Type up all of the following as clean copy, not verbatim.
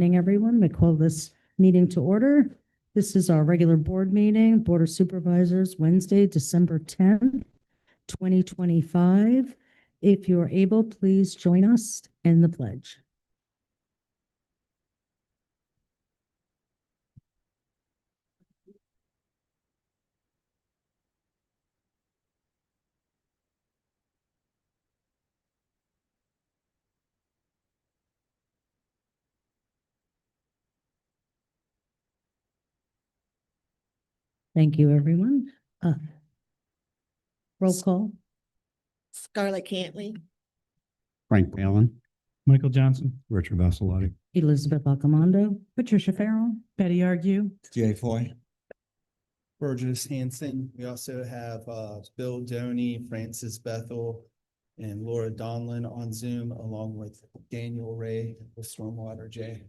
Morning, everyone. We call this meeting to order. This is our regular board meeting, Board of Supervisors, Wednesday, December 10th, 2025. If you are able, please join us in the pledge. Thank you, everyone. Roll call. Scarlett Cantley, Frank Palin, Michael Johnson, Richard Vassalotti. Elizabeth Accomando. Patricia Farrell, Betty Argue, Jay Foy. Burgess Hanson. We also have Bill Doney, Francis Bethel, and Laura Donlin on Zoom, along with Daniel Ray with Stormwater J.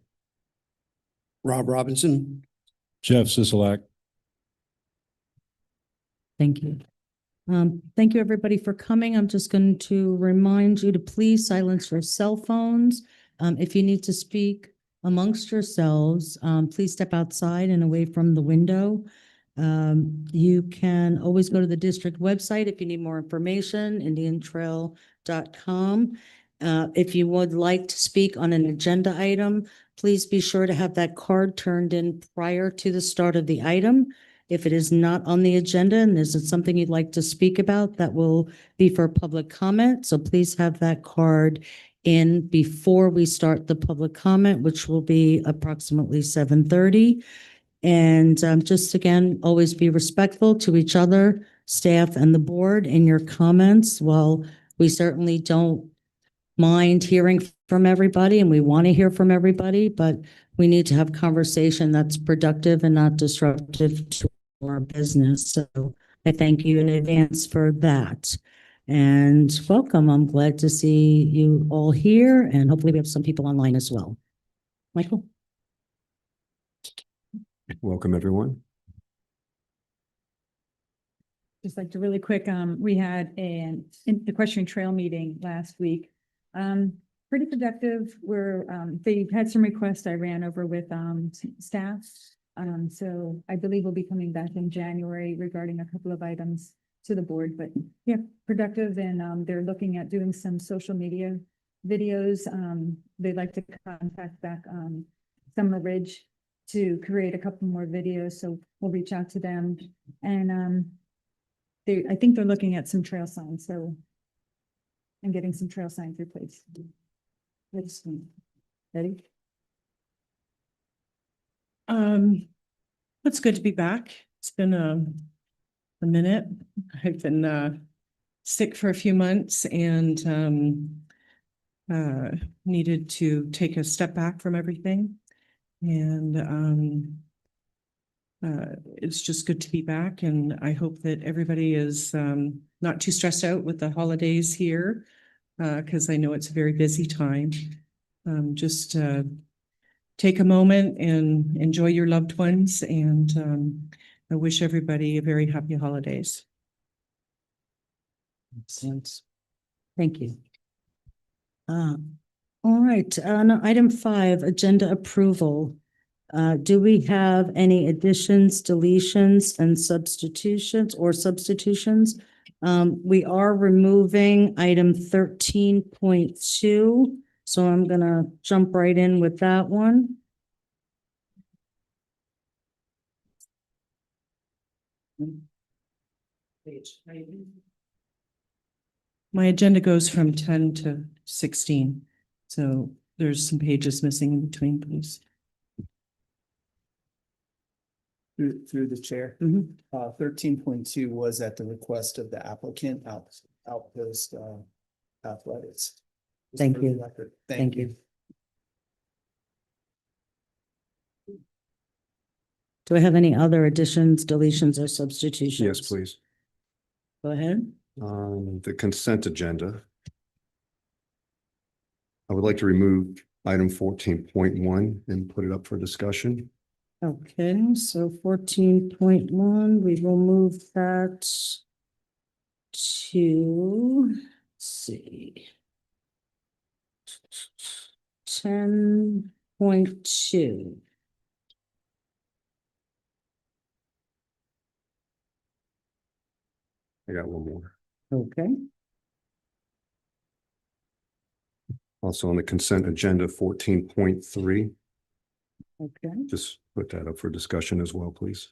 Rob Robinson. Jeff Sisolak. Thank you. Thank you, everybody, for coming. I'm just going to remind you to please silence your cell phones. If you need to speak amongst yourselves, please step outside and away from the window. You can always go to the district website if you need more information, indiantrail.com. If you would like to speak on an agenda item, please be sure to have that card turned in prior to the start of the item. If it is not on the agenda and there's something you'd like to speak about, that will be for public comment. So please have that card in before we start the public comment, which will be approximately 7:30. And just again, always be respectful to each other, staff, and the board in your comments. While we certainly don't mind hearing from everybody and we want to hear from everybody, but we need to have conversation that's productive and not disruptive to our business. So I thank you in advance for that. And welcome. I'm glad to see you all here, and hopefully we have some people online as well. Michael? Welcome, everyone. just like to really quick, we had an equestrian trail meeting last week. Pretty productive. They had some requests I ran over with staff. So I believe we'll be coming back in January regarding a couple of items to the board, but yeah, productive. And they're looking at doing some social media videos. They'd like to contact back Summer Ridge to create a couple more videos. So we'll reach out to them. And I think they're looking at some trail signs. So and getting some trail signs replaced. Let's see. Betty? it's good to be back. It's been a minute. I've been sick for a few months and needed to take a step back from everything. And it's just good to be back, and I hope that everybody is not too stressed out with the holidays here, because I know it's a very busy time. Just take a moment and enjoy your loved ones, and I wish everybody a very happy holidays. Excellent. Thank you. All right, item 5, agenda approval. Do we have any additions, deletions, and substitutions? We are removing item 13.2, so I'm gonna jump right in with that one. My agenda goes from 10 to 16, so there's some pages missing in between, please. Through the chair. 13.2 was at the request of the applicant, Outpost Athletics. Just Thank for the you. record. Thank you. Do I have any other additions, deletions, or substitutions? Yes, please. Go ahead. The consent agenda. I would like to remove item 14.1 and put it up for discussion. Okay, so 14.1, we will move that to, let's see, 10, 10.2. I got one more. Okay, Also on the consent agenda, 14.3. okay. Just put that up for discussion as well, please.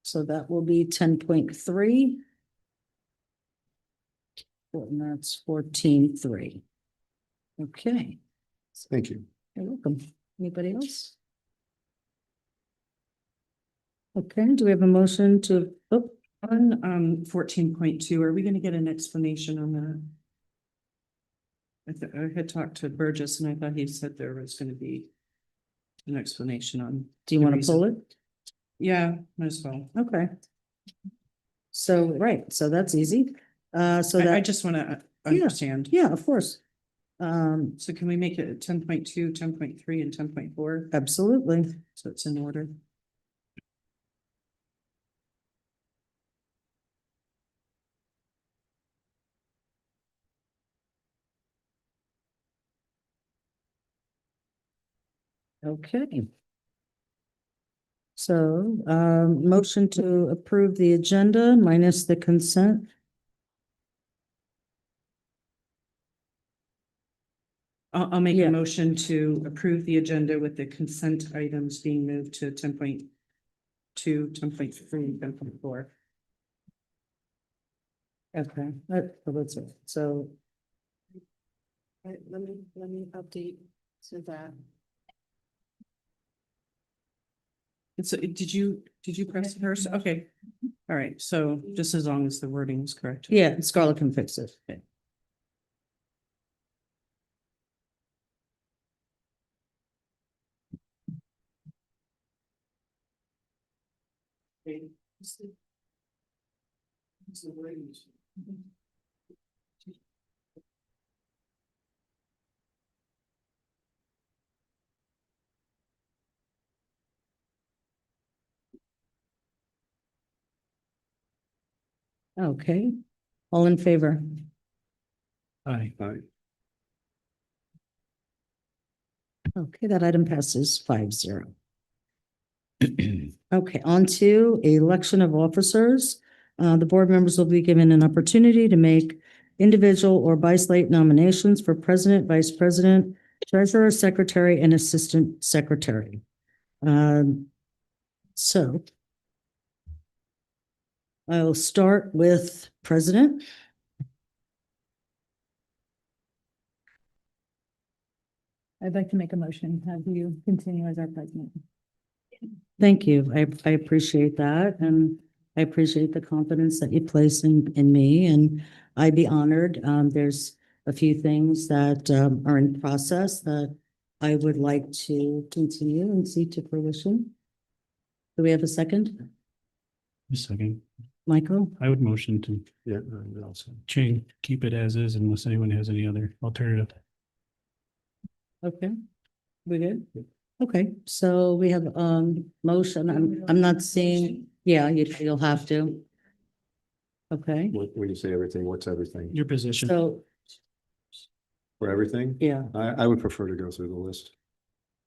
So that will be 10.3. And that's 14.3. Okay, Thank you. you're welcome. Anybody else? Okay, do we have a motion to, oh, On 14.2, are we gonna get an explanation on that? I had talked to Burgess and I thought he said there was gonna be an explanation on. do you the want to reason. pull it? Yeah, might as well. Okay. So, right, so that's easy. So I that, just wanna understand. yeah, of course. So can we make it 10.2, 10.3, and 10.4? Absolutely. So it's in order. Okay. So, motion to approve the agenda minus the consent. I'll make Yeah. a motion to approve the agenda with the consent items being moved to 10.2, 10.3, 10.4. Okay, that's it. So, Let me update to that. Did you press hers? Okay. All right, so just as long as the wording is correct. yeah, Scarlett can fix it. Okay. Okay, all in favor? Aye. Aye. Okay, that item passes 5-0. Okay, on to election of officers. The board members will be given an opportunity to make individual or by slate nominations for president, vice president, treasurer, secretary, and assistant secretary. So I'll start with president. I'd like to make a motion, have you continue as our president. Thank you. I appreciate that, and I appreciate the confidence that you place in me, and I'd be honored. There's a few things that are in process that I would like to continue and see to fruition. Do we have a second? A second. Michael? I would motion to Yeah. Also. change, keep it as is unless anyone has any other alternative. Okay. We good? Okay, so we have motion. I'm not seeing, yeah, you'll have to. Okay, When you say everything, what's everything? Your position. so, For everything? yeah, I would prefer to go through the list.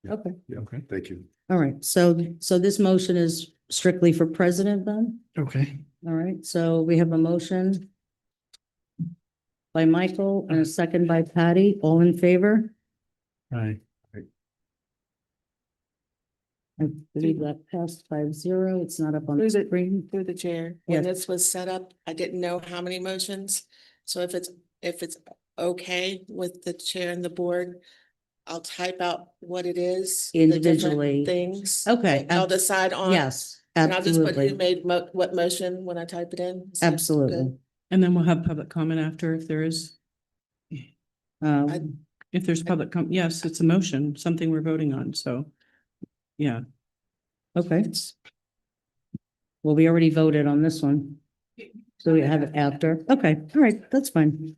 Yeah. okay. Yeah, Okay. thank you. All right, so this motion is strictly for president then? Okay. All right, so we have a motion by Michael and a second by Patty. All in favor? Aye. I believe that passed 5-0. It's not up on the Through the- screen. Through the chair, Yes. when this was set up, I didn't know how many motions. So if it's okay with the chair and the board, I'll type out what it is. the different Individually. Things. Okay, I'll decide on. Yes, And I'll just put who absolutely, made what motion when I type it in. Is that absolutely. good? And then we'll have public comment after if there is, if there's public yes, it's a motion, something we're voting on, so. Yeah, Okay. Well, we already voted on this one. So we have it after. Okay, all right, that's fine.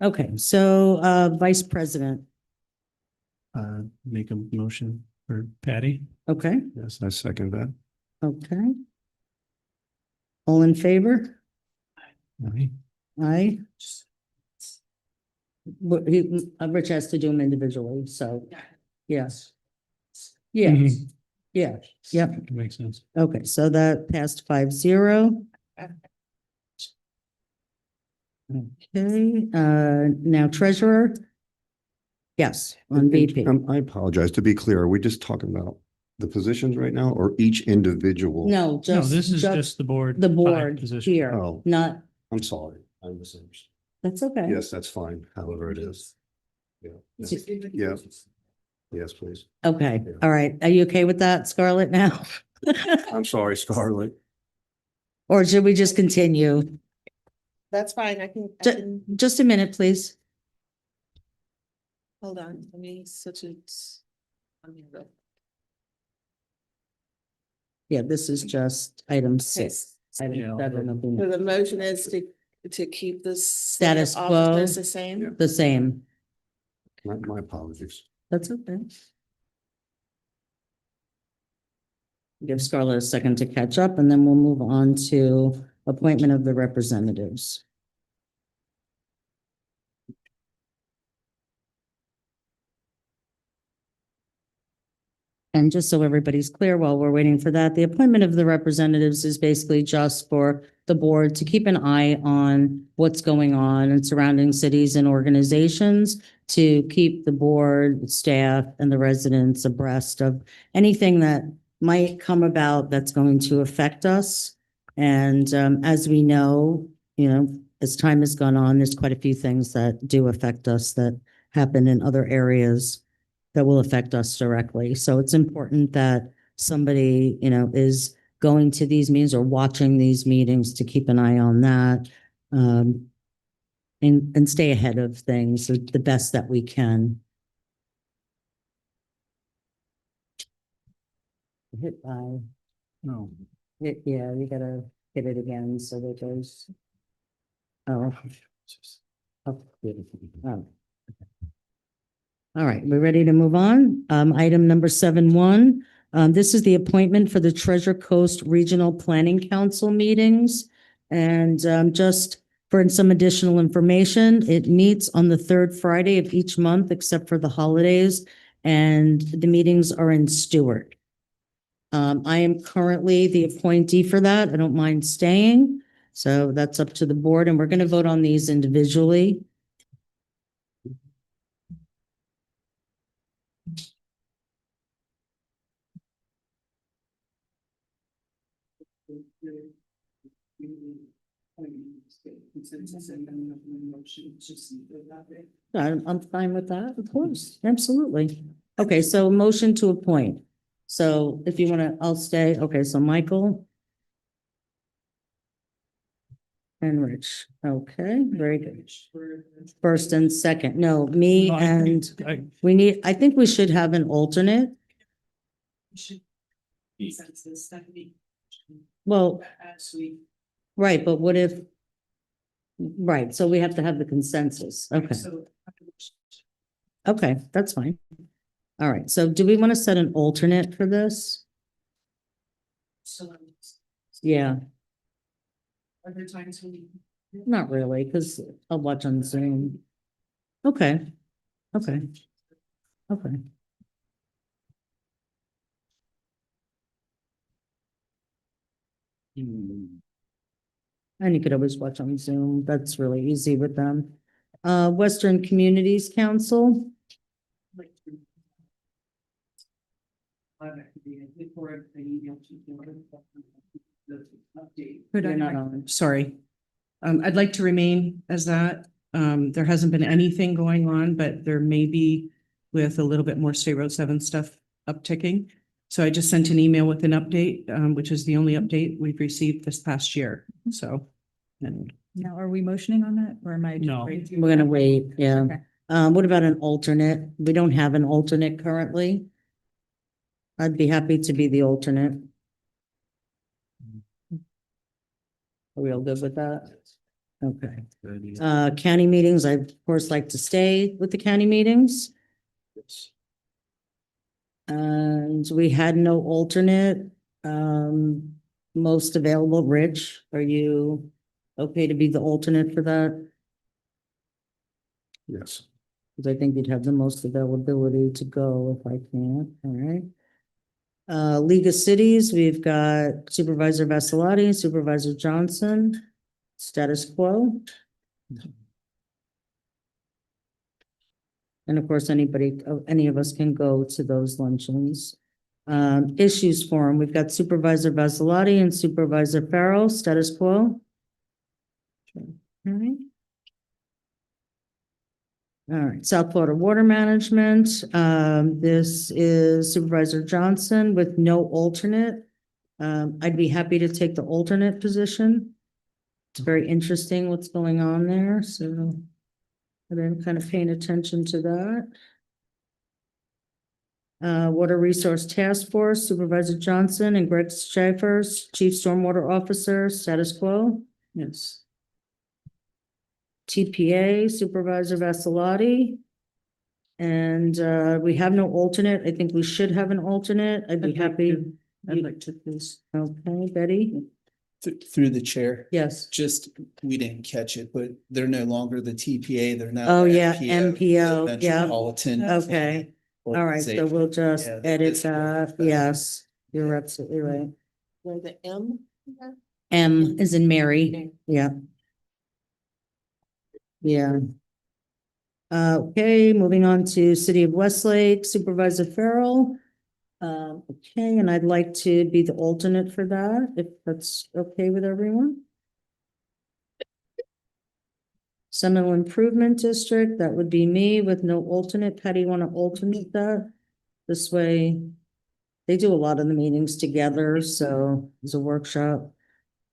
Okay, so vice president, Make a motion for Patty. okay, Yes, I second that. okay. All in favor? Aye. Aye. Rich has to do them individually, so, yes. Mhm. Yes, yeah, yep. Makes sense. Okay, so that passed 5-0. Okay, now treasurer? Yes, on VP. I apologize. To be clear, are we just talking about the positions right now or each individual? No, No, just. this is just the board. The five board position. here, Oh. not, I'm sorry. I misunderstood. that's okay. Yes, that's fine, however it is. Yeah. Yeah. Yes, please. Okay, Yeah. all right. Are you okay with that, Scarlett, now? I'm sorry, Scarlett. Or should we just continue? That's fine. I can, Just a minute, please. hold on, let me switch it. Let me go. Yeah, this is just item 6. Item Yeah, 7 of So the, the motion is to keep the Status quo. officers the same? the same. My apologies. That's okay. Give Scarlett a second to catch up, and then we'll move on to appointment of the representatives. And just so everybody's clear, while we're waiting for that, the appointment of the representatives is basically just for the board to keep an eye on what's going on in surrounding cities and organizations, to keep the board, staff, and the residents abreast of anything that might come about that's going to affect us. And as we know, as time has gone on, there's quite a few things that do affect us that happen in other areas that will affect us directly. So it's important that somebody, is going to these meetings or watching these meetings to keep an eye on that. And stay ahead of things the best that we can. Hit by, No. yeah, you gotta hit it again so that there's. Oh. Oh, beautiful. Oh. All right, we're ready to move on. Item number 7-1. This is the appointment for the Treasure Coast Regional Planning Council meetings. And just for some additional information, it meets on the third Friday of each month, except for the holidays, and the meetings are in Stewart. I am currently the appointee for that. I don't mind staying. So that's up to the board, and we're going to vote on these individually. I'm fine with that, of course, absolutely. Okay, so motion to appoint. So if you want to, I'll stay. Okay, so Michael. And Rich. Okay, very good. First and second. No, me No, I and think I think we should have an alternate. Well, right, but what if? Right, so we have to have the consensus. Okay. Okay, that's fine. All right, so do we want to set an alternate for this? Yeah. Other times we. Not really, because I'll watch on Zoom. Okay. Okay. Okay. And you could always watch on Zoom. That's really easy with them. Western Communities Council. Could You're not I, on. sorry. I'd like to remain as that. There hasn't been anything going on, but there may be with a little bit more State Road 7 stuff upticking. So I just sent an email with an update, which is the only update we've received this past year. So. And Now, are we motioning on that or am I? just No. waiting? We're gonna wait, yeah. Okay. What about an alternate? We don't have an alternate currently. I'd be happy to be the alternate. Are we all good with that? Okay. County meetings, I of course like to stay with the county meetings. And we had no alternate. Most available, Rich, are you okay to be the alternate for that? Yes. Because I think you'd have the most availability to go if I can, all right? League of Cities, we've got Supervisor Vassalotti, Supervisor Johnson, status quo. And of course, any of us can go to those luncheons. Issues forum, we've got Supervisor Vassalotti and Supervisor Farrell, status quo. All right. All right, South Florida Water Management, this is Supervisor Johnson with no alternate. I'd be happy to take the alternate position. It's very interesting what's going on there, so I've been kind of paying attention to that. Water Resource Task Force, Supervisor Johnson and Greg Schaefer, Chief Stormwater Officer, status quo. Yes. TPA, Supervisor Vassalotti. And we have no alternate. I think we should have an alternate. I'd be happy. I'd like to, please. Okay, Betty? Through the chair, Yes. just, we didn't catch it, but they're no longer the TPA, they're now. Oh, the yeah, MPO, MPO, the yeah. Metropolitan. Okay, all right, so Organization. we'll just Yeah, edit this one. that. Yes, you're absolutely right. Where the M? M is in Mary, yeah. Yeah. Okay, moving on to City of Westlake, Supervisor Farrell. Okay, and I'd like to be the alternate for that, if that's okay with everyone. Seminole Improvement District, that would be me with no alternate. Patty, you want to alternate that? This way, they do a lot of the meetings together, so it's a workshop.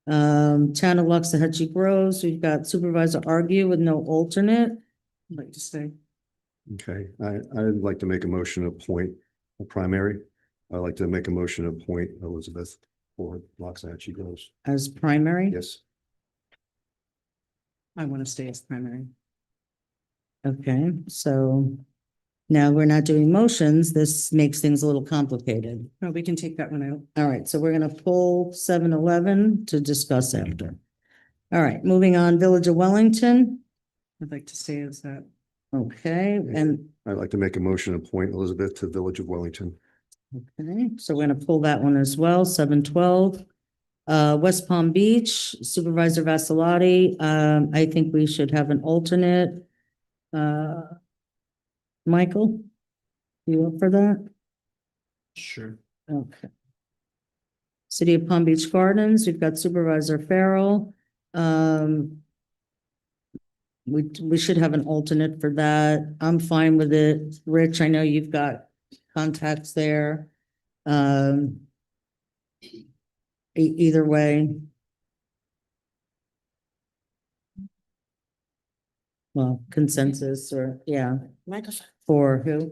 Town of Loxahatchee Groves, we've got Supervisor Argue with no alternate. I'd like to stay. Okay, I'd like to make a motion to appoint a primary. I'd like to make a motion to appoint Elizabeth for Loxahatchee Groves. As primary? Yes. I want to stay as primary. Okay, so now we're not doing motions. This makes things a little complicated. No, we can take that one out. All right, so we're gonna pull 7-11 to discuss after. All right, moving on, Village of Wellington. I'd like to stay as that. Okay, and, I'd like to make a motion to appoint Elizabeth to Village of Wellington. okay, so we're gonna pull that one as well, 7-12. West Palm Beach, Supervisor Vassalotti, I think we should have an alternate. Michael, you up for that? Sure. Okay. City of Palm Beach Gardens, we've got Supervisor Farrell. We should have an alternate for that. I'm fine with it. Rich, I know you've got contacts there. Either way. Well, consensus or, yeah, Microphone. for who?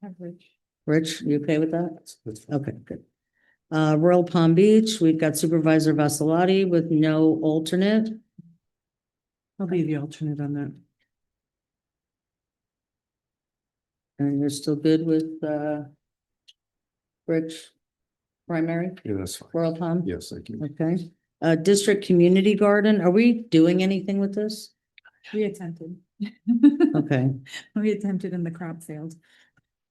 Coverage. Rich, you okay with that? That's fine. Okay, good. Royal Palm Beach, we've got Supervisor Vassalotti with no alternate. I'll be the alternate on that. And you're still good with, Rich, primary, Yeah, that's fine. Royal Palm? Yes, thank you. Okay. District Community Garden, are we doing anything with this? We attempted. Okay. We attempted and the crop failed.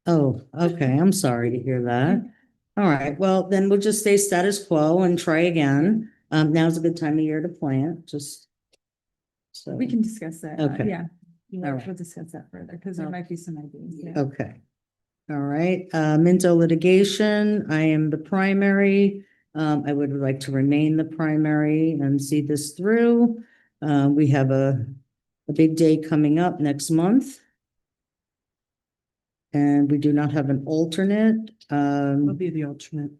Oh, okay, I'm sorry to hear that. All right, well, then we'll just stay status quo and try again. Now's a good time of year to plant, just. So, We can discuss that. Okay. Yeah. All right. We'll discuss that further because there Okay. might be some ideas. Yeah. okay. All right, Minto litigation, I am the primary. I would like to remain the primary and see this through. We have a big day coming up next month. And we do not have an alternate. I'll be the alternate.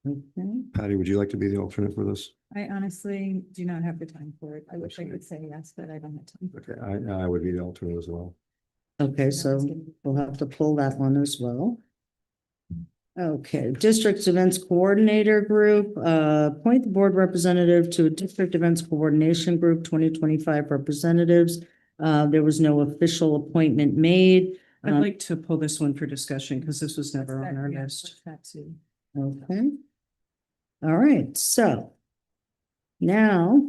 Okay. Patty, would you like to be the alternate for this? I honestly do not have the time for it. I wish I could say yes, but I don't have time. Okay, I would be the alternate as well. Okay, so we'll have to pull that one as well. Okay, District Events Coordinator Group, appoint the board representative to a District Events Coordination Group, 2025 representatives. There was no official appointment made. I'd like to pull this one for discussion because this was never on our Yeah, list. that too. Okay. All right, so now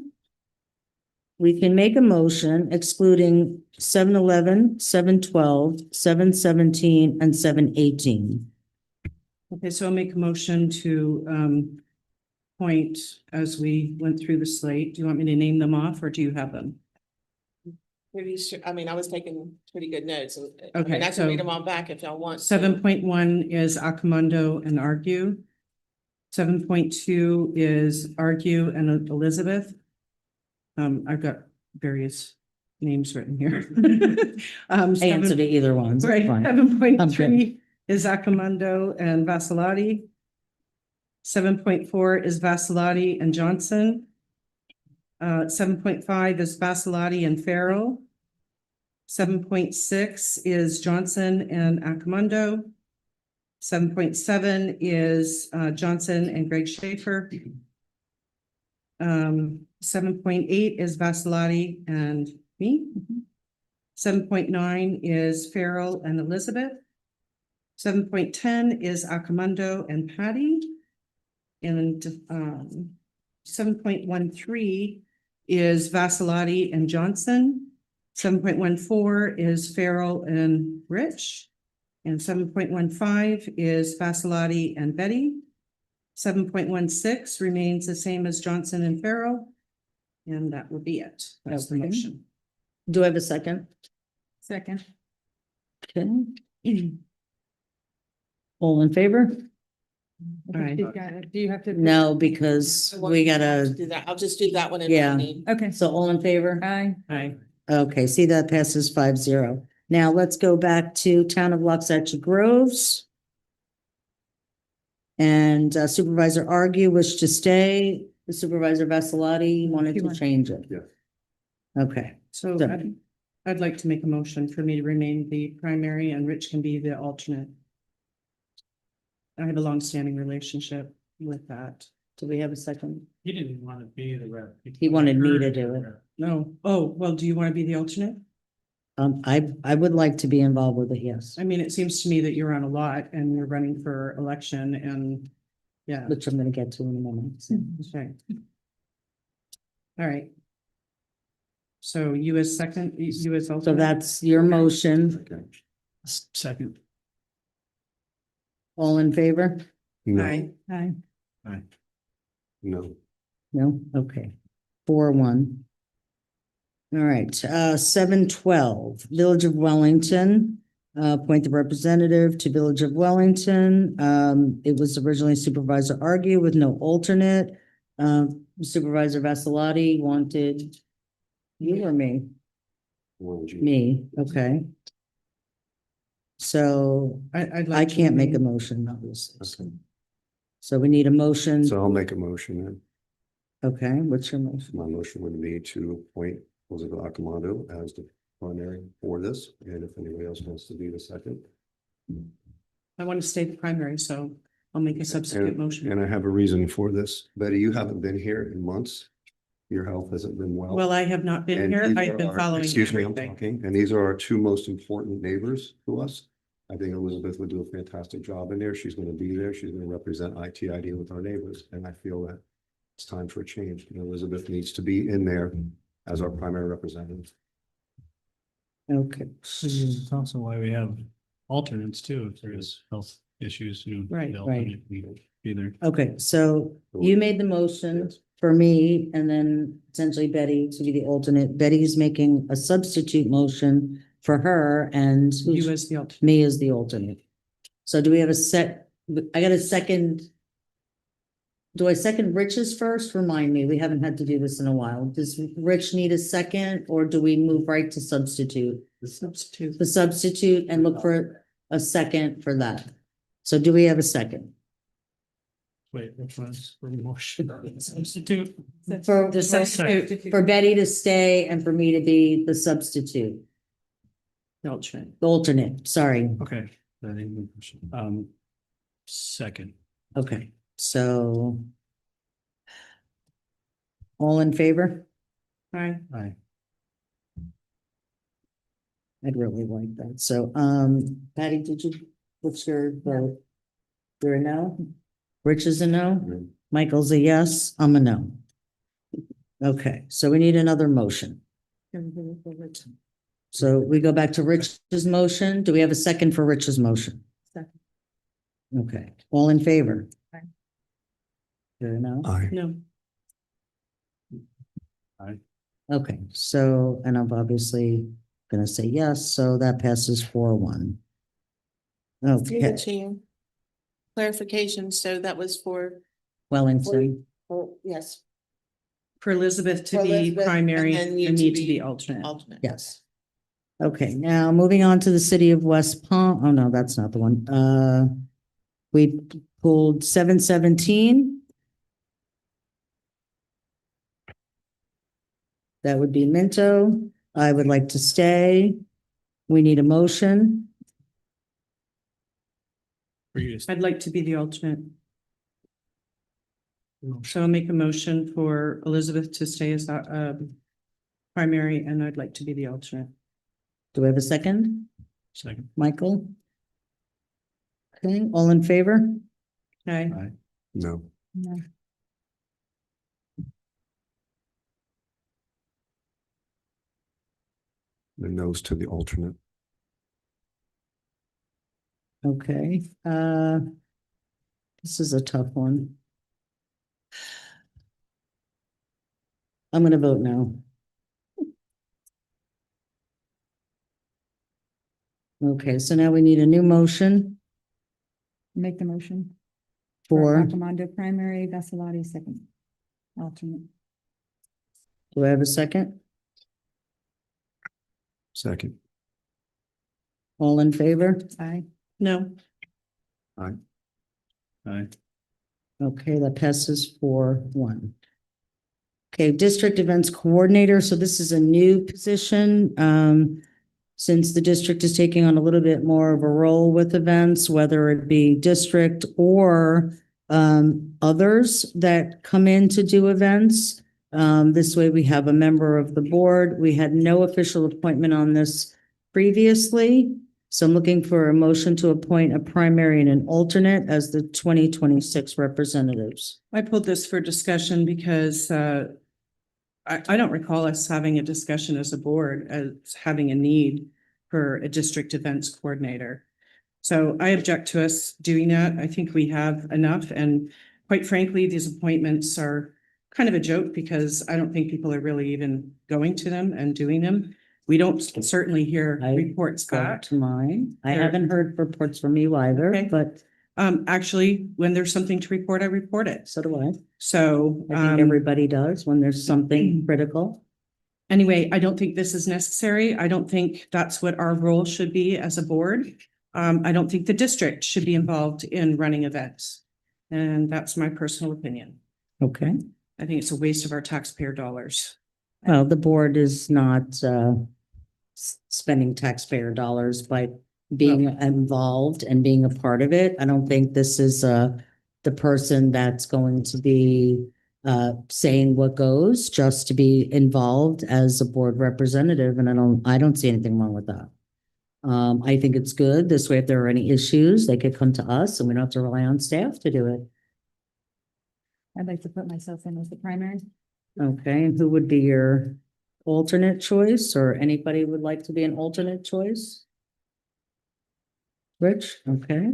we can make a motion excluding 7-11, 7-12, 7-17, and 7-18. Okay, so I'll make a motion to point as we went through the slate. Do you want me to name them off or do you have them? Pretty sure, I mean, I was taking pretty good notes. I Okay, mean, I can so read them all back if y'all want. to. 7.1 is Akamundo and Argue. 7.2 is Argue and Elizabeth. I've got various names written here. I answer to either one. so it's Right, fine. 7.3 is Akamundo and Vasilati. 7.4 is Vasilati and Johnson. 7.5 is Vasilati and Farrell. 7.6 is Johnson and Akamundo. 7.7 is Johnson and Greg Schaefer. 7.8 is Vasilati and me. 7.9 is Farrell and Elizabeth. 7.10 is Akamundo and Patty. And 7.13 is Vasilati and Johnson. 7.14 is Farrell and Rich. And 7.15 is Vasilati and Betty. 7.16 remains the same as Johnson and Farrell. And that would be it. That's the Okay. motion. Do I have a second? Second. Okay. All in favor? I think Aye. you've got it. Do you have to? No, because I want we to gotta, Do that. I'll just do that one in Yeah. writing. Okay. so all in favor? Aye. Aye. Okay, see, that passes 5-0. Now let's go back to Town of Waxahachie Groves. And Supervisor Argue wished to stay. The Supervisor Vasilati wanted He to wants- change it. Yeah. Okay, So So- I'd like to make a motion for me to remain the primary and Rich can be the alternate. I have a longstanding relationship with that. do we have a second? He didn't want to be the rep. He wanted me to her do it. rep. No, oh, well, do you want to be the alternate? I would like to be involved with it, yes, I mean, it seems to me that you're on a lot and you're running for election and, yeah, which I'm gonna get to in a moment. so. okay. All right. So you as second, you as So alternate? that's your motion. Okay. Second. All in favor? No, Aye. Aye. no. No? Okay. 4-1. All right, 7-12, Village of Wellington, appoint the representative to Village of Wellington. It was originally Supervisor Argue with no alternate. Supervisor Vasilati wanted you or me? Well, gee. Me, okay. So I'd like I to can't make a remain- motion, obviously. Okay. So we need a motion. So I'll make a motion then. Okay, what's your motion? My motion would be to appoint Elizabeth Akamondo as the primary for this, and if anybody else wants to be the second. I want to stay the primary, so I'll make a substitute And motion. I have a reason for this. Betty, you haven't been here in months. Your health hasn't been well. Well, I have not been And here. these I've are been our- following. Excuse me, I'm everything. talking, and these are our two most important neighbors to us. I think Elizabeth would do a fantastic job in there. She's gonna be there. She's gonna represent ITID with our neighbors, and I feel that it's time for a change. And Elizabeth needs to be in there as our primary representative. Okay. It's also why we have alternates too, if there is health issues, you know. Right, the right. alternate can be there. Okay, so you made the motion for me and then essentially Betty to be the alternate. Betty's making a substitute motion for her and You as the alternate. me as the alternate. So do we have I got a second. Do I second Rich's first? Remind me, we haven't had to do this in a while. Does Rich need a second or do we move right to substitute? The substitute. The substitute and look for a second for that. So do we have a second? Wait, which one's for motion? Substitute. For, The substitute. for Betty to stay and for me to be the substitute, The alternate. the alternate, sorry. Okay. That ain't the motion. Second. Okay, so. All in favor? Aye. Aye. I'd really like that. So, Patty, what's your vote? You're a no? Rich is a no? Mm. Michael's a yes, I'm a no. Okay, so we need another motion. So we go back to Rich's motion. Do we have a second for Rich's motion? Second. Okay, all in favor? Aye. There now? Aye. No. Okay, so, and I'm obviously gonna say yes, so that passes 4-1. Through the Okay, chair. Clarification, so that was for, Wellington, oh, yes, For Elizabeth to For be Elizabeth, primary and then and you to me to be be alternate. alternate. yes. Okay, now moving on to the city of West Palm, oh no, that's not the one. We pulled 717. That would be Minto. I would like to stay. We need a motion. For you to- I'd like to be the alternate. So I'll make a motion for Elizabeth to stay as primary, and I'd like to be the alternate. Do we have a second? Second. Michael? Okay, all in favor? Okay. No. No. The no's to the alternate. Okay, this is a tough one. I'm gonna vote no. Okay, so now we need a new motion Make the motion. for, Accomando primary, Vassalotti second. Alternate. do I have a second? Second. All in favor? Aye. No. Aye. Aye. Okay, that passes 4-1. Okay, district events coordinator. So this is a new position. Since the district is taking on a little bit more of a role with events, whether it be district or others that come in to do events. This way we have a member of the board. We had no official appointment on this previously. So I'm looking for a motion to appoint a primary and an alternate as the 2026 representatives. I pulled this for discussion because I don't recall us having a discussion as a board as having a need for a district events coordinator. So I object to us doing that. I think we have enough, and quite frankly, these appointments are kind of a joke because I don't think people are really even going to them and doing them. We don't certainly hear I reports Go back. to mine. I There- haven't heard reports from you either, Okay. but Actually, when there's something to report, I report it. so do I. So, I think everybody does when there's something critical. anyway, I don't think this is necessary. I don't think that's what our role should be as a board. I don't think the district should be involved in running events. And that's my personal opinion. Okay. I think it's a waste of our taxpayer dollars. Well, the board is not spending taxpayer dollars by being involved and being a part of it. I don't think this is the person that's going to be saying what goes, just to be involved as a board representative, and I don't see anything wrong with that. I think it's good. This way, if there are any issues, they could come to us and we don't have to rely on staff to do it. I'd like to put myself in as the primary. Okay, and who would be your alternate choice, or anybody would like to be an alternate choice? Rich, okay.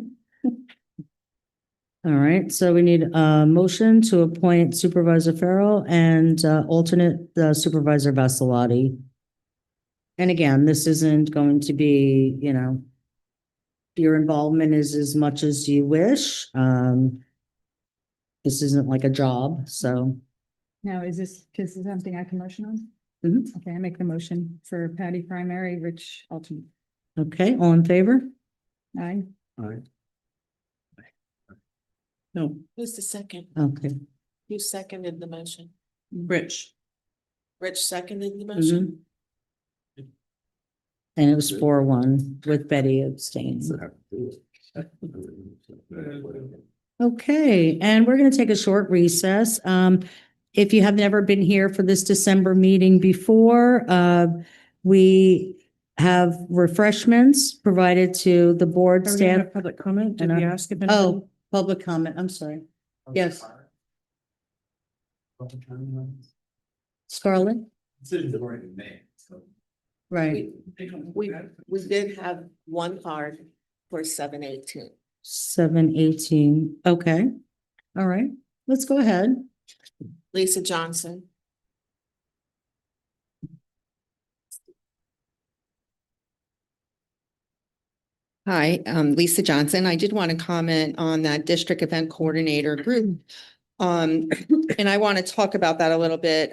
All right, so we need a motion to appoint Supervisor Farrell and alternate Supervisor Vassalotti. And again, this isn't going to be, your involvement is as much as you wish. This isn't like a job, so. Now, is this something I can motion on? Mhm. Okay, I make the motion for Patty primary, Rich alternate. Okay, all in favor? Aye. Aye. No, Who's the second? Okay. Who seconded the motion? Rich. Rich seconded the motion? Mhm. And it was 4-1 with Betty abstaining. Okay, and we're going to take a short recess. If you have never been here for this December meeting before, we have refreshments provided to the board Are we gonna staff. have public comment? Did And we I- ask if anybody? Oh, public comment, I'm sorry. Yes. Scarlett? Decisions have already been made, so. Right, We did have one card for 7/18. 7/18. Okay. All right, let's go ahead. Lisa Johnson. Hi, Lisa Johnson. I did want to comment on that district event coordinator group. And I want to talk about that a little bit.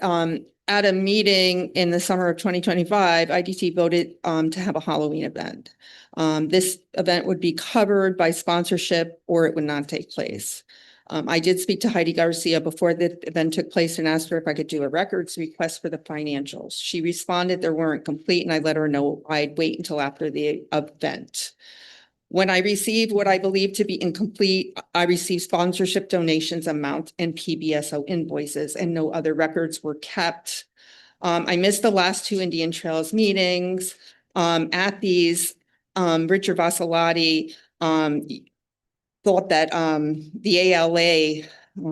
At a meeting in the summer of 2025, IDT voted to have a Halloween event. This event would be covered by sponsorship or it would not take place. I did speak to Heidi Garcia before the event took place and asked her if I could do a records request for the financials. She responded there weren't complete and I let her know I'd wait until after the event. When I received what I believe to be incomplete, I received sponsorship donations amount and PBSO invoices and no other records were kept. I missed the last two Indian Trails meetings. At these, Richard Vasilati thought that the ALA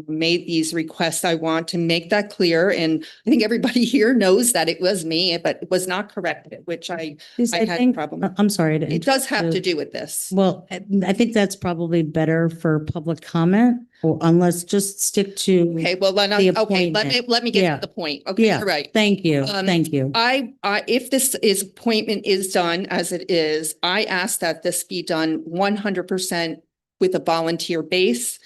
made these requests. I want to make that clear. And I think everybody here knows that it was me, but it was not corrected, which I Please, had a problem. I'm sorry to. It does have interrupt to you. do with this. Well, I think that's probably better for public comment, or unless just stick to. Okay, well, then, The okay, appointment. let me get Yeah. to the point. Okay, Yeah, you're right. thank you, Um, thank you. If this appointment is done as it is, I ask that this be done 100% with a volunteer base,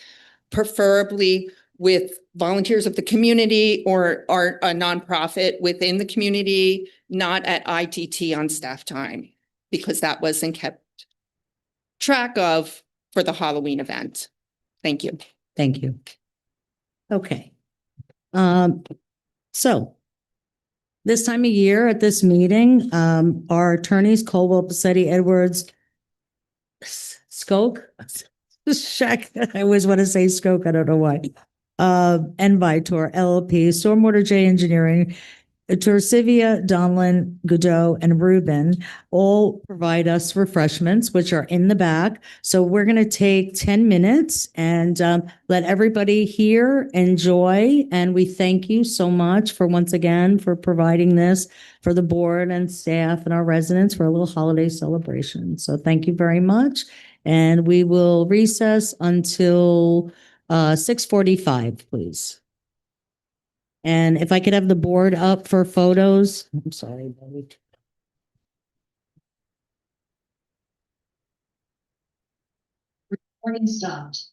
preferably with volunteers of the community or a nonprofit within the community, not at ITT on staff time, because that wasn't kept track of for the Halloween event. Thank you. Thank you. Okay. So this time of year at this meeting, our attorneys, Colwell, Passetti, Edwards, Skoke, Shack, I always want to say Skoke, I don't know why. And Vitor, LLP, Stormwater J Engineering, Torcivia, Donlin, Godot, and Ruben all provide us refreshments, which are in the back. So we're going to take 10 minutes and let everybody here enjoy. And we thank you so much for once again for providing this for the board and staff and our residents for a little holiday celebration. So thank you very much. And we will recess until 6:45, please. And if I could have the board up for photos, I'm sorry, Debbie. Recording stopped.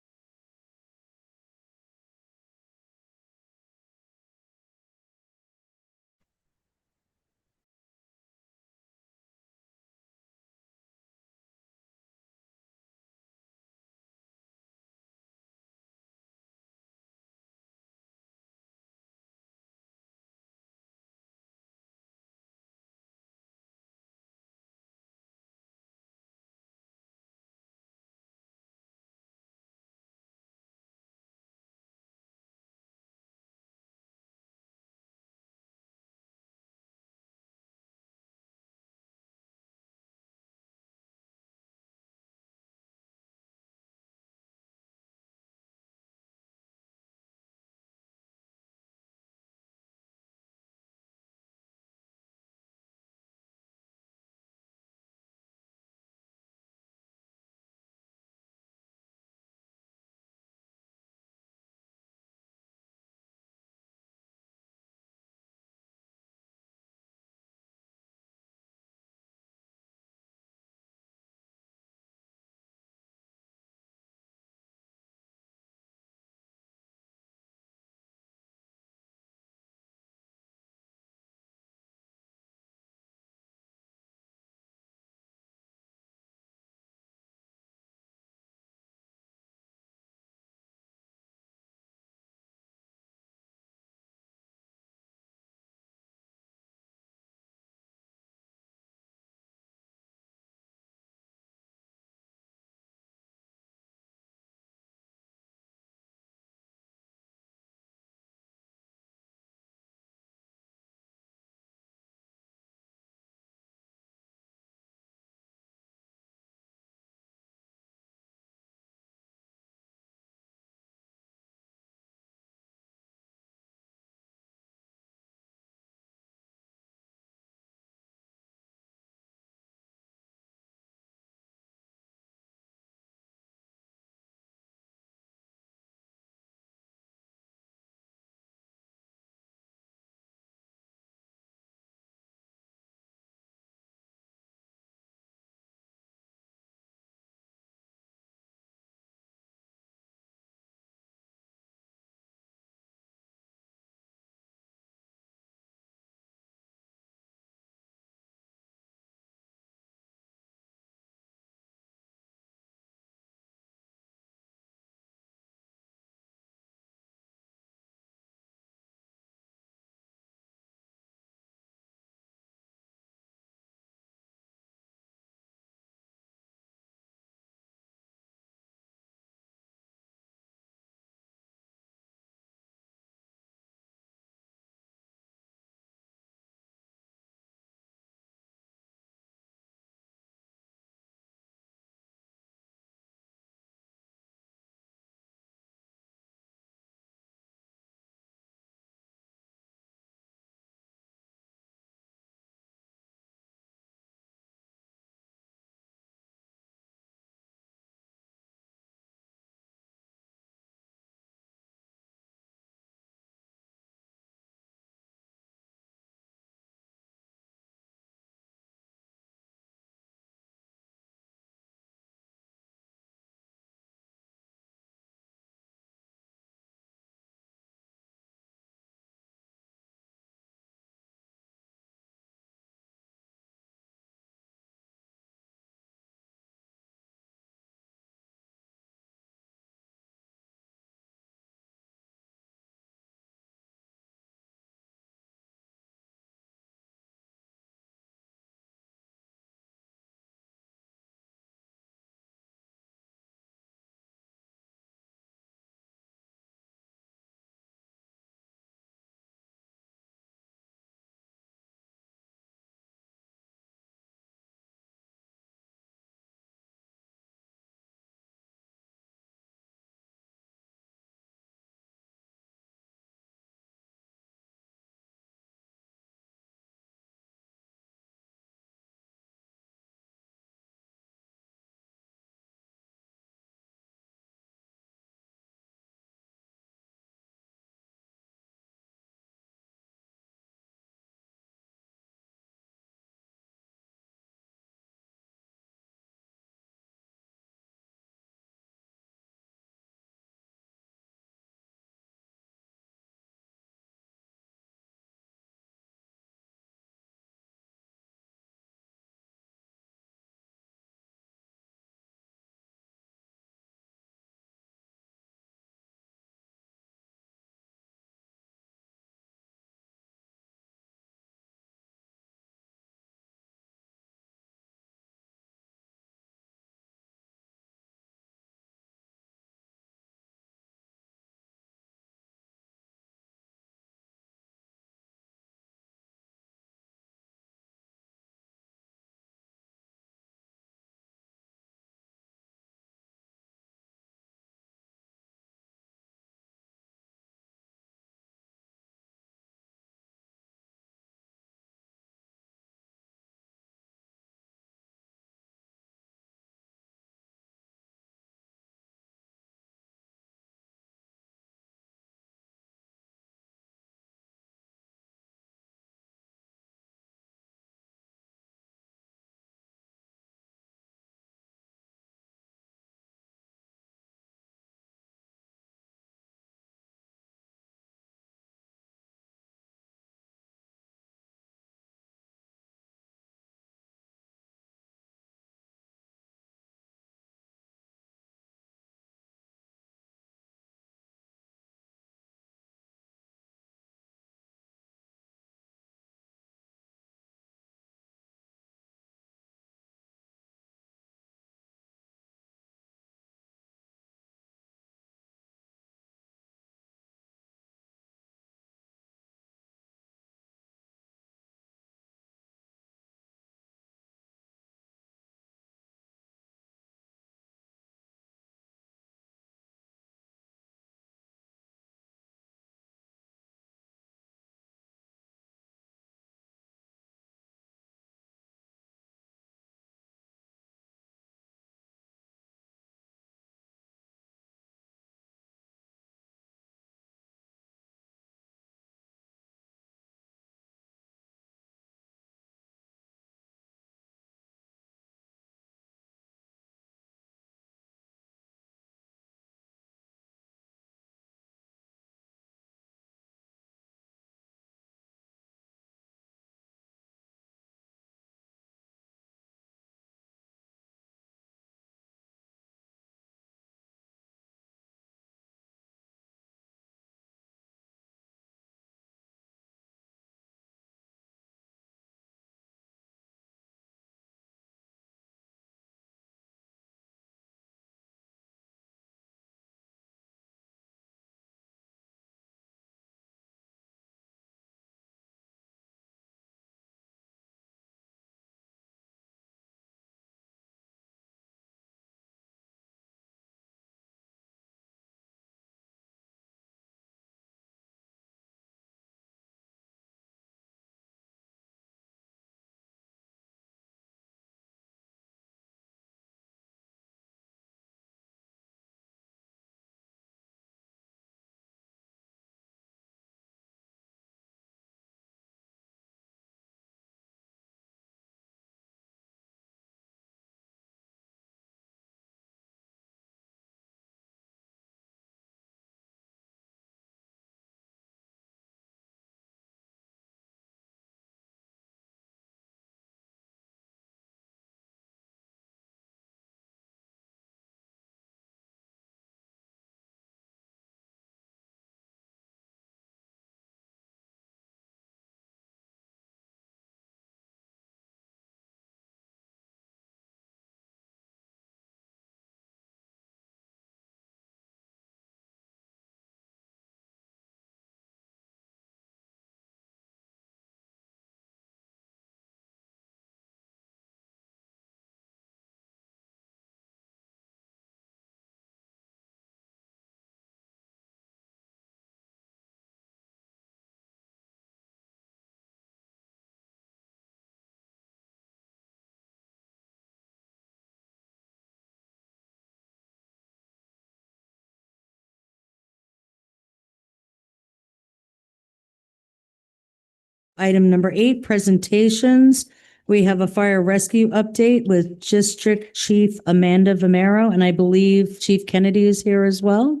Item number 8, presentations. We have a fire rescue update with District Chief Amanda Vimero, and I believe Chief Kennedy is here as well.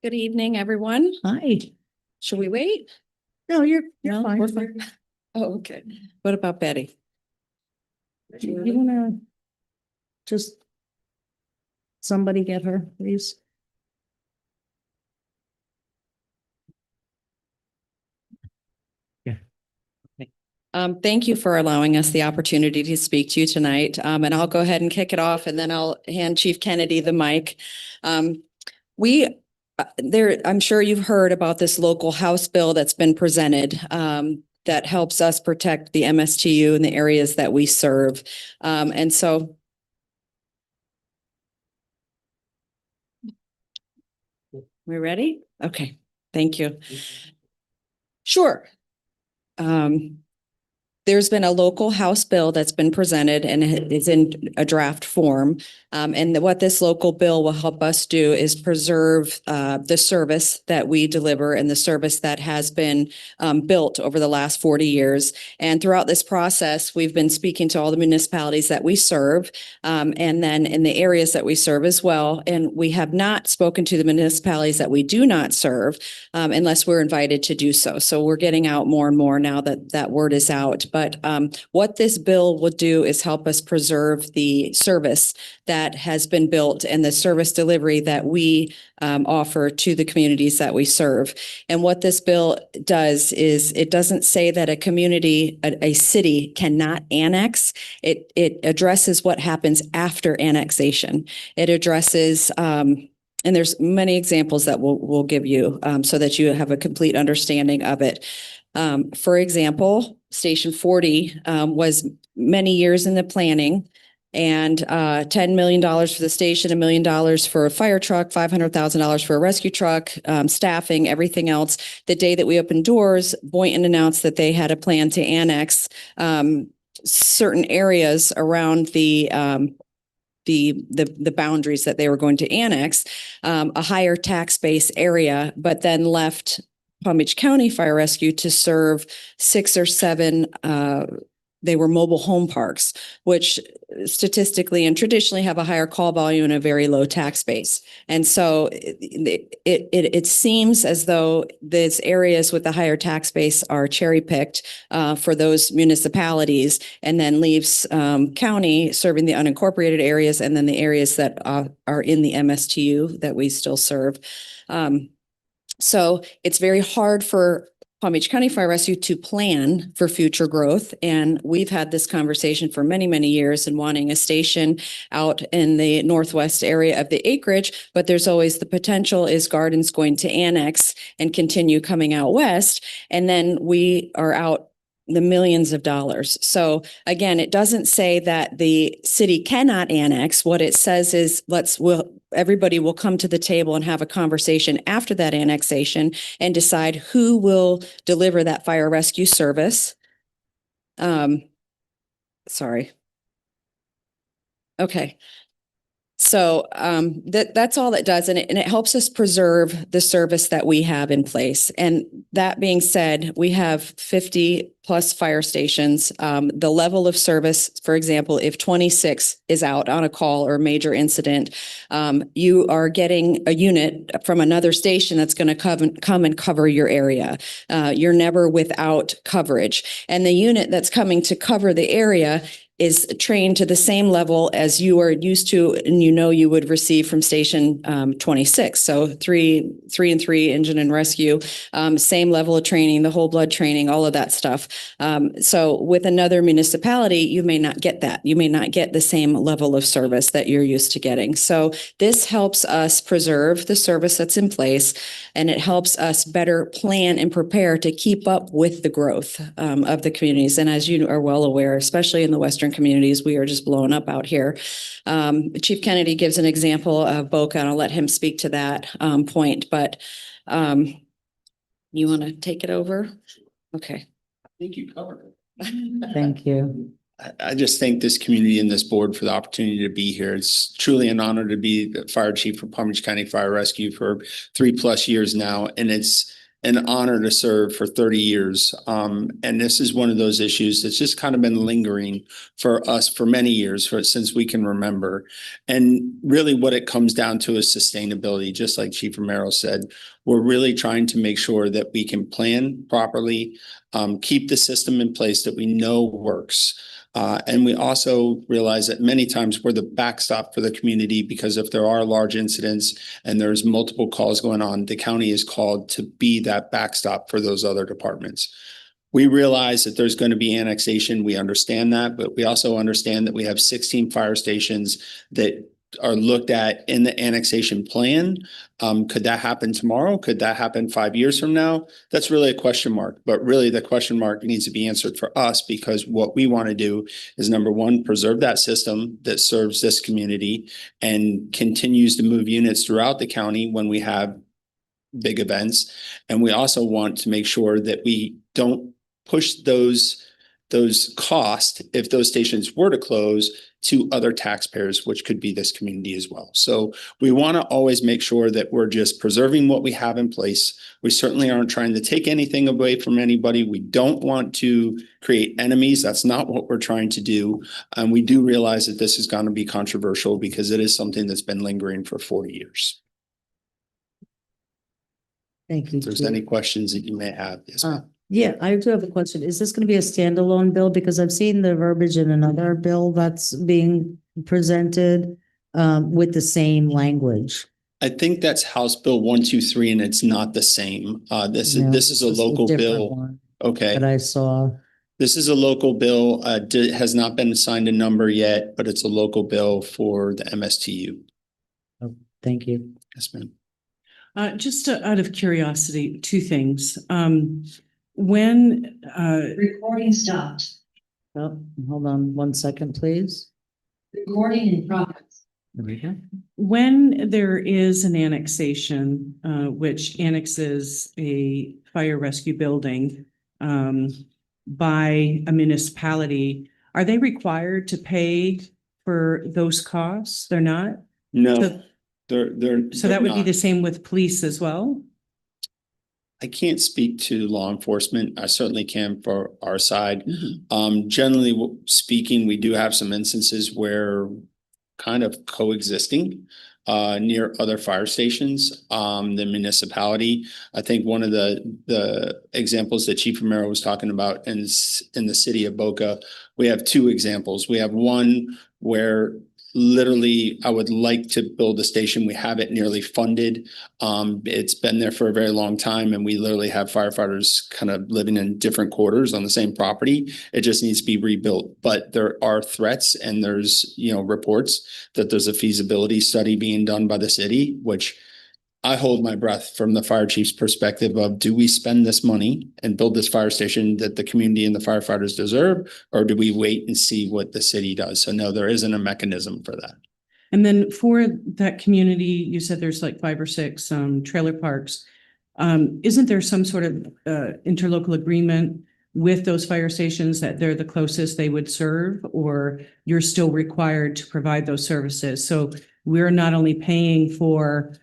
Good evening, everyone. Hi. Should we wait? No, you're No, fine. we're fine. Oh, okay. What about Betty? You wanna just somebody get her, please? Thank you for allowing us the opportunity to speak to you tonight. And I'll go ahead and kick it off and then I'll hand Chief Kennedy the mic. I'm sure you've heard about this local House bill that's been presented, that helps us protect the MSTU in the areas that we serve. And so we ready? Okay, thank you. Sure. There's been a local House bill that's been presented and it is in a draft form. And what this local bill will help us do is preserve the service that we deliver and the service that has been built over the last 40 years. And throughout this process, we've been speaking to all the municipalities that we serve, and then in the areas that we serve as well. And we have not spoken to the municipalities that we do not serve unless we're invited to do so. So we're getting out more and more now that that word is out. But what this bill will do is help us preserve the service that has been built and the service delivery that we offer to the communities that we serve. And what this bill does is it doesn't say that a community, a city cannot annex. It addresses what happens after annexation. It addresses and there's many examples that we'll give you so that you have a complete understanding of it. For example, Station 40 was many years in the planning and $10 million for the station, $1 million for a fire truck, $500,000 for a rescue truck, staffing, everything else. The day that we opened doors, Boynton announced that they had a plan to annex certain areas around the boundaries that they were going to annex, a higher tax base area, but then left Palm Beach County Fire Rescue to serve 6 or 7, they were mobile home parks, which statistically and traditionally have a higher call volume and a very low tax base. And so it seems as though these areas with the higher tax base are cherry picked for those municipalities and then leaves county serving the unincorporated areas and then the areas that are in the MSTU that we still serve. So it's very hard for Palm Beach County Fire Rescue to plan for future growth. And we've had this conversation for many, many years and wanting a station out in the northwest area of the acreage, but there's always the potential is Garden's going to annex and continue coming out west. And then we are out the millions of dollars. So again, it doesn't say that the city cannot annex. What it says is everybody will come to the table and have a conversation after that annexation and decide who will deliver that fire rescue service. Sorry. Okay. So that's all it does. And it helps us preserve the service that we have in place. And that being said, we have 50 plus fire stations. The level of service, for example, if 26 is out on a call or major incident, you are getting a unit from another station that's going to come and cover your area. You're never without coverage. And the unit that's coming to cover the area is trained to the same level as you are used to and you would receive from station 26. So 3-and-3 engine and rescue, same level of training, the whole blood training, all of that stuff. So with another municipality, you may not get that. You may not get the same level of service that you're used to getting. So this helps us preserve the service that's in place, and it helps us better plan and prepare to keep up with the growth of the communities. And as you are well aware, especially in the Western communities, we are just blowing up out here. Chief Kennedy gives an example of Boca, and I'll let him speak to that point, but you want to take it over? Okay. I think you covered it. Thank you. I just thank this community and this board for the opportunity to be here. It's truly an honor to be the fire chief for Palm Beach County Fire Rescue for 3+ years now. And it's an honor to serve for 30 years. And this is one of those issues that's just kind of been lingering for us for many years, since we can remember. And really what it comes down to is sustainability. Just like Chief Romero said, we're really trying to make sure that we can plan properly, keep the system in place that we know works. And we also realize that many times we're the backstop for the community, because if there are large incidents and there's multiple calls going on, the county is called to be that backstop for those other departments. We realize that there's going to be annexation. We understand that, but we also understand that we have 16 fire stations that are looked at in the annexation plan. Could that happen tomorrow? Could that happen 5 years from now? That's really a question mark, but really the question mark needs to be answered for us, because what we want to do is, number one, preserve that system that serves this community and continues to move units throughout the county when we have big events. And we also want to make sure that we don't push those costs, if those stations were to close, to other taxpayers, which could be this community as well. So we want to always make sure that we're just preserving what we have in place. We certainly aren't trying to take anything away from anybody. We don't want to create enemies. That's not what we're trying to do. And we do realize that this is going to be controversial, because it is something that's been lingering for 40 years. Thank you. If there's Chief. any questions that you may have. Yes, ma'am. Yeah, I do have a question. Is this going to be a standalone bill? Because I've seen the verbiage in another bill that's being presented with the same language. I think that's House Bill 123, and it's not the same. This No, is a this local different bill. one Okay. That I saw. This is a local bill, has not been assigned a number yet, but it's a local bill for the MSTU. Oh, thank you. Yes, ma'am. Just out of curiosity, two things. When Recording stopped. Oh, hold on 1 second, please. Recording in progress. There we go. when there is an annexation, which annexes a fire rescue building by a municipality, are they required to pay for those costs? They're not? No, So- they're. So that would be not. the same with police as well? I can't speak to law enforcement. I certainly can for our side. Generally speaking, we do have some instances where kind of coexisting near other fire stations. The municipality, I think one of the examples that Chief Romero was talking about in the city of Boca, we have two examples. We have one where literally I would like to build a station. We have it nearly funded. It's been there for a very long time, and we literally have firefighters kind of living in different quarters on the same property. It just needs to be rebuilt. But there are threats, and there's, reports that there's a feasibility study being done by the city, which I hold my breath from the fire chief's perspective of, do we spend this money and build this fire station that the community and the firefighters deserve, or do we wait and see what the city does? So no, there isn't a mechanism for that. And then for that community, you said there's like 5 or 6 trailer parks. Isn't there some sort of interlocal agreement with those fire stations that they're the closest they would serve, or you're still required to provide those services? So we're not only paying for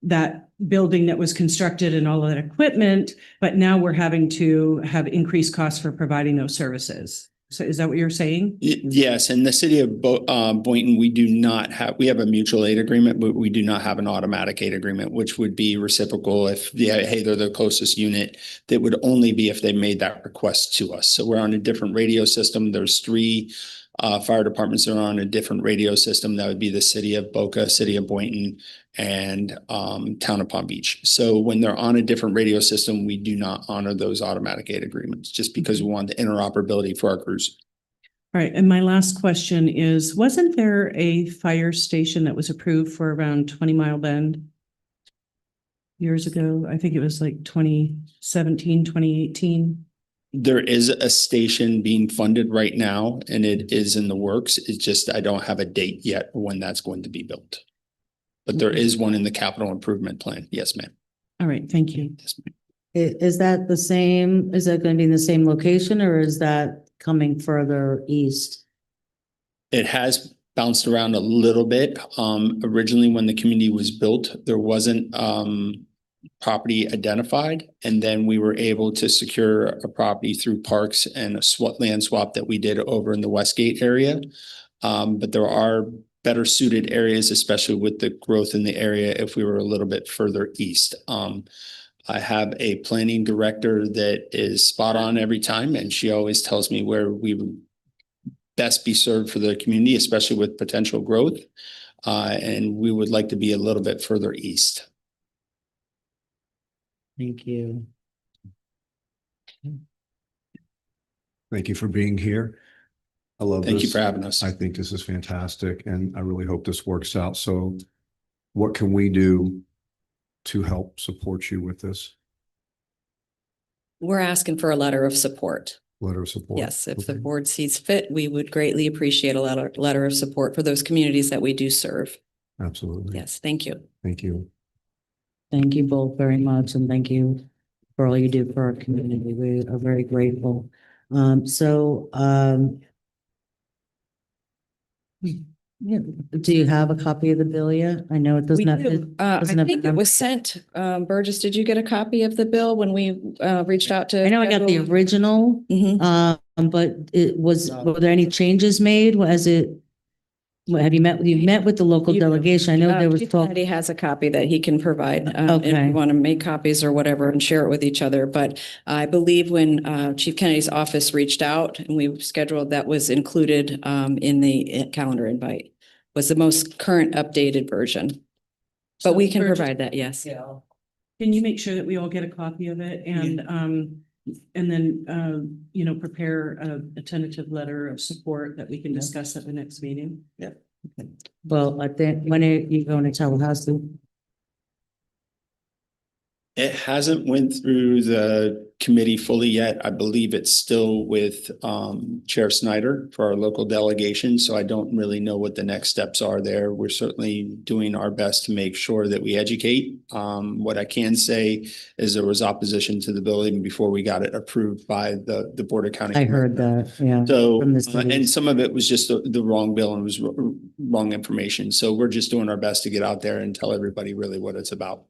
that building that was constructed and all of that equipment, but now we're having to have increased costs for providing those services. So is that what you're saying? Yes, in the city of Boynton, we have a mutual aid agreement, but we do not have an automatic aid agreement, which would be reciprocal if hey, they're the closest unit. That would only be if they made that request to us. So we're on a different radio system. There's 3 fire departments that are on a different radio system. That would be the city of Boca, city of Boynton, and town of Palm Beach. So when they're on a different radio system, we do not honor those automatic aid agreements, just because we want the interoperability for our crews. All right. And my last question is, wasn't there a fire station that was approved for around 20 Mile Bend years ago? I think it was like 2017, 2018. There is a station being funded right now, and it is in the works. It's just, I don't have a date yet when that's going to be built. But there is one in the capital improvement plan. Yes, ma'am. All right. Thank you. Yes, ma'am. Is that the same? Is that going to be in the same location, or is that coming further east? It has bounced around a little bit. Originally, when the community was built, there wasn't property identified. And then we were able to secure a property through parks and a land swap that we did over in the Westgate area. But there are better suited areas, especially with the growth in the area, if we were a little bit further east. I have a planning director that is spot on every time, and she always tells me where we would best be served for the community, especially with potential growth. And we would like to be a little bit further east. Thank you. Thank you for being here. I love this. Thank you for having us. I think this is fantastic, and I really hope this works out. So what can we do to help support you with this We're asking for a letter of support. letter of support? Yes, if the Okay. board sees fit, we would greatly appreciate a letter of support for those communities that we do serve. Absolutely. Yes, thank you. Thank you. Thank you both very much, and thank you for all you do for our community. We are very grateful. Yeah, do you have a copy of the bill yet? I know it We doesn't have. do. I doesn't have think the it was sent. Burgess, did you get a copy of the bill when we reached out to? I know I got the original, Mhm. but were there any changes made? Was it? Have you met with the local You- delegation? I know there was Chief talk. Kennedy has a copy that he can provide. If Okay. you want to make copies or whatever and share it with each other. But I believe when Chief Kennedy's office reached out and we scheduled, that was included in the calendar invite, was the most current updated version. But we can Burgess, provide that, yes. Can you make sure that we all get a copy of it and then, prepare a tentative letter of support that we can discuss at the next meeting? Well, I think, when are you going to Tallahassee? It hasn't went through the committee fully yet. I believe it's still with Chair Snyder for our local delegation. So I don't really know what the next steps are there. We're certainly doing our best to make sure that we educate. What I can say is there was opposition to the bill even before we got it approved by the Board of County. I heard that, yeah. So, from the city. and some of it was just the wrong bill and was wrong information. So we're just doing our best to get out there and tell everybody really what it's about.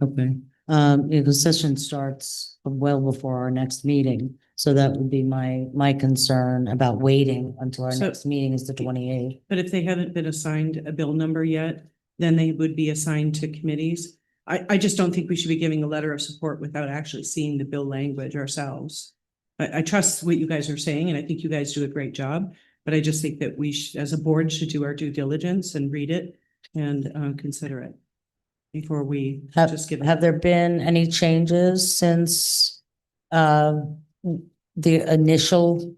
Okay, the session starts well before our next meeting. So that would be my concern about waiting until our So- next meeting is the 28th. But if they haven't been assigned a bill number yet, then they would be assigned to committees. I just don't think we should be giving a letter of support without actually seeing the bill language ourselves. I trust what you guys are saying, and I think you guys do a great job, but I just think that we as a board should do our due diligence and read it and consider it before we just give it. Have there been any changes since the initial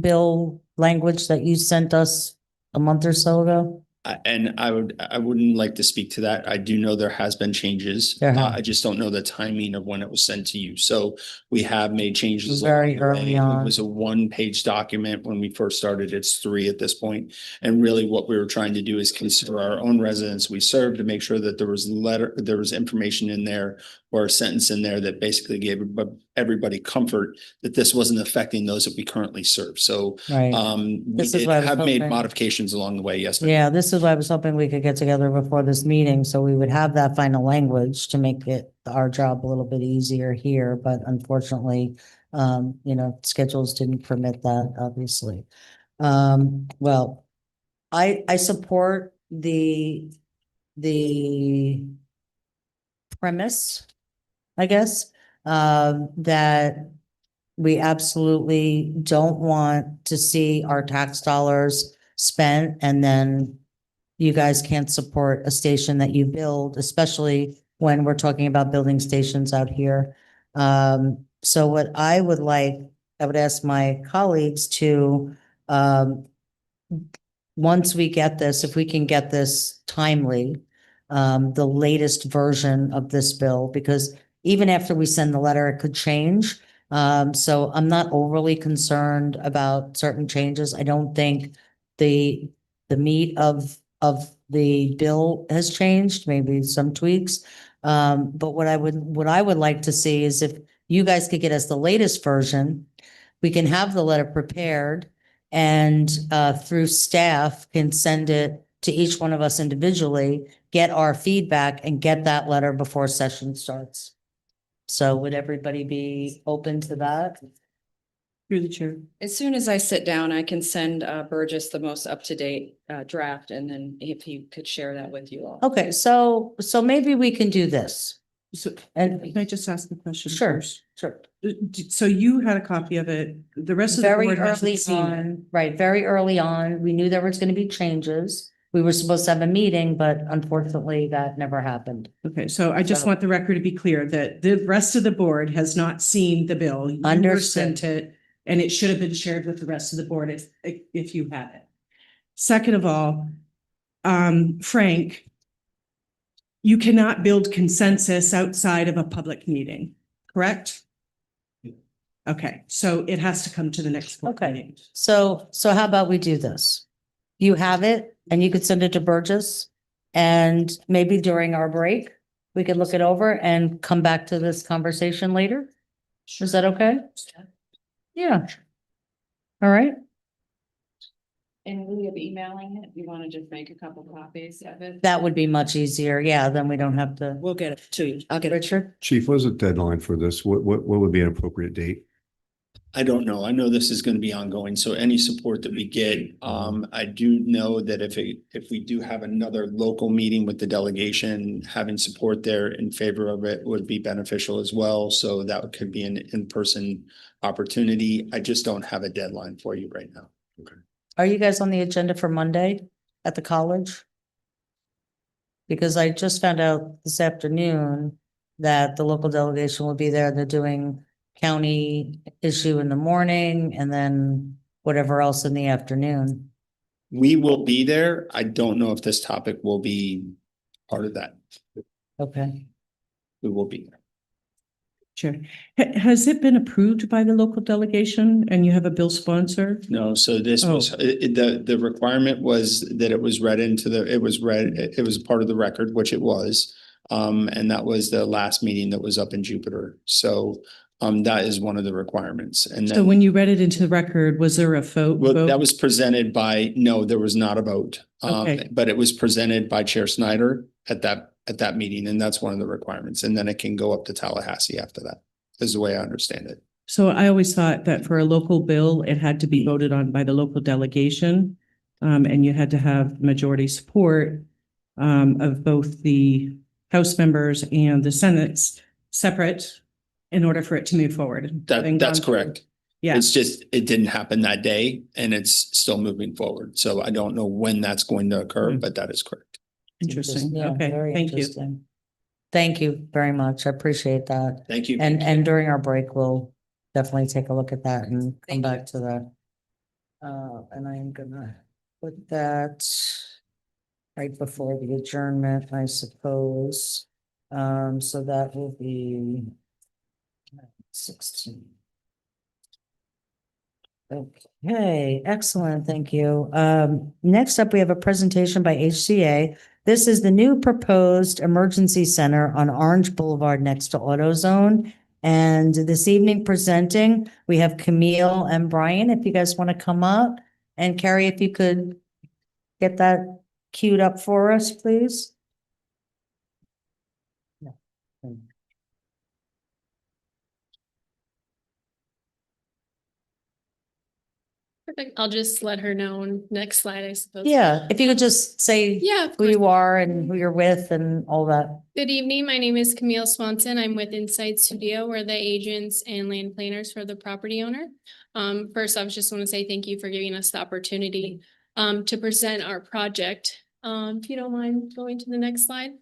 bill language that you sent us a month or so ago? And I wouldn't like to speak to that. I do know there has been changes. There have. I just don't know the timing of when it was sent to you. So we have made changes. Very along the way. early on. It was a 1-page document when we first started. It's 3 at this point. And really what we were trying to do is consider our own residents we serve to make sure that there was information in there or a sentence in there that basically gave everybody comfort that this wasn't affecting those that we currently serve. So Right. we This is did what I was have made hoping. modifications along the way. Yes. ma'am. Yeah, this is why I was hoping we could get together before this meeting, so we would have that final language to make it our job a little bit easier here, but unfortunately, schedules didn't permit that, obviously. Well, I support the premise, I guess, that we absolutely don't want to see our tax dollars spent and then you guys can't support a station that you build, especially when we're talking about building stations out here. So what I would ask my colleagues to, once we get this, if we can get this timely, the latest version of this bill, because even after we send the letter, it could change. So I'm not overly concerned about certain changes. I don't think the meat of the bill has changed, maybe some tweaks. But what I would like to see is if you guys could get us the latest version, we can have the letter prepared and through staff can send it to each one of us individually, get our feedback and get that letter before session starts. So would everybody be open to that? Through the chair. As soon as I sit down, I can send Burgess the most up-to-date draft, and then if he could share that with you all. Okay, so maybe we can do this. So And can I just ask a question? sure, first? sure. So you had a copy of it. The rest of the Very board early hasn't seen it. on, right, very early on, we knew there was going to be changes. We were supposed to have a meeting, but unfortunately that never happened. Okay, so I just So- want the record to be clear that the rest of the board has not seen the bill. You were Understood. sent it, and it should have been shared with the rest of the board if you had it. Second of all, Frank, you cannot build consensus outside of a public meeting, correct? Okay, so it has to come to the next board Okay. meeting. So how about we do this? You have it and you could send it to Burgess and maybe during our break, we could look it over and come back to this conversation later. Is that okay? Yeah. All right. And we have emailing it, you want to just make a couple copies of it? That would be much easier. Yeah, then we don't have to. We'll get it to you. I'll get it. Richard? Chief, what is the deadline for this? What would be an appropriate date? I don't know. I know this is gonna be ongoing, so any support that we get, I do know that if we do have another local meeting with the delegation, having support there in favor of it would be beneficial as well. So that could be an in-person opportunity. I just don't have a deadline for you right now. Are you guys on the agenda for Monday at the college? Because I just found out this afternoon that the local delegation will be there. They're doing county issue in the morning and then whatever else in the afternoon. We will be there. I don't know if this topic will be part of that. Okay. We will be there. Sure. Has it been approved by the local delegation and you have a bill sponsor? No, so this was, the requirement was that it was read into it was part of the record, which it was. And that was the last meeting that was up in Jupiter. So that is one of the requirements. And So then, when you read it into the record, was there a vote? well, that was presented by, no, there was not a vote. Okay. But it was presented by Chair Snyder at that meeting, and that's one of the requirements. And then it can go up to Tallahassee after that, is the way I understand it. So I always thought that for a local bill, it had to be voted on by the local delegation. And you had to have majority support of both the House members and the Senate's separate in order for it to move forward. That's correct. Yeah, It's just, it didn't happen that day and it's still moving forward. So I don't know when that's going to occur, but that is correct. interesting. Yeah, Okay, very thank you. interesting. Thank you very much. I appreciate that. Thank you. And during our break, we'll definitely take a look at that and come back to that. And I'm gonna put that right before the adjournment, I suppose. So that will be 16. Okay, excellent. Thank you. Next up, we have a presentation by HCA. This is the new proposed emergency center on Orange Boulevard next to AutoZone. And this evening presenting, we have Camille and Brian, if you guys want to come up. And Carrie, if you could get that queued up for us, please. Yeah. Perfect. I'll just let her know next slide, I suppose. Yeah, if you could just say Yeah, of who course. you are and who you're with and all that. Good evening. My name is Camille Swanson. I'm with Inside Studio. We're the agents and land planners for the property owner. First, I just want to say thank you for giving us the opportunity to present our project. If you don't mind going to the next slide.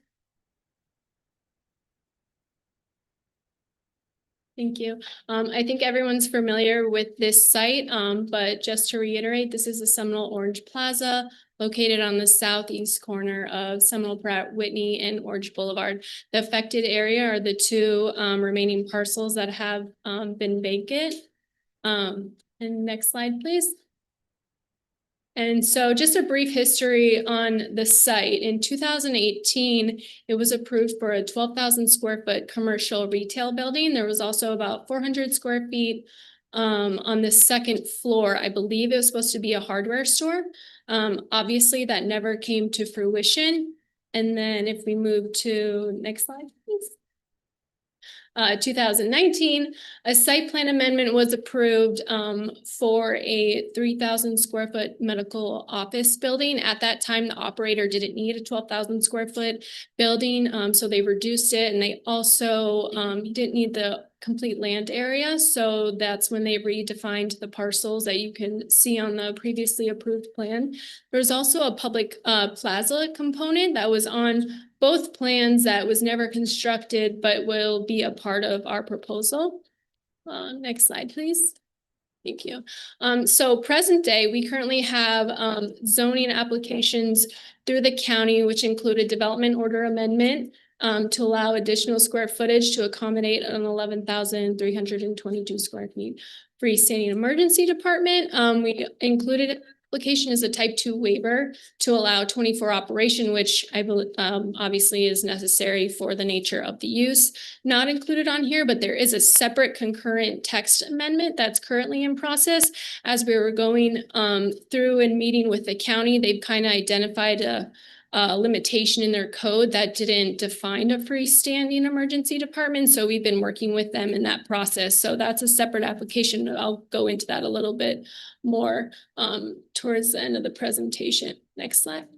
Thank you. I think everyone's familiar with this site, but just to reiterate, this is the Seminole Orange Plaza located on the southeast corner of Seminole, Pratt, Whitney, and Orange Boulevard. The affected area are the two remaining parcels that have been vacant. And next slide, please. And so just a brief history on the site. In 2018, it was approved for a 12,000 square foot commercial retail building. There was also about 400 square feet On the second floor, I believe it was supposed to be a hardware store. Obviously that never came to fruition. And then if we move to next slide, please. 2019, a site plan amendment was approved for a 3,000 square foot medical office building. At that time, the operator didn't need a 12,000 square foot building, so they reduced it, and they also didn't need the complete land area. So that's when they redefined the parcels that you can see on the previously approved plan. There's also a public plaza component that was on both plans that was never constructed, but will be a part of our proposal. Next slide, please. Thank you. So present day, we currently have zoning applications through the county, which include a development order amendment to allow additional square footage to accommodate an 11,322 square feet freestanding emergency department. We included application is a type 2 waiver to allow 24 operation, which I believe obviously is necessary for the nature of the use. Not included on here, but there is a separate concurrent text amendment that's currently in process. As we were going through and meeting with the county, they've kind of identified a limitation in their code that didn't define a freestanding emergency department. So we've been working with them in that process. So that's a separate application. I'll go into that a little bit more towards the end of the presentation. Next slide.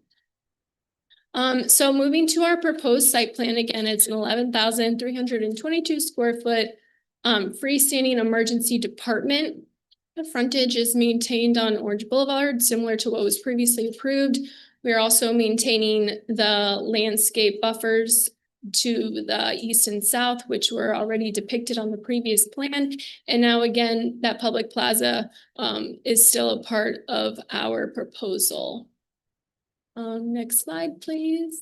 So moving to our proposed site plan, again, it's an 11,322 square foot freestanding emergency department. The frontage is maintained on Orange Boulevard, similar to what was previously approved. We are also maintaining the landscape buffers to the east and south, which were already depicted on the previous plan. And now again, that public plaza is still a part of our proposal. Next slide, please.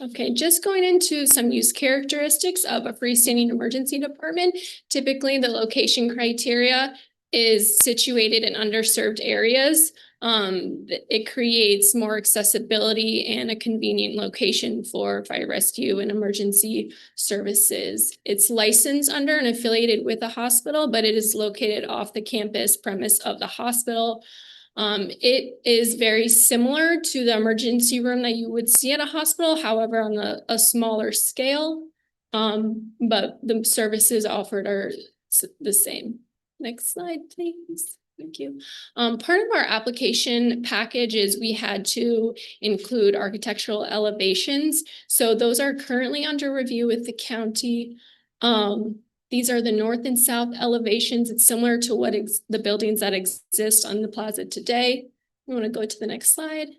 Okay, just going into some use characteristics of a freestanding emergency department. Typically, the location criteria is situated in underserved areas. It creates more accessibility and a convenient location for fire rescue and emergency services. It's licensed under and affiliated with a hospital, but it is located off the campus premise of the hospital. It is very similar to the emergency room that you would see at a hospital, however, on a smaller scale. But the services offered are the same. Next slide, please. Thank you. Part of our application package is we had to include architectural elevations. So those are currently under review with the county. These are the north and south elevations. It's similar to what the buildings that exist on the plaza today. We want to go to the next slide.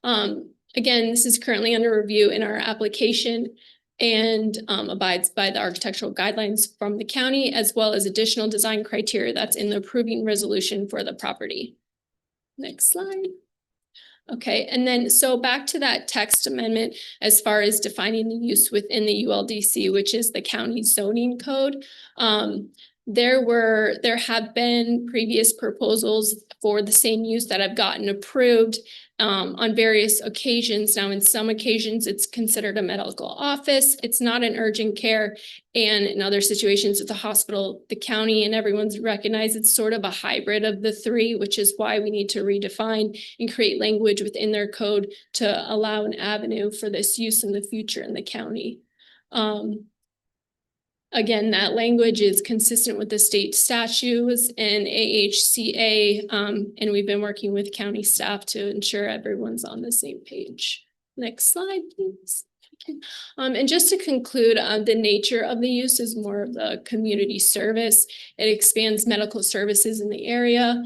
Again, this is currently under review in our application and abides by the architectural guidelines from the county, as well as additional design criteria that's in the approving resolution for the property. Next slide. Okay, and then so back to that text amendment as far as defining the use within the ULDC, which is the county zoning code. There have been previous proposals for the same use that have gotten approved on various occasions. Now, in some occasions, it's considered a medical office. It's not an urgent care. And in other situations, it's a hospital. The county and everyone's recognized it's sort of a hybrid of the three, which is why we need to redefine and create language within their code to allow an avenue for this use in the future in the county. Again, that language is consistent with the state statutes and AHCA, and we've been working with county staff to ensure everyone's on the same page. Next slide, please. Okay. And just to conclude, the nature of the use is more of the community service. It expands medical services in the area,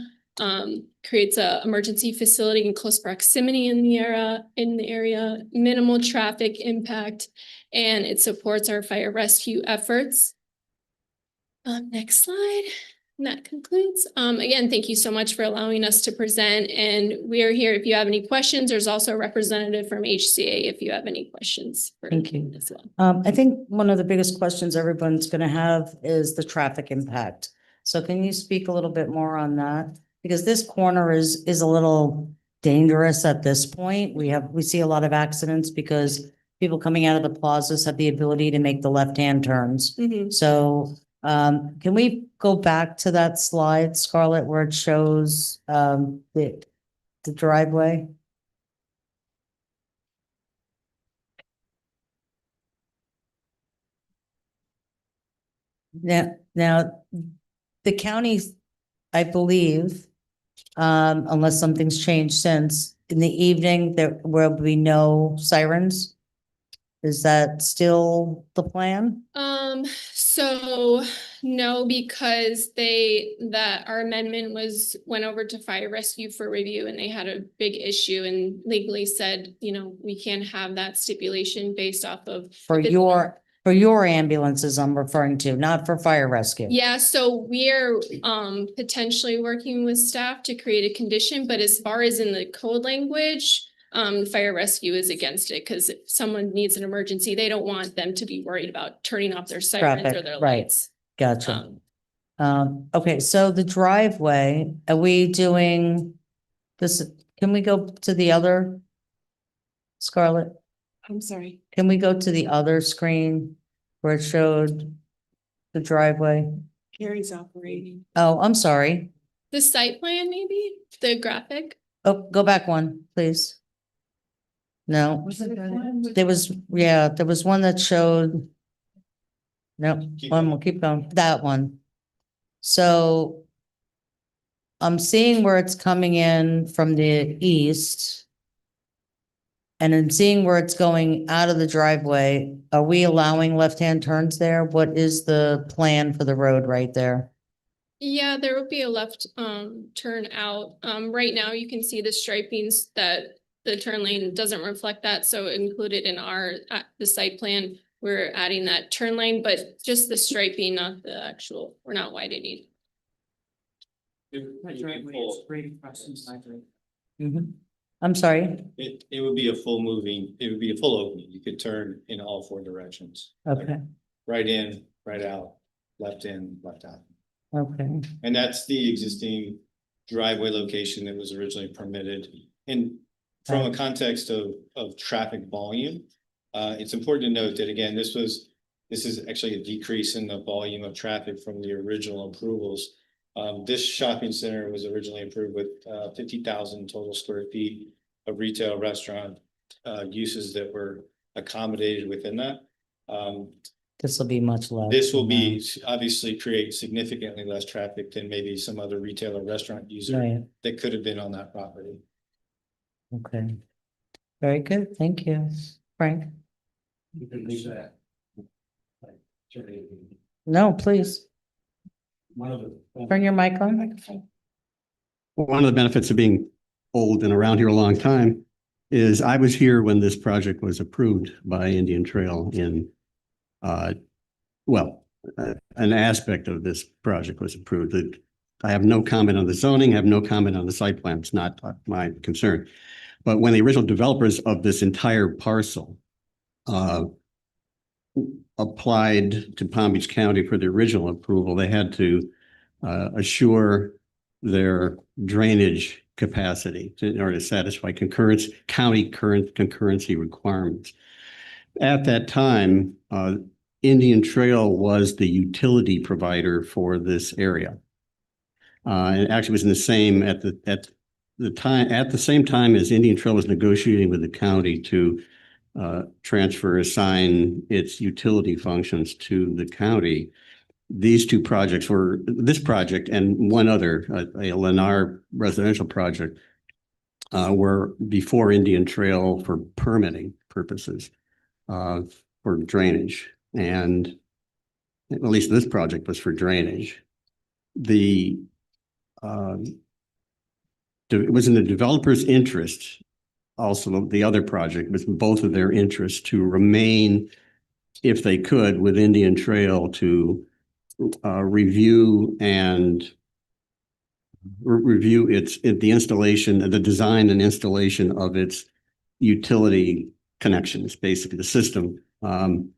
creates an emergency facility in close proximity in the area, minimal traffic impact, and it supports our fire rescue efforts. Next slide. And that concludes. Again, thank you so much for allowing us to present. And we are here if you have any questions. There's also a representative from HCA if you have any questions. Thank you. As well. I think one of the biggest questions everyone's going to have is the traffic impact. So can you speak a little bit more on that? Because this corner is a little dangerous at this point. We see a lot of accidents because people coming out of the plazas have the ability to make the left-hand turns. Mhm. So Can we go back to that slide, Scarlett, where it shows, the driveway? Now, the counties, I believe, unless something's changed since, in the evening, there will be no sirens. Is that still the plan? So no, because our amendment went over to fire rescue for review and they had a big issue and legally said, we can't have that stipulation based off of. For if it's your ambulances I'm referring to, not for fire rescue. Yeah, so we're potentially working with staff to create a condition, but as far as in the code language, fire rescue is against it, because if someone needs an emergency, they don't want them to be worried about turning off their sirens or Traffic, their right. lights. Gotcha. Um, Okay, so the driveway, are we doing this? Can we go to the other? Scarlett, I'm sorry. can we go to the other screen where it showed the driveway? Carrie's operating. Oh, I'm sorry. the site plan, maybe, the graphic. Oh, go back one, please. No, there was one that showed. No, one more, keep going, that one. So I'm seeing where it's coming in from the east. And I'm seeing where it's going out of the driveway. Are we allowing left-hand turns there? What is the plan for the road right there? Yeah, there will be a left turn out. Right now you can see the stripings that the turn lane doesn't reflect that, so included in the site plan, we're adding that turn lane, but just the striping, not the actual, we're not widening. I'm sorry. It would be a full opening. You could turn in all four directions. Okay, Right in, right out, left in, left out. okay, And that's the existing driveway location that was originally permitted. And from a context of traffic volume, it's important to note that, again, this is actually a decrease in the volume of traffic from the original approvals. This shopping center was originally approved with 50,000 total square feet of retail restaurant uses that were accommodated within that. this will be much less. This will than be obviously create significantly less traffic than maybe some other retail or restaurant that. user Right, that could have been on that property. okay. Very good, thank you. Frank? You can leave that. No, please, One of the. turn your mic on. One of the benefits of being old and around here a long time is I was here when this project was approved by Indian Trail in, an aspect of this project was approved. I have no comment on the zoning, have no comment on the site plan. It's not my concern. But when the original developers of this entire parcel applied to Palm Beach County for the original approval, they had to assure their drainage capacity in order to satisfy county current concurrency requirements. At that time, Indian Trail was the utility provider for this area. It actually was in the same at the same time as Indian Trail was negotiating with the county to assign its utility functions to the county. These two projects were, this project and one other, a Lennar residential project, were before Indian Trail for permitting purposes for drainage. And at least this project was for drainage. It was in the developer's interest, also the other project was both of their interests, to remain, if they could, with Indian Trail to review the installation, the design and installation of its utility connections, basically the system. And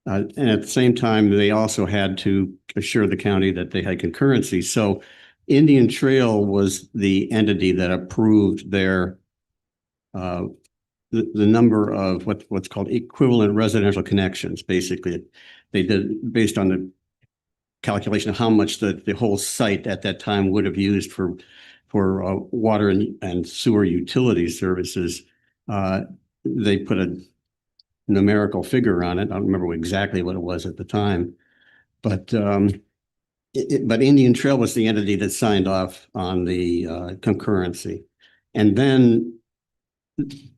at the same time, they also had to assure the county that they had concurrency. So Indian Trail was the entity that approved their the number of what's called equivalent residential connections. Basically, they did based on calculation of how much the whole site at that time would have used for water and sewer utility services. They put a numerical figure on it. I don't remember exactly what it was at the time, but but Indian Trail was the entity that signed off on the concurrency. And then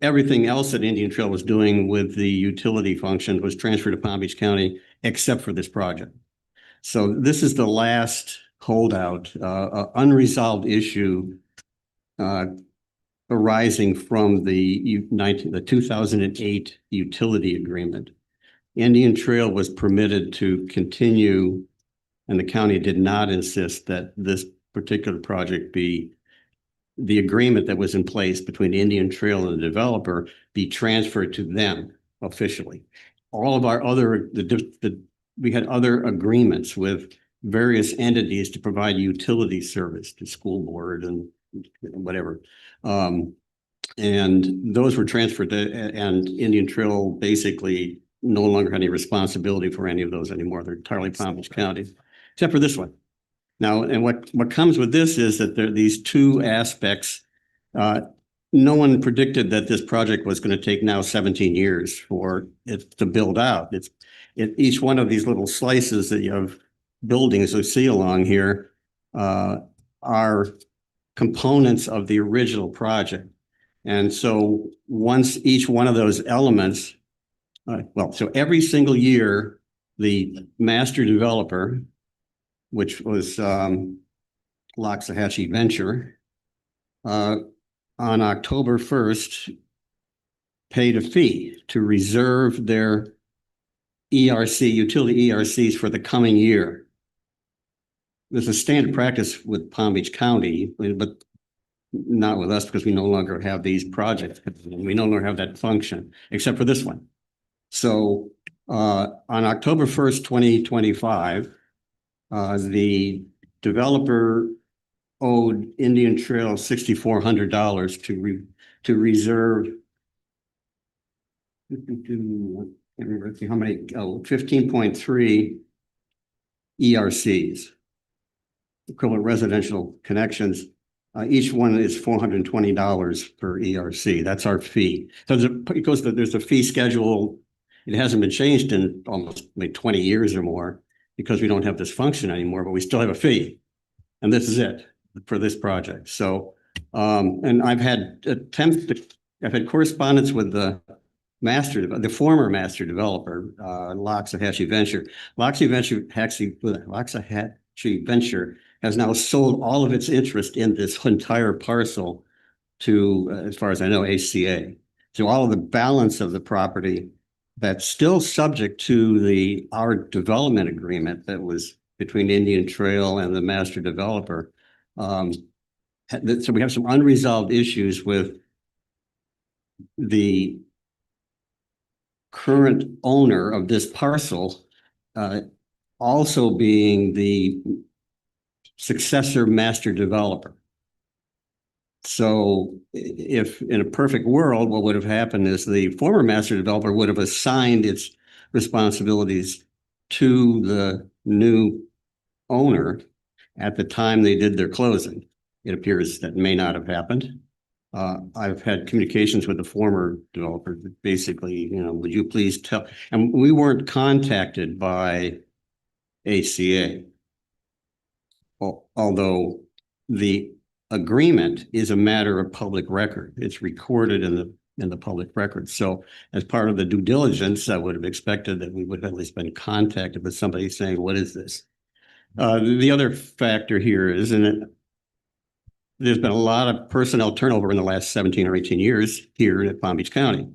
everything else that Indian Trail was doing with the utility function was transferred to Palm Beach County, except for this project. So this is the last holdout, unresolved issue arising from the 2008 utility agreement. Indian Trail was permitted to continue, and the county did not insist that this particular project be, the agreement that was in place between Indian Trail and the developer be transferred to them officially. All of our other, we had other agreements with various entities to provide utility service to school board and whatever. And those were transferred to, and Indian Trail basically no longer had any responsibility for any of those anymore. They're entirely Palm Beach County, except for this one. Now, and what comes with this is that there are these two aspects. No one predicted that this project was going to take now 17 years for it to build out. Each one of these little slices that you have buildings you see along here are components of the original project. And so once each one of those elements, so every single year, the master developer, which was Loxahatchee Venture, on October 1st, paid a fee to reserve their ERC, utility ERCs for the coming year. There's a standard practice with Palm Beach County, but not with us because we no longer have these projects. We no longer have that function, except for this one. So on October 1st, 2025, the developer owed Indian Trail $6,400 to reserve. I can't remember how many, 15.3 ERCs, equivalent residential connections. Each one is $420 per ERC. That's our fee. So there's a fee schedule. It hasn't been changed in almost like 20 years or more because we don't have this function anymore, but we still have a fee. And this is it for this project. So, and I've had correspondence with the former master developer, Loxahatchee Venture. Loxahatchee Venture has now sold all of its interest in this entire parcel to, as far as I know, ACA. So all of the balance of the property that's still subject to our development agreement that was between Indian Trail and the master developer. So we have some unresolved issues with the current owner of this parcel also being the successor master developer. So if in a perfect world, what would have happened is the former master developer would have assigned its responsibilities to the new owner at the time they did their closing. It appears that may not have happened. I've had communications with the former developer, basically, would you please tell, and we weren't contacted by ACA. Although the agreement is a matter of public record. It's recorded in the public record. So as part of the due diligence, I would have expected that we would have at least been contacted with somebody saying, what is this? The other factor here is, there's been a lot of personnel turnover in the last 17 or 18 years here at Palm Beach County.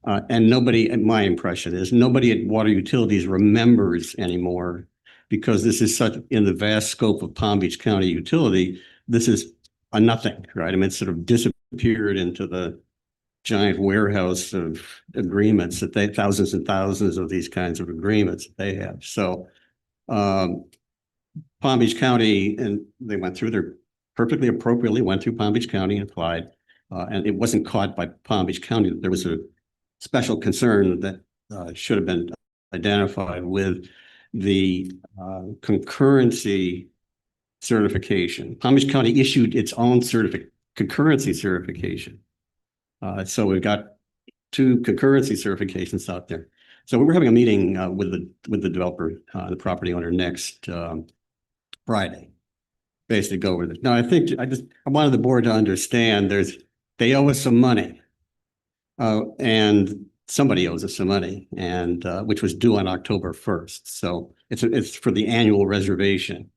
And nobody, my impression is, nobody at Water Utilities remembers anymore, because this is such, in the vast scope of Palm Beach County utility, this is a nothing, right? I mean, it's sort of disappeared into the giant warehouse of agreements that thousands and thousands of these kinds of agreements that they have. So Palm Beach County, and they went through their, perfectly appropriately went through Palm Beach County and applied, and it wasn't caught by Palm Beach County. There was a special concern that should have been identified with the concurrency certification. Palm Beach County issued its own concurrency certification. So we've got 2 concurrency certifications out there. So we're having a meeting with the developer, the property owner next Friday, basically go over this. Now, I wanted the board to understand they owe us some money. And somebody owes us some money, and which was due on October 1st. So it's for the annual reservation.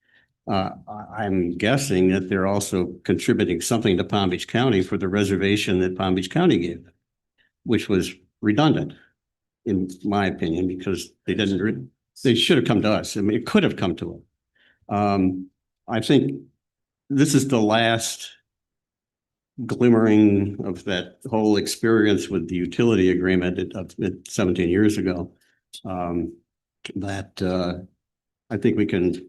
I'm guessing that they're also contributing something to Palm Beach County for the reservation that Palm Beach County gave them, which was redundant, in my opinion, because they should have come to us. I mean, it could have come to them. I think this is the last glimmering of that whole experience with the utility agreement 17 years ago. That I think we can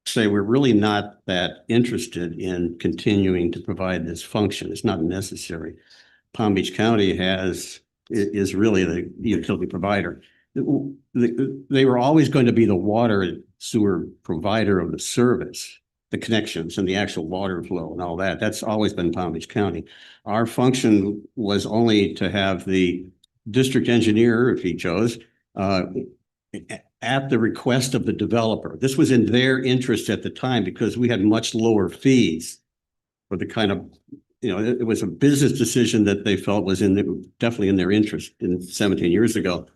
say we're really not that interested in continuing to provide this function. It's not necessary. Palm Beach County is really the utility provider. They were always going to be the water and sewer provider of the service, the connections and the actual water flow and all that. That's always been Palm Beach County. Our function was only to have the district engineer, if he chose, at the request of the developer. This was in their interest at the time because we had much lower fees for the kind of, it was a business decision that they felt was definitely in their interest 17 years ago.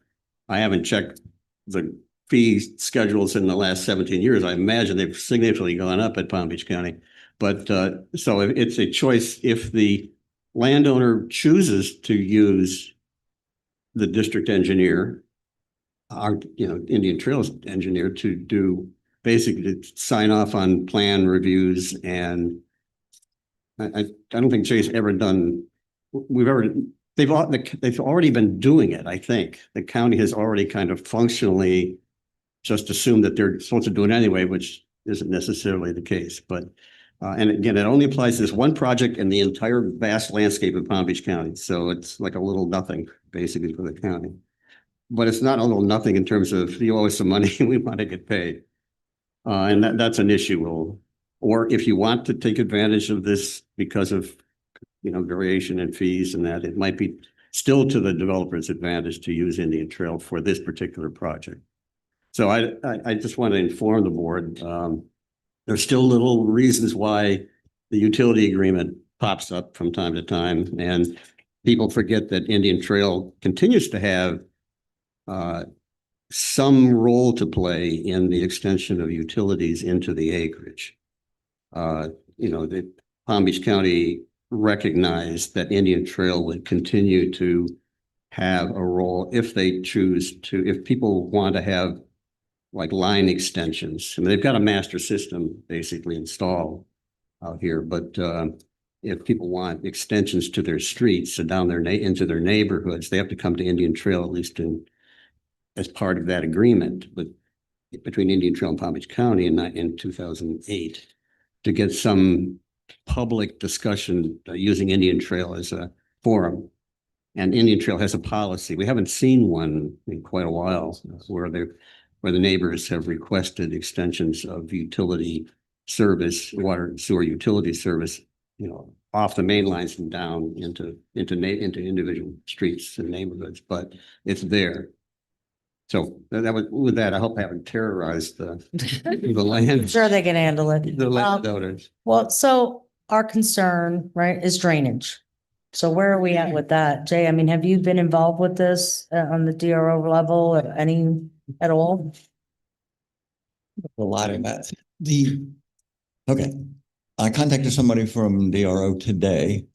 I haven't checked the fee schedules in the last 17 years. I imagine they've significantly gone up at Palm Beach County. But so it's a choice. If the landowner chooses to use the district engineer, our Indian Trails engineer, to do basically to sign off on plan reviews, and I don't think Jay's ever done. They've already been doing it. I think the county has already kind of functionally just assumed that they're supposed to do it anyway, which isn't necessarily the case. But and again, it only applies to this one project in the entire vast landscape of Palm Beach County. So it's like a little nothing basically for the county. But it's not a little nothing in terms of you owe us some money and we want to get paid. And that's an issue. Or if you want to take advantage of this because of variation in fees and that, it might be still to the developer's advantage to use Indian Trail for this particular project. So I just want to inform the board. There's still little reasons why the utility agreement pops up from time to time, and people forget that Indian Trail continues to have some role to play in the extension of utilities into the acreage. The Palm Beach County recognized that Indian Trail would continue to have a role if they choose to, if people want to have like line extensions. I mean, they've got a master system basically installed out here, but if people want extensions to their streets and down into their neighborhoods, they have to come to Indian Trail, at least as part of that agreement between Indian Trail and Palm Beach County in 2008 to get some public discussion using Indian Trail as a forum. And Indian Trail has a policy. We haven't seen one in quite a while where the neighbors have requested extensions of utility service, water and sewer utility service, off the main lines and down into individual streets and neighborhoods, but it's there. So with that, I hope I haven't terrorized the land. I'm sure they can handle it. The landowners. Well, so our concern, right, is drainage. So where are we at with that? Jay, I mean, have you been involved with this on the DRO level at all? A lot of that. Okay. I contacted somebody from DRO today,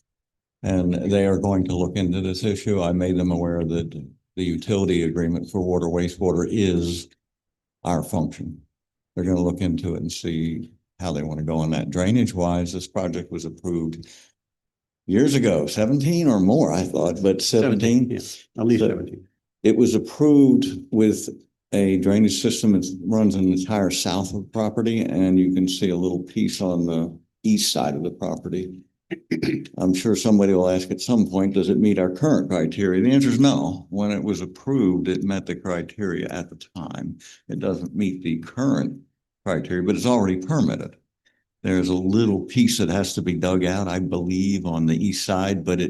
and they are going to look into this issue. I made them aware that the utility agreement for water wastewater is our function. They're going to look into it and see how they want to go on that. Drainage wise, this project was approved years ago, 17 or more, I thought, but 17. Yes, at least 17. It was approved with a drainage system that runs an entire south of the property, and you can see a little piece on the east side of the property. I'm sure somebody will ask at some point, does it meet our current criteria? The answer is no. When it was approved, it met the criteria at the time. It doesn't meet the current criteria, but it's already permitted. There's a little piece that has to be dug out, I believe, on the east side, but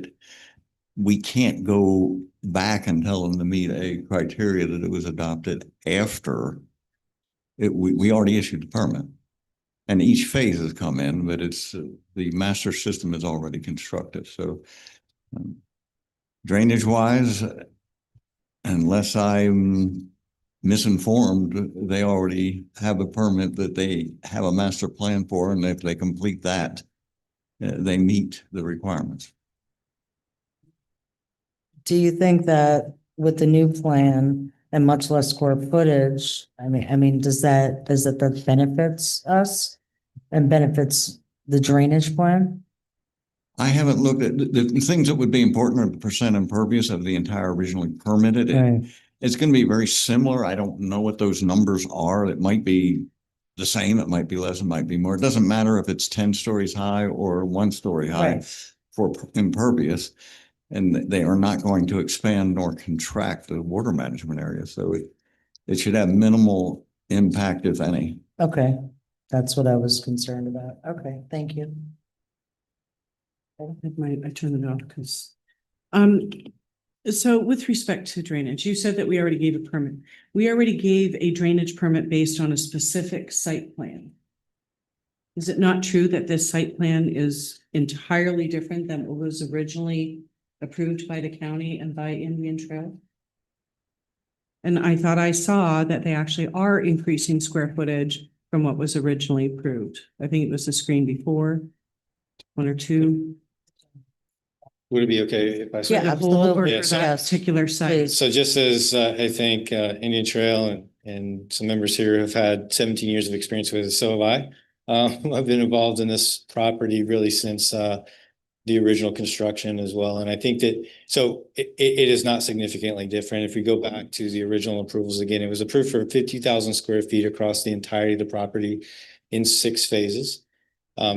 we can't go back and tell them to meet a criteria that it was adopted after we already issued the permit. And each phase has come in, but it's, the master system is already constructed, so drainage wise, unless I'm misinformed, they already have a permit that they have a master plan for, and if they complete that, they meet the requirements. Do you think that with the new plan and much less square footage, I mean, does that benefits us and benefits the drainage plan? I haven't looked at the things that would be important are the percent impervious of the entire originally permitted. Right. It's going to be very similar. I don't know what those numbers are. It might be the same. It might be less. It might be more. It doesn't matter if it's 10 stories high or 1 story high Right. for impervious. And they are not going to expand nor contract the water management area. So it should have minimal impact, if any. Okay, that's what I was concerned about. Okay, thank you. I turned it off because, so with respect to drainage, you said that we already gave a permit. We already gave a drainage permit based on a specific site plan. Is it not true that this site plan is entirely different than what was originally approved by the county and by Indian Trail? And I thought I saw that they actually are increasing square footage from what was originally approved. I think it was the screen before, 1 or 2. Would it be okay if I? Yeah, The whole or absolutely. for Yes. that particular site? Please. So just as I think Indian Trail and some members here have had 17 years of experience with it, so have I. I've been involved in this property really since the original construction as well. And I think that, so it is not significantly different. If we go back to the original approvals, again, it was approved for 50,000 square feet across the entirety of the property in 6 phases.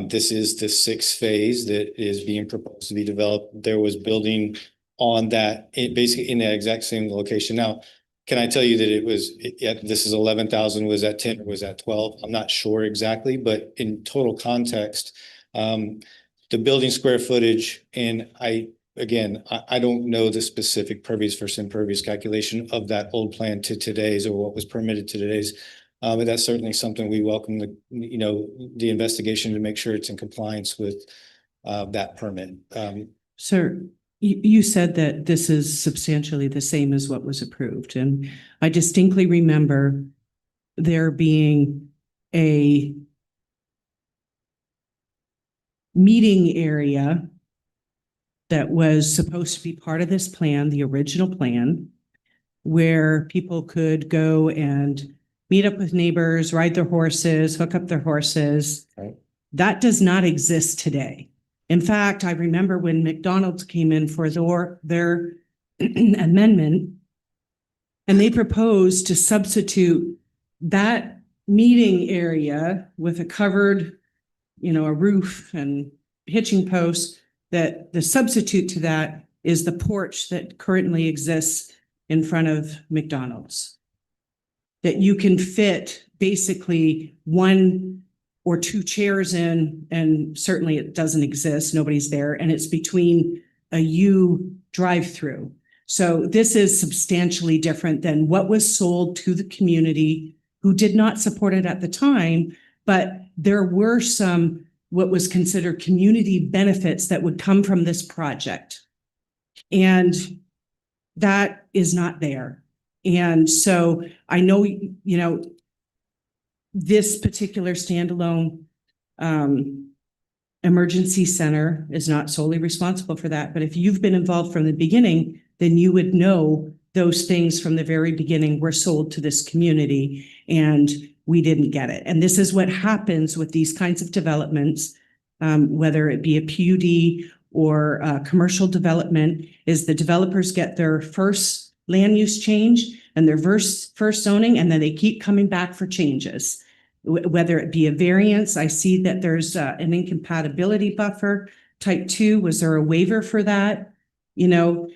This is the 6th phase that is being proposed to be developed. There was building on that, basically in that exact same location. Now, can I tell you that it was, this is 11,000, was that 10 or was that 12? I'm not sure exactly, but in total context, the building square footage, and I don't know the specific pervious versus impervious calculation of that old plan to today's or what was permitted to today's. But that's certainly something we welcome the investigation to make sure it's in compliance with that permit. Sir, you said that this is substantially the same as what was approved, and I distinctly remember there being a meeting area that was supposed to be part of this plan, the original plan, where people could go and meet up with neighbors, ride their horses, hook up their horses. Right. That does not exist today. In fact, I remember when McDonald's came in for their amendment, and they proposed to substitute that meeting area with a covered, a roof and hitching posts, that the substitute to that is the porch that currently exists in front of McDonald's. That you can fit basically 1 or 2 chairs in, and certainly it doesn't exist, nobody's there, and it's between a U drive-through. So this is substantially different than what was sold to the community who did not support it at the time, but there were some what was considered community benefits that would come from this project. And that is not there. And so I know, this particular standalone emergency center is not solely responsible for that. But if you've been involved from the beginning, then you would know those things from the very beginning were sold to this community and we didn't get it. And this is what happens with these kinds of developments, whether it be a PUD or commercial development, is the developers get their first land use change and their first zoning, and then they keep coming back for changes. Whether it be a variance, I see that there's an incompatibility buffer type 2? Was there a waiver for that? You know,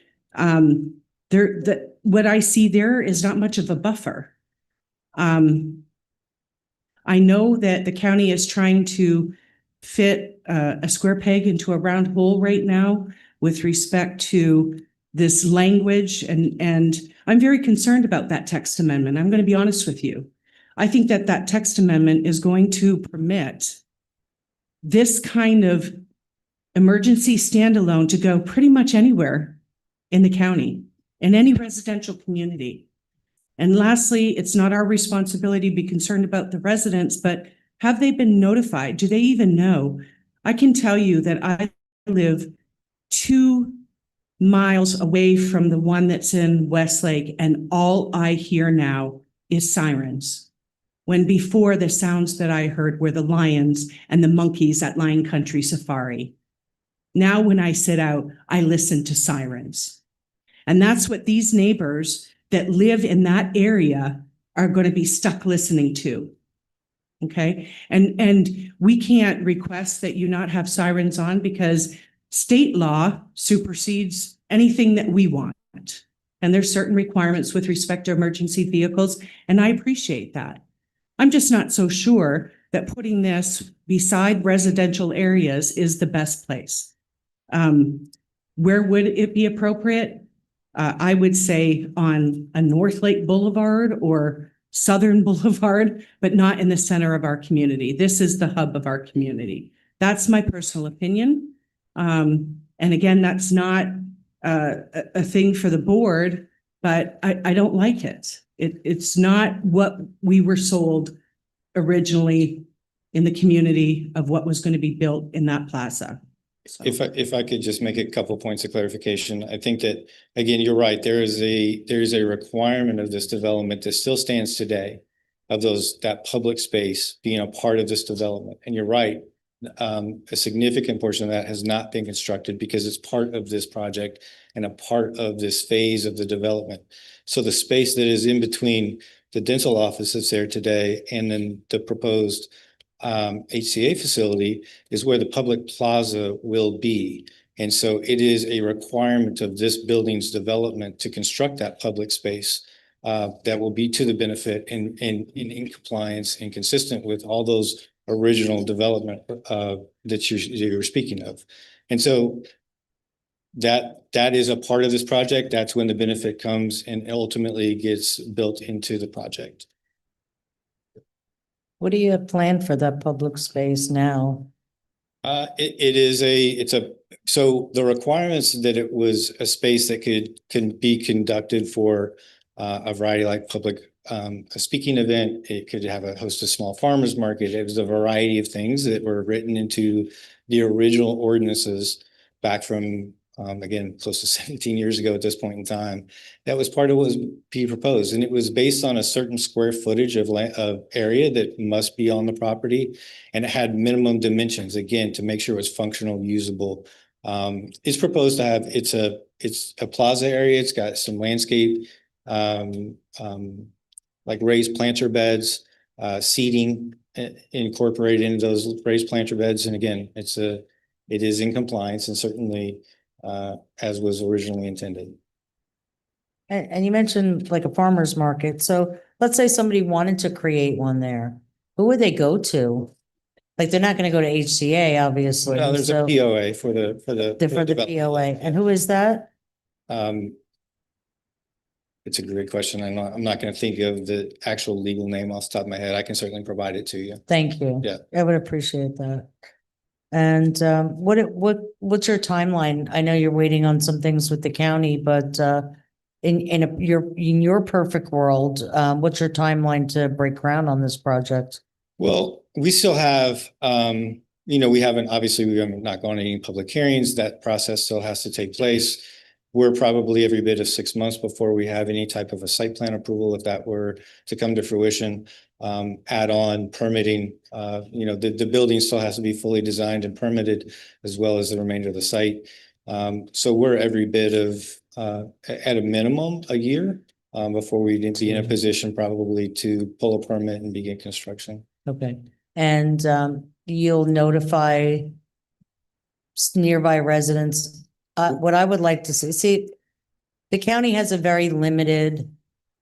what I see there is not much of a buffer. I know that the county is trying to fit a square peg into a round hole right now with respect to this language, and I'm very concerned about that text amendment. I'm going to be honest with you. I think that that text amendment is going to permit this kind of emergency standalone to go pretty much anywhere in the county, in any residential community. And lastly, it's not our responsibility to be concerned about the residents, but have they been notified? Do they even know? I can tell you that I live 2 miles away from the one that's in Westlake, and all I hear now is sirens. When before, the sounds that I heard were the lions and the monkeys at Lion Country Safari. Now, when I sit out, I listen to sirens. And that's what these neighbors that live in that area are going to be stuck listening to. Okay. And we can't request that you not have sirens on because state law supersedes anything that we want. And there's certain requirements with respect to emergency vehicles. And I appreciate that. I'm just not so sure that putting this beside residential areas is the best place. Where would it be appropriate? I would say on a North Lake Boulevard or Southern Boulevard, but not in the center of our community. This is the hub of our community. That's my personal opinion. And again, that's not a thing for the board, but I don't like it. It's not what we were sold originally in the community of what was going to be built in that plaza. So. If I could just make a couple points of clarification, I think that, again, you're right. There is a requirement of this development that still stands today of that public space being a part of this development. And you're right, a significant portion of that has not been constructed because it's part of this project and a part of this phase of the development. So the space that is in between the dental office that's there today and then the proposed HCA facility is where the public plaza will be. And so it is a requirement of this building's development to construct that public space that will be to the benefit and in compliance and consistent with all those original development that you're speaking of. And so that is a part of this project. That's when the benefit comes and ultimately gets built into the project. What do you have planned for that public space now? So the requirements that it was a space that can be conducted for a variety like public, a speaking event. It could host a small farmers market. It was a variety of things that were written into the original ordinances back from again, close to 17 years ago at this point in time. That was part of what was being proposed. And it was based on a certain square footage of area that must be on the property. And it had minimum dimensions, again, to make sure it's functional, usable. It's proposed to have, it's a plaza area. It's got some landscape, like raised planter beds, seating incorporated into those raised planter beds. And again, it is in compliance and certainly as was originally intended. And you mentioned like a farmer's market. So let's say somebody wanted to create one there. Who would they go to? Like, they're not going to go to HCA, obviously. No, there's a POA for the POA. And who is that? It's a great question. I'm not going to think of the actual legal name off the top of my head. I can certainly provide it to you. Thank you. Yeah. I would appreciate that. And what's your timeline? I know you're waiting on some things with the county, but in your perfect world, what's your timeline to break ground on this project? Well, we still have, we haven't not gone to any public hearings. That process still has to take place. We're probably every bit of 6 months before we have any type of a site plan approval, if that were to come to fruition. Add on permitting, the building still has to be fully designed and permitted, as well as the remainder of the site. So we're every bit of, at a minimum, a year before we'd be in a position probably to pull a permit and begin construction. Okay. And you'll notify nearby residents. What I would like to see, the county has a very limited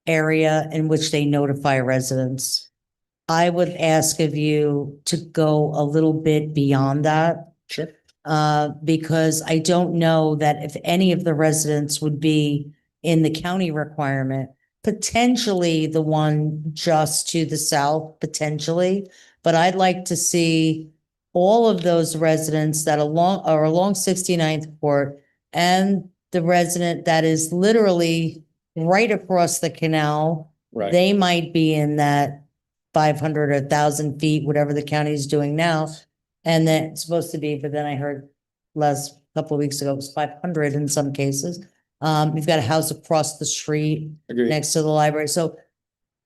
area in which they notify residents. I would ask of you to go a little bit beyond that. Sure. Because I don't know that if any of the residents would be in the county requirement, potentially the one just to the south, potentially. But I'd like to see all of those residents that are along 69th Court and the resident that is literally right across the canal. Right. They might be in that 500 or 1,000 feet, whatever the county is doing now. And then it's supposed to be, but then I heard last couple of weeks ago, it was 500 in some cases. We've got a house across the street Agreed. next to the library. So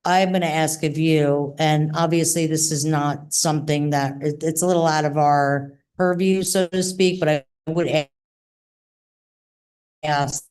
I'm going to ask of you, and obviously this is not something that it's a little out of our purview, so to speak, but I would ask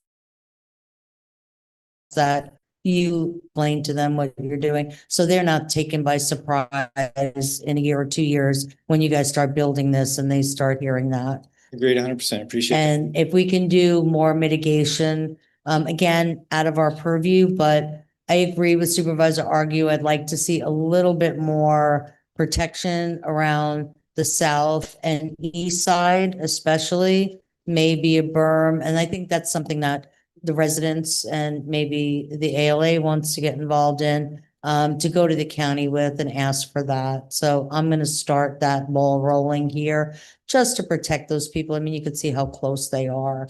that you explain to them what you're doing, so they're not taken by surprise in a year or 2 years when you guys start building this and they start hearing that. Agreed, 100%. Appreciate that. And if we can do more mitigation, again, out of our purview, but I agree with Supervisor Argue. I'd like to see a little bit more protection around the south and east side, especially maybe a berm. And I think that's something that the residents and maybe the ALA wants to get involved in, to go to the county with and ask for that. So I'm going to start that ball rolling here just to protect those people. I mean, you can see how close they are.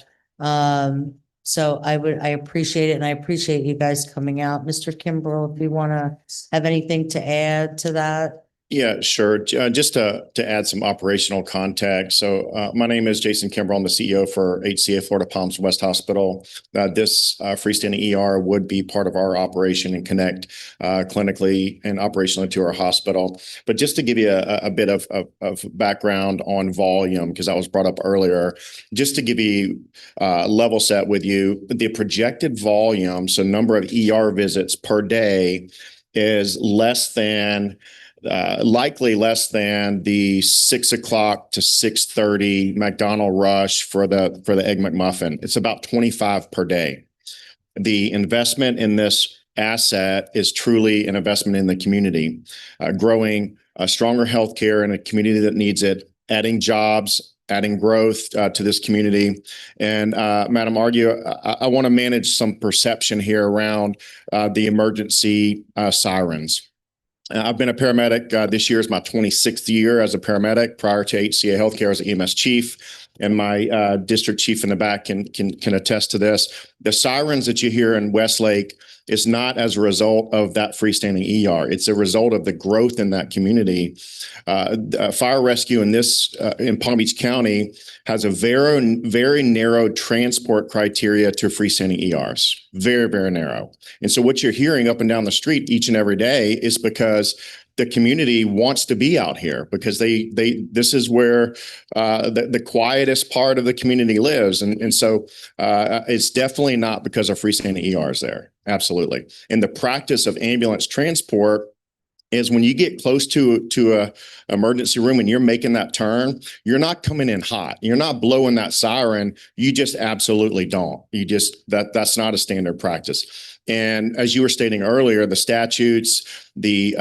So I appreciate it. And I appreciate you guys coming out. Mr. Kimbrough, if you want to have anything to add to that. Yeah, sure. Just to add some operational context. So my name is Jason Kimbrell. I'm the CEO for HCA Florida Palms West Hospital. This freestanding ER would be part of our operation and connect clinically and operationally to our hospital. But just to give you a bit of background on volume, because that was brought up earlier, just to give you level set with you, the projected volume, so number of ER visits per day, is less than likely less than the 6 o'clock to 6:30 McDonald rush for the Egg McMuffin. It's about 25 per day. The investment in this asset is truly an investment in the community, growing a stronger healthcare in a community that needs it, adding jobs, adding growth to this community. And Madam Argue, I want to manage some perception here around the emergency sirens. I've been a paramedic. This year is my 26th year as a paramedic. Prior to HCA Healthcare as an EMS chief, and my district chief in the back can attest to this. The sirens that you hear in Westlake is not as a result of that freestanding ER. It's a result of the growth in that community. Fire rescue in Palm Beach County has a very narrow transport criteria to freestanding ERs. Very, very narrow. And so what you're hearing up and down the street each and every day is because the community wants to be out here, because this is where the quietest part of the community lives. And so it's definitely not because of freestanding ERs there. Absolutely. And the practice of ambulance transport is when you get close to a emergency room and you're making that turn, you're not coming in hot. You're not blowing that siren. You just absolutely don't. That's not a standard practice. And as you were stating earlier, the statutes, the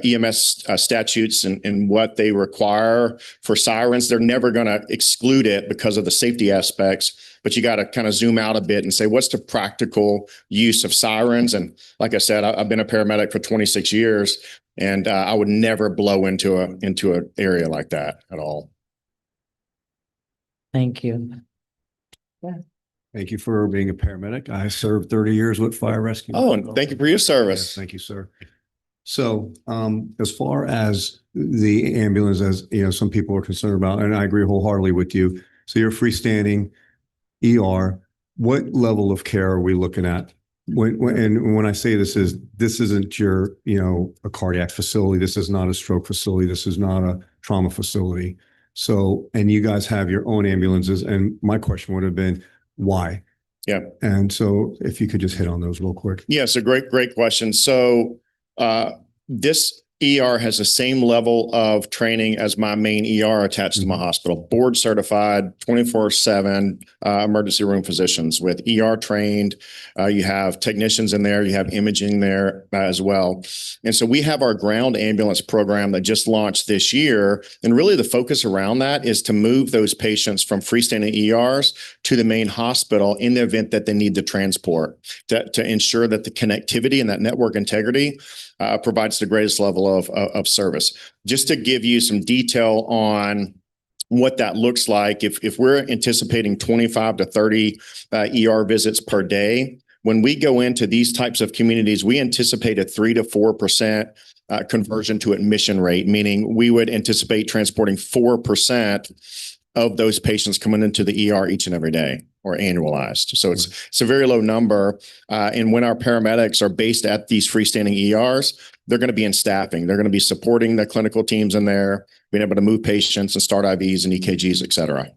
EMS statutes and what they require for sirens, they're never going to exclude it because of the safety aspects. But you got to kind of zoom out a bit and say, what's the practical use of sirens? And like I said, I've been a paramedic for 26 years, and I would never blow into an area like that at all. Thank you. Yeah. Thank you for being a paramedic. I served 30 years with fire rescue. Oh, and thank you for your service. Yes, thank you, sir. So as far as the ambulance, as you know, some people are concerned about, and I agree wholeheartedly with you. So you're freestanding ER. What level of care are we looking at? When I say this isn't your, a cardiac facility. This is not a stroke facility. This is not a trauma facility. So, and you guys have your own ambulances. And my question would have been, why? Yeah. And so if you could just hit on those real quick. Yes, a great question. So this ER has the same level of training as my main ER attached to my hospital, board certified 24/7 emergency room physicians with ER trained. You have technicians in there, you have imaging there as well. And so we have our ground ambulance program that just launched this year. And really the focus around that is to move those patients from freestanding ERs to the main hospital in the event that they need the transport to ensure that the connectivity and that network integrity provides the greatest level of service. Just to give you some detail on what that looks like, if we're anticipating 25 to 30 ER visits per day, when we go into these types of communities, we anticipate a 3 to 4% conversion to admission rate, meaning we would anticipate transporting 4% of those patients coming into the ER each and every day, or annualized. So it's a very low number. And when our paramedics are based at these freestanding ERs, they're going to be in staffing. They're going to be supporting the clinical teams in there, being able to move patients and start IVs and EKGs, et cetera.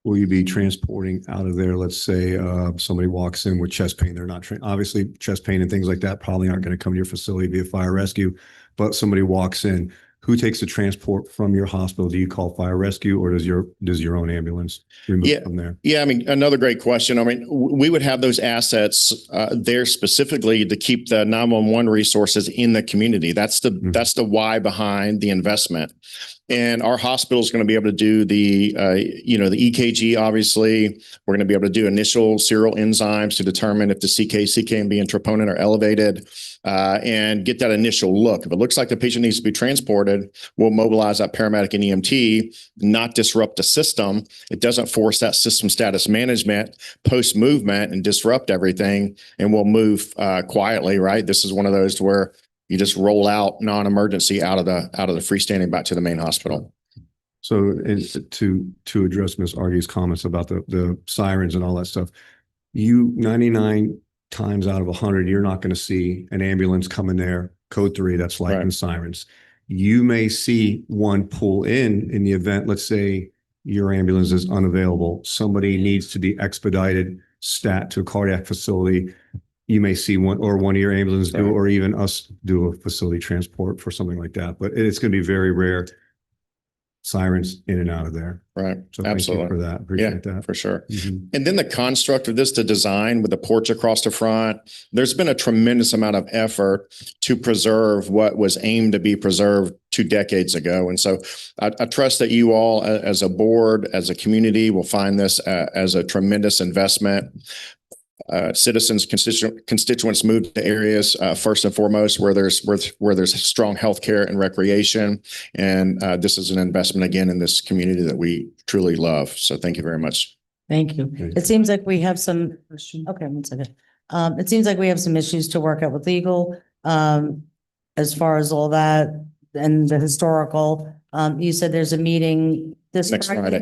Will you be transporting out of there? Let's say somebody walks in with chest pain. They're not trained. Obviously, chest pain and things like that probably aren't going to come to your facility via fire rescue, but somebody walks in. Who takes the transport from your hospital? Do you call fire rescue, or does your own ambulance remove from there? Yeah, I mean, another great question. I mean, we would have those assets there specifically to keep the 911 resources in the community. That's the why behind the investment. And our hospital is going to be able to do the EKG, obviously. We're going to be able to do initial serial enzymes to determine if the CK, CKMB, and troponin are elevated and get that initial look. If it looks like the patient needs to be transported, we'll mobilize that paramedic and EMT, not disrupt the system. It doesn't force that system status management post-movement and disrupt everything, and we'll move quietly, right? This is one of those where you just roll out non-emergency out of the freestanding back to the main hospital. So to address Ms. Argy's comments about the sirens and all that stuff, 99 times out of 100, you're not going to see an ambulance come in there, code 3, that's like in sirens. You may see one pull in the event, let's say your ambulance is unavailable. Somebody needs to be expedited stat to a cardiac facility. You may see one of your ambulances do, or even us do a facility transport for something like that. But it's going to be very rare. Sirens in and out of there. Right. So Absolutely. thank you for that. Appreciate that. For sure. Mm-hmm. And then the construct of this, the design with the porch across the front, there's been a tremendous amount of effort to preserve what was aimed to be preserved 2 decades ago. And so I trust that you all as a board, as a community, will find this as a tremendous investment. Citizens, constituents move to areas first and foremost where there's strong healthcare and recreation, and this is an investment again in this community that we truly love. So thank you very much. Thank you. It seems like we have some, okay, one second. It seems like we have some issues to work out with legal, as far as all that and the historical. You said there's a meeting Next Friday.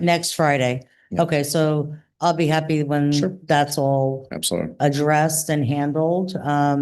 Next Friday. Yeah. Okay, so I'll be happy when that's all Absolutely addressed and handled.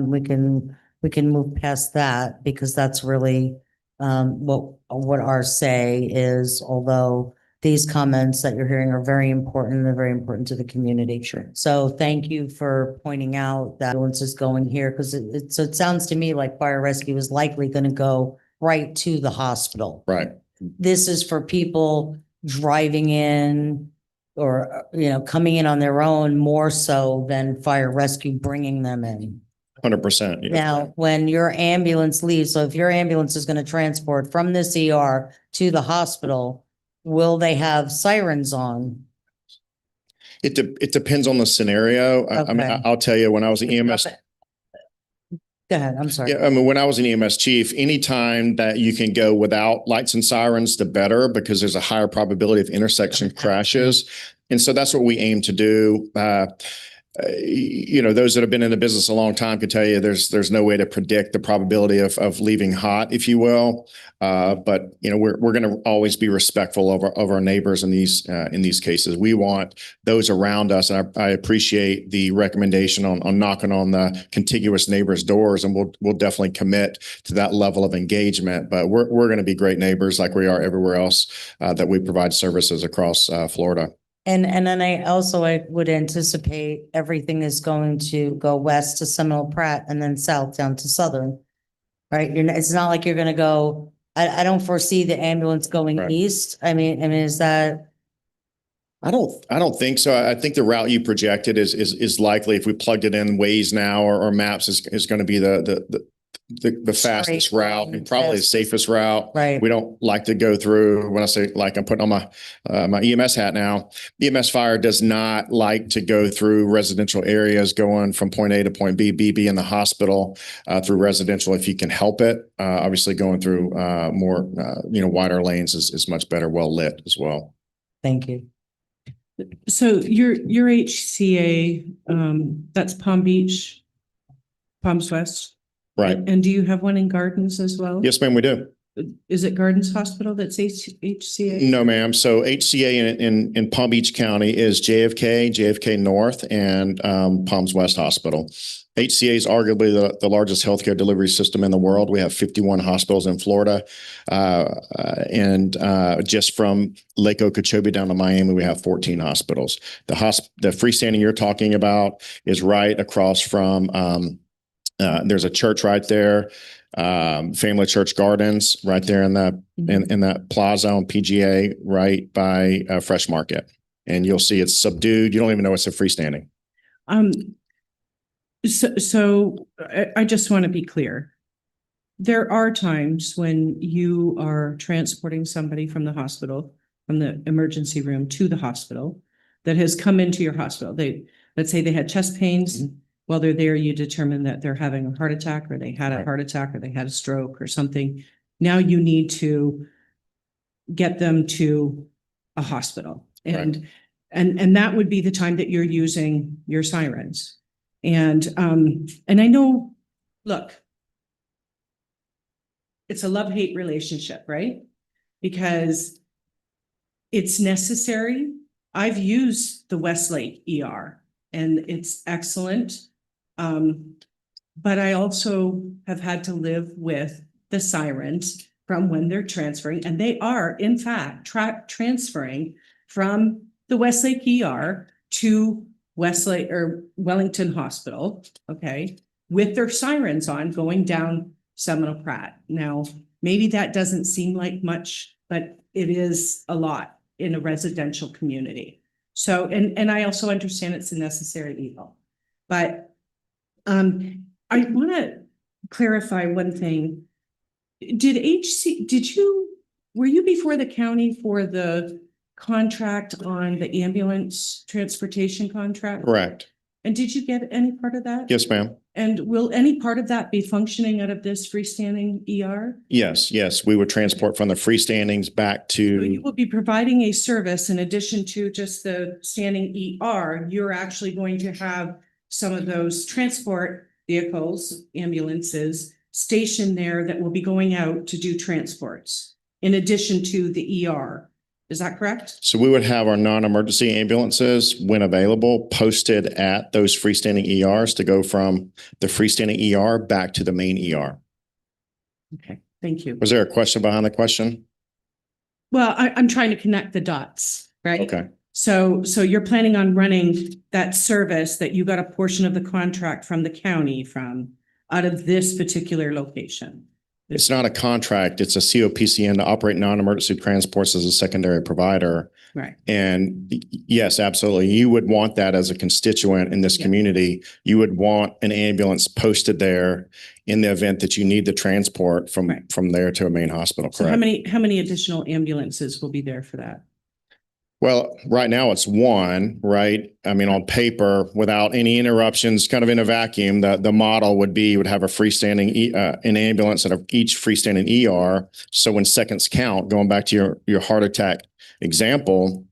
We can move past that because that's really what our say is, although these comments that you're hearing are very important. They're very important to the community. Sure. So thank you for pointing out that ambulance is going here, because it sounds to me like fire rescue is likely going to go right to the hospital. Right. This is for people driving in or, coming in on their own more so than fire rescue bringing them in. 100%. Now, when your ambulance leaves, so if your ambulance is going to transport from this ER to the hospital, will they have sirens on? It depends on the scenario. I mean, Okay. I'll tell you, when I was an EMS. Go ahead, I'm sorry. Yeah, I mean, when I was an EMS chief, anytime that you can go without lights and sirens, the better, because there's a higher probability of intersection crashes. And so that's what we aim to do. Those that have been in the business a long time can tell you there's no way to predict the probability of leaving hot, if you will. But we're going to always be respectful of our neighbors in these cases. We want those around us, and I appreciate the recommendation on knocking on the contiguous neighbors' doors, and we'll definitely commit to that level of engagement. But we're going to be great neighbors like we are everywhere else that we provide services across Florida. And then I would anticipate everything is going to go west to Seminole Pratt and then south down to Southern. right? It's not like you're gonna go, I don't foresee the ambulance going Right. east. I mean, is that? I don't think so. I think the route you projected is likely if we plugged it in Waze now or maps is going to be the fastest Straight route line, and probably the fastest. safest route. Right. We don't like to go through, when I say like, I'm putting on my EMS hat now. EMS fire does not like to go through residential areas going from point A to point B, be in the hospital through residential if you can help it. Obviously going through more wider lanes is much better, well lit as well. Thank you. So your HCA, that's Palm Beach, Palms West. Right. And do you have one in Gardens as well? Yes, ma'am, we do. Is it Gardens Hospital that's HCA? No, ma'am. So HCA in Palm Beach County is JFK North, and Palms West Hospital. HCA is arguably the largest healthcare delivery system in the world. We have 51 hospitals in Florida. And just from Lake Okeechobee down to Miami, we have 14 hospitals. The freestanding you're talking about is right across from, there's a church right there. Family Church Gardens right there in that in that plaza on PGA right by Fresh Market, and you'll see it's subdued. You don't even know it's a freestanding. So I just want to be clear. There are times when you are transporting somebody from the hospital, from the emergency room to the hospital, that has come into your hospital. Let's say they had chest pains. While they're there, you determine that they're having a heart attack, or they had a heart attack, or they had a stroke or something. Now you need to get them to a hospital. And that would be the time that you're using your sirens. And I know, look, it's a love-hate relationship, right? Because it's necessary. I've used the Westlake ER and it's excellent. But I also have had to live with the sirens from when they're transferring, and they are in fact transferring from the Westlake ER to Westlake or Wellington Hospital, okay, with their sirens on going down Seminole Pratt. Now, maybe that doesn't seem like much, but it is a lot in a residential community. So, and I also understand it's a necessary evil, but I want to clarify one thing. Were you before the county for the contract on the ambulance transportation contract? Correct. And did you get any part of that? Yes, ma'am. And will any part of that be functioning out of this freestanding ER? Yes. We would transport from the freestandings back So you to, will be providing a service in addition to just the standing ER. You're actually going to have some of those transport vehicles, ambulances, stationed there that will be going out to do transports in addition to the ER. Is that correct? so we would have our non-emergency ambulances, when available, posted at those freestanding ERs to go from the freestanding ER back to the main ER. Okay, thank you. Was there a question behind the question? Well, I'm trying to connect the dots, right? Okay. So you're planning on running that service that you got a portion of the contract from the county from out of this particular location. It's not a contract. It's a COPCN to operate non-emergency transports as a secondary provider. Right. And yes, absolutely. You would want that as a constituent in this community. You would want an ambulance posted there in the event that you need the transport from there to a main hospital. So Correct. how many additional ambulances will be there for that? Well, right now it's one, right? I mean, on paper, without any interruptions, kind of in a vacuum, the model would be, you would have a freestanding, an ambulance at each freestanding ER. So when seconds count, going back to your heart attack example,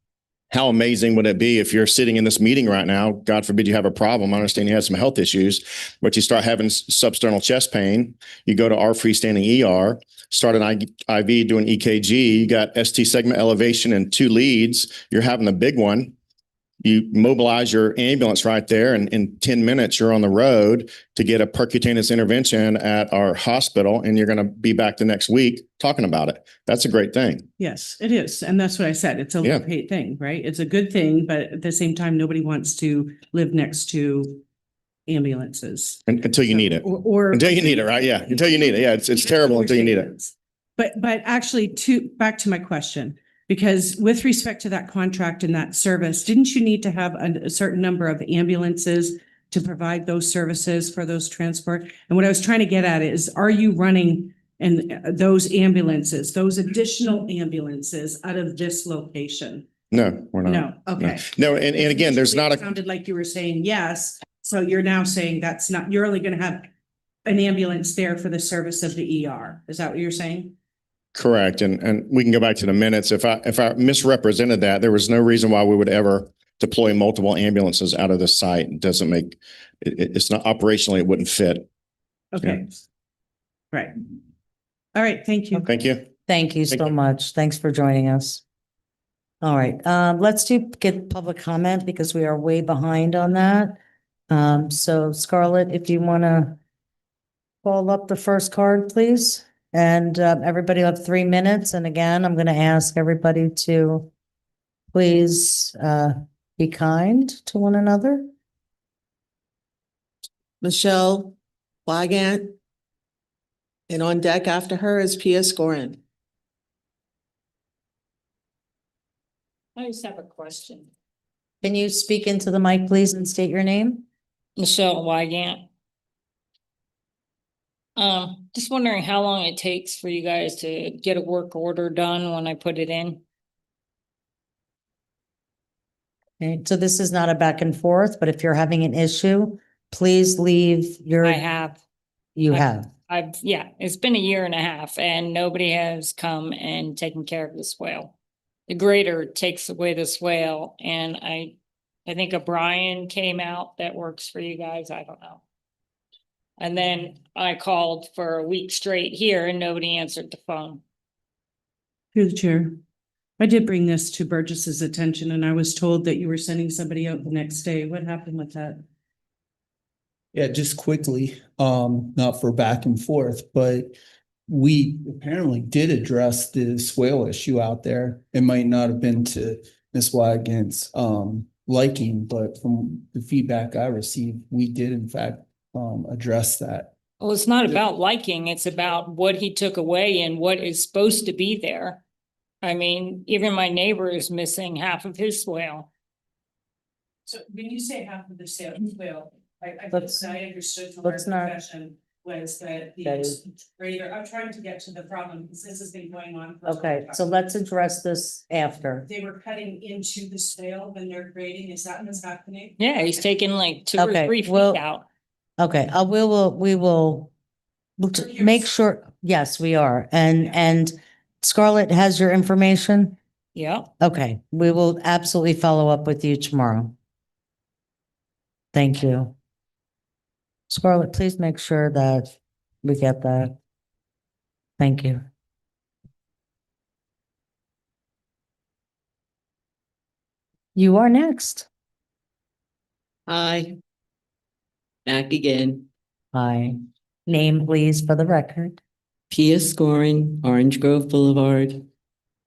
how amazing would it be if you're sitting in this meeting right now, God forbid you have a problem. I understand you had some health issues, but you start having substernal chest pain. You go to our freestanding ER, start an IV doing EKG, you got ST segment elevation and 2 leads. You're having the big one. You mobilize your ambulance right there, and in 10 minutes, you're on the road to get a percutaneous intervention at our hospital, and you're going to be back the next week talking about it. That's a great thing. Yes, it is. And that's what I said. It's a love-hate thing, right? It's a good thing, but at the same time, nobody wants to live next to ambulances. Until you need it. Or. Until you need it, right? Yeah, until you need it. Yeah, it's terrible until you need it. But actually back to my question, because with respect to that contract and that service, didn't you need to have a certain number of ambulances to provide those services for those transport? And what I was trying to get at is, are you running those ambulances, those additional ambulances out of this location? No, we're not. No, okay. No, and again, there's not It sounded like you were saying yes, so you're now saying that's not, you're only gonna have an ambulance there for the service of the ER. Is that what you're saying? correct. And we can go back to the minutes. If I misrepresented that, there was no reason why we would ever deploy multiple ambulances out of the site. It doesn't make, it's not operationally, it wouldn't fit. Okay. Right. All right, thank you. Thank you. Thank you so much. Thanks for joining us. All right, let's get public comment because we are way behind on that. So Scarlett, if you want to call up the first card, please. And everybody will have 3 minutes. And again, I'm going to ask everybody to please be kind to one another. Michelle Wygant. And on deck after her is Pia Scorin. I just have a question. Can you speak into the mic, please, and state your name? Michelle Wygant. Just wondering how long it takes for you guys to get a work order done when I put it in. Okay, so this is not a back and forth, but if you're having an issue, please leave your. I have. You have. Yeah, it's been 1.5 years and nobody has come and taken care of the swale. The grader takes away the swale and I think a Brian came out that works for you guys. I don't know. And then I called for a week straight here and nobody answered the phone. Through the chair. I did bring this to Burgess's attention and I was told that you were sending somebody out the next day. What happened with that? Yeah, just quickly, not for back and forth, but we apparently did address the swale issue out there. It might not have been to Ms. Wygant's liking, but from the feedback I received, we did in fact address that. Well, it's not about liking, it's about what he took away and what is supposed to be there. I mean, even my neighbor is missing half of his swale. So when you say half of the swale, I understood from our let's not- discussion was that the That is- grader, I'm trying to get to the problem because this has been going on. for Okay, so let's address this after. They were cutting into the swale when they're grading. Is that what's happening? Yeah, he's taking like 2 or Okay, 3 feet well- out. Okay, we will make sure, yes, we are. And Scarlett has your information? Yeah. Okay, we will absolutely follow up with you tomorrow. Thank you. Scarlett, please make sure that we get that. Thank you. You are next. Hi. Back again. Hi. Name, please, for the record. Pia Scorin, Orange Grove Boulevard.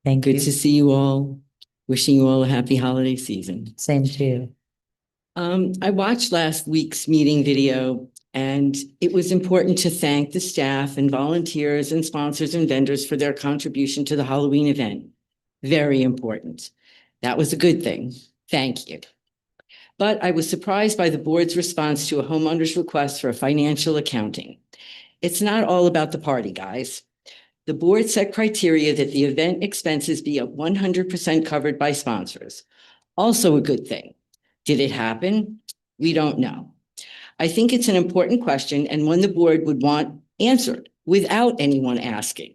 Thank Good you. to see you all. Wishing you all a happy holiday season. Same to you. I watched last week's meeting video and it was important to thank the staff and volunteers and sponsors and vendors for their contribution to the Halloween event. Very important. That was a good thing. Thank you. But I was surprised by the board's response to a homeowner's request for a financial accounting. It's not all about the party, guys. The board set criteria that the event expenses be 100% covered by sponsors. Also a good thing. Did it happen? We don't know. I think it's an important question and one the board would want answered without anyone asking.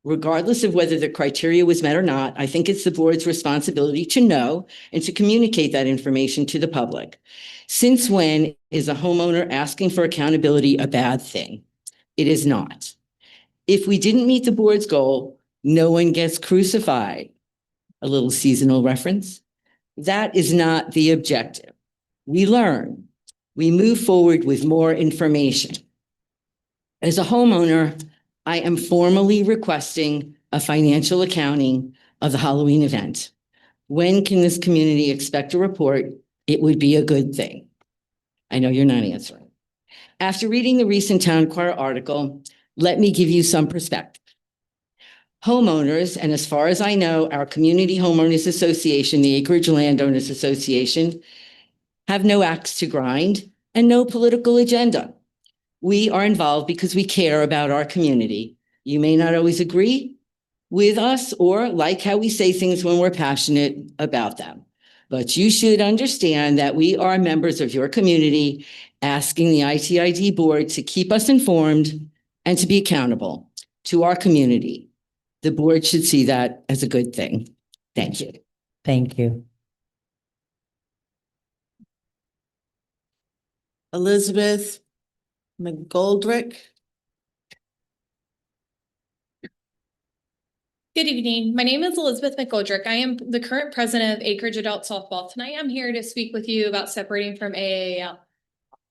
Regardless of whether the criteria was met or not, I think it's the board's responsibility to know and to communicate that information to the public. Since when is a homeowner asking for accountability a bad thing? It is not. If we didn't meet the board's goal, no one gets crucified. A little seasonal reference. That is not the objective. We learn. We move forward with more information. As a homeowner, I am formally requesting a financial accounting of the Halloween event. When can this community expect a report? It would be a good thing. I know you're not answering. After reading the recent Town Crier article, let me give you some perspective. Homeowners, and as far as I know, our Community Homeowners Association, the Acreage Landowners Association, have no axe to grind and no political agenda. We are involved because we care about our community. You may not always agree with us or like how we say things when we're passionate about them. But you should understand that we are members of your community asking the ITID board to keep us informed and to be accountable to our community. The board should see that as a good thing. Thank you. Thank you. Elizabeth McGoldrick. Good evening. My name is Elizabeth McGoldrick. I am the current president of Acreage Adult Softball. Tonight, I'm here to speak with you about separating from AAL.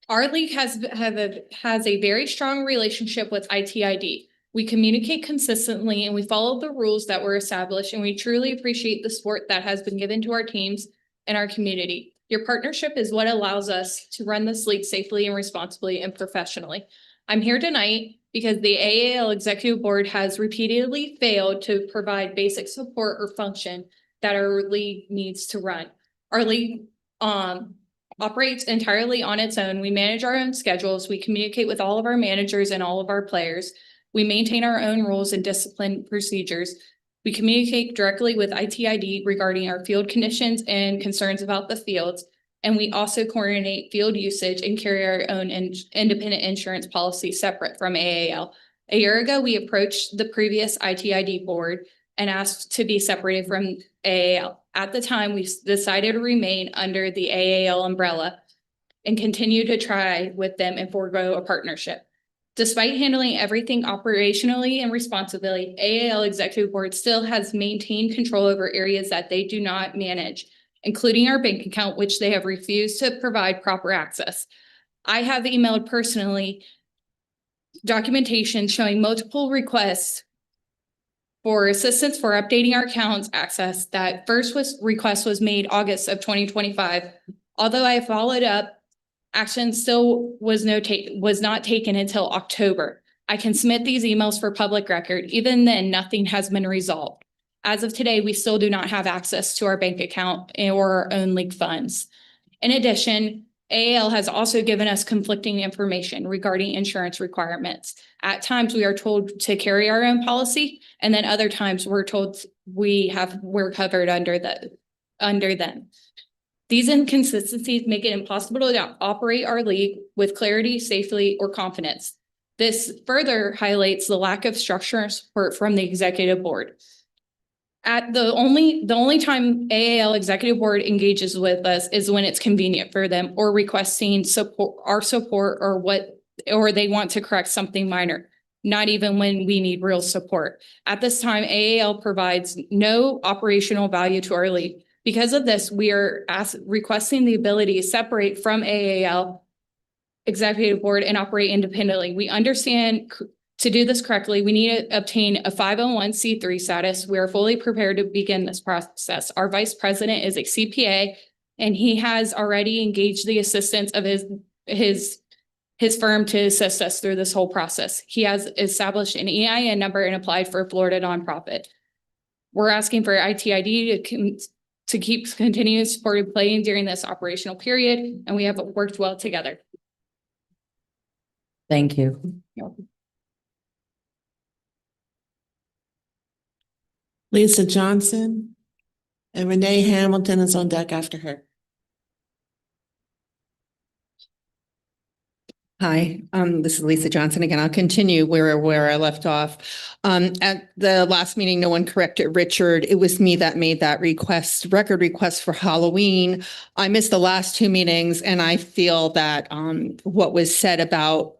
Our league has a very strong relationship with ITID. We communicate consistently and we follow the rules that were established, and we truly appreciate the support that has been given to our teams and our community. Your partnership is what allows us to run this league safely and responsibly and professionally. I'm here tonight because the AAL Executive Board has repeatedly failed to provide basic support or function that our league needs to run. Our league operates entirely on its own. We manage our own schedules. We communicate with all of our managers and all of our players. We maintain our own rules and discipline procedures. We communicate directly with ITID regarding our field conditions and concerns about the fields. And we also coordinate field usage and carry our own independent insurance policy separate from AAL. A year ago, we approached the previous ITID board and asked to be separated from AAL. At the time, we decided to remain under the AAL umbrella and continue to try with them and forego a partnership. Despite handling everything operationally and responsibly, AAL Executive Board still has maintained control over areas that they do not manage, including our bank account, which they have refused to provide proper access. I have emailed personally documentation showing multiple requests for assistance for updating our accounts access. That request was made August of 2025. Although I followed up, action still was not taken until October. I can submit these emails for public record. Even then, nothing has been resolved. As of today, we still do not have access to our bank account or our own league funds. In addition, AAL has also given us conflicting information regarding insurance requirements. At times, we are told to carry our own policy, and then other times we're told we're covered under them. These inconsistencies make it impossible to operate our league with clarity, safely, or confidence. This further highlights the lack of structure and support from the executive board. At the only time AAL Executive Board engages with us is when it's convenient for them or requesting our support or they want to correct something minor, not even when we need real support. At this time, AAL provides no operational value to our league. Because of this, we are requesting the ability to separate from AAL Executive Board and operate independently. We understand to do this correctly, we need to obtain a 501c3 status. We are fully prepared to begin this process. Our vice president is a CPA, and he has already engaged the assistance of his firm to assist us through this whole process. He has established an EIN number and applied for a Florida nonprofit. We're asking for ITID to keep continuing supporting playing during this operational period, and we have worked well together. Thank you. Lisa Johnson, and Renee Hamilton is on deck after her. Hi, this is Lisa Johnson again. I'll continue where I left off. At the last meeting, no one corrected Richard. It was me that made that record request for Halloween. I missed the last two meetings, and I feel that what was said about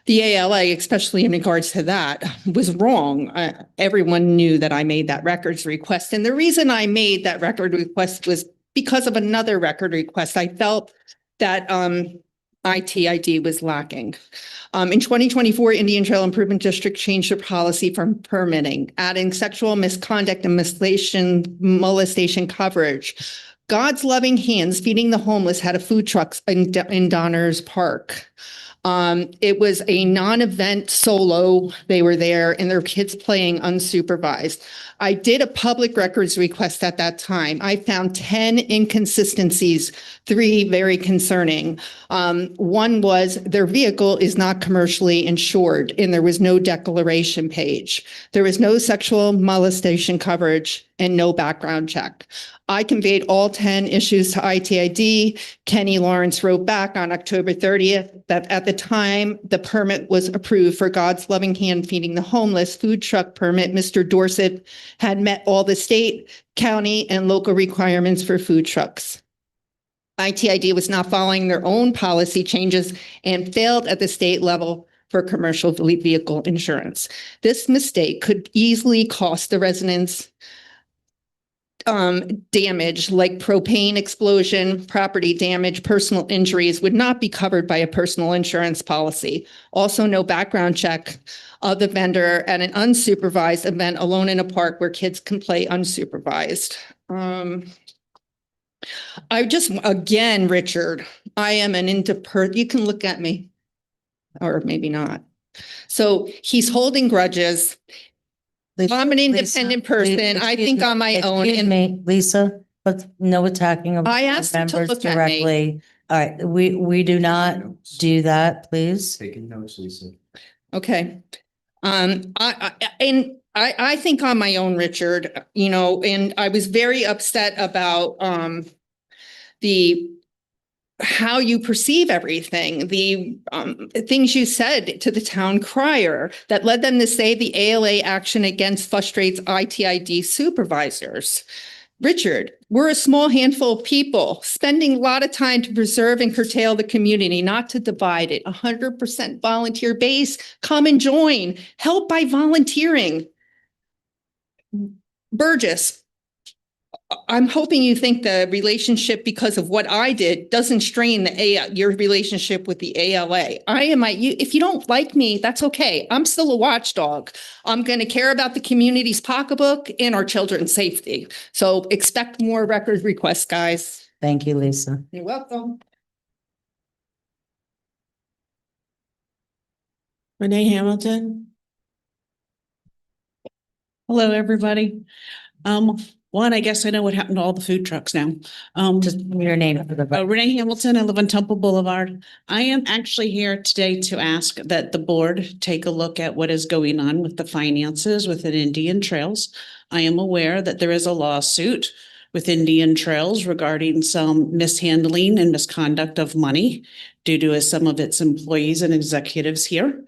the ALA, especially in regards to that, was wrong. Everyone knew that I made that records request. And the reason I made that record request was because of another record request. I felt that ITID was lacking. In 2024, Indian Trail Improvement District changed their policy from permitting, adding sexual misconduct and molestation coverage. God's Loving Hands Feeding the Homeless had a food truck in Donner's Park. It was a non-event solo. They were there and their kids playing unsupervised. I did a public records request at that time. I found 10 inconsistencies, 3 very concerning. One was their vehicle is not commercially insured and there was no declaration page. There was no sexual molestation coverage and no background check. I conveyed all 10 issues to ITID. Kenny Lawrence wrote back on October 30th that at the time the permit was approved for God's Loving Hand Feeding the Homeless food truck permit, Mr. Dorset had met all the state, county, and local requirements for food trucks. ITID was not following their own policy changes and failed at the state level for commercial vehicle insurance. This mistake could easily cost the residents damage like propane explosion, property damage, personal injuries would not be covered by a personal insurance policy. Also, no background check of the vendor at an unsupervised event alone in a park where kids can play unsupervised. I just, again, Richard, I am an you can look at me or maybe not. So he's holding grudges. I'm an independent person. I think on my own. Excuse me, Lisa, but no attacking of I asked him to members look at me. directly. All right, we do not do that, please. Taking notes, Lisa. Okay. I think on my own, Richard, you know, and I was very upset about how you perceive everything, the things you said to the town crier that led them to say the ALA action against frustrates ITID supervisors. Richard, we're a small handful of people spending a lot of time to preserve and curtail the community, not to divide it. 100% volunteer base, come and join, help by volunteering. Burgess, I'm hoping you think the relationship because of what I did doesn't strain your relationship with the ALA. If you don't like me, that's okay. I'm still a watchdog. I'm going to care about the community's pocketbook and our children's safety. So expect more record requests, guys. Thank you, Lisa. You're welcome. Renee Hamilton. Hello, everybody. One, I guess I know what happened to all the food trucks now. Just your name for the. Renee Hamilton, I live on Temple Boulevard. I am actually here today to ask that the board take a look at what is going on with the finances within Indian Trails. I am aware that there is a lawsuit with Indian Trails regarding some mishandling and misconduct of money due to some of its employees and executives here.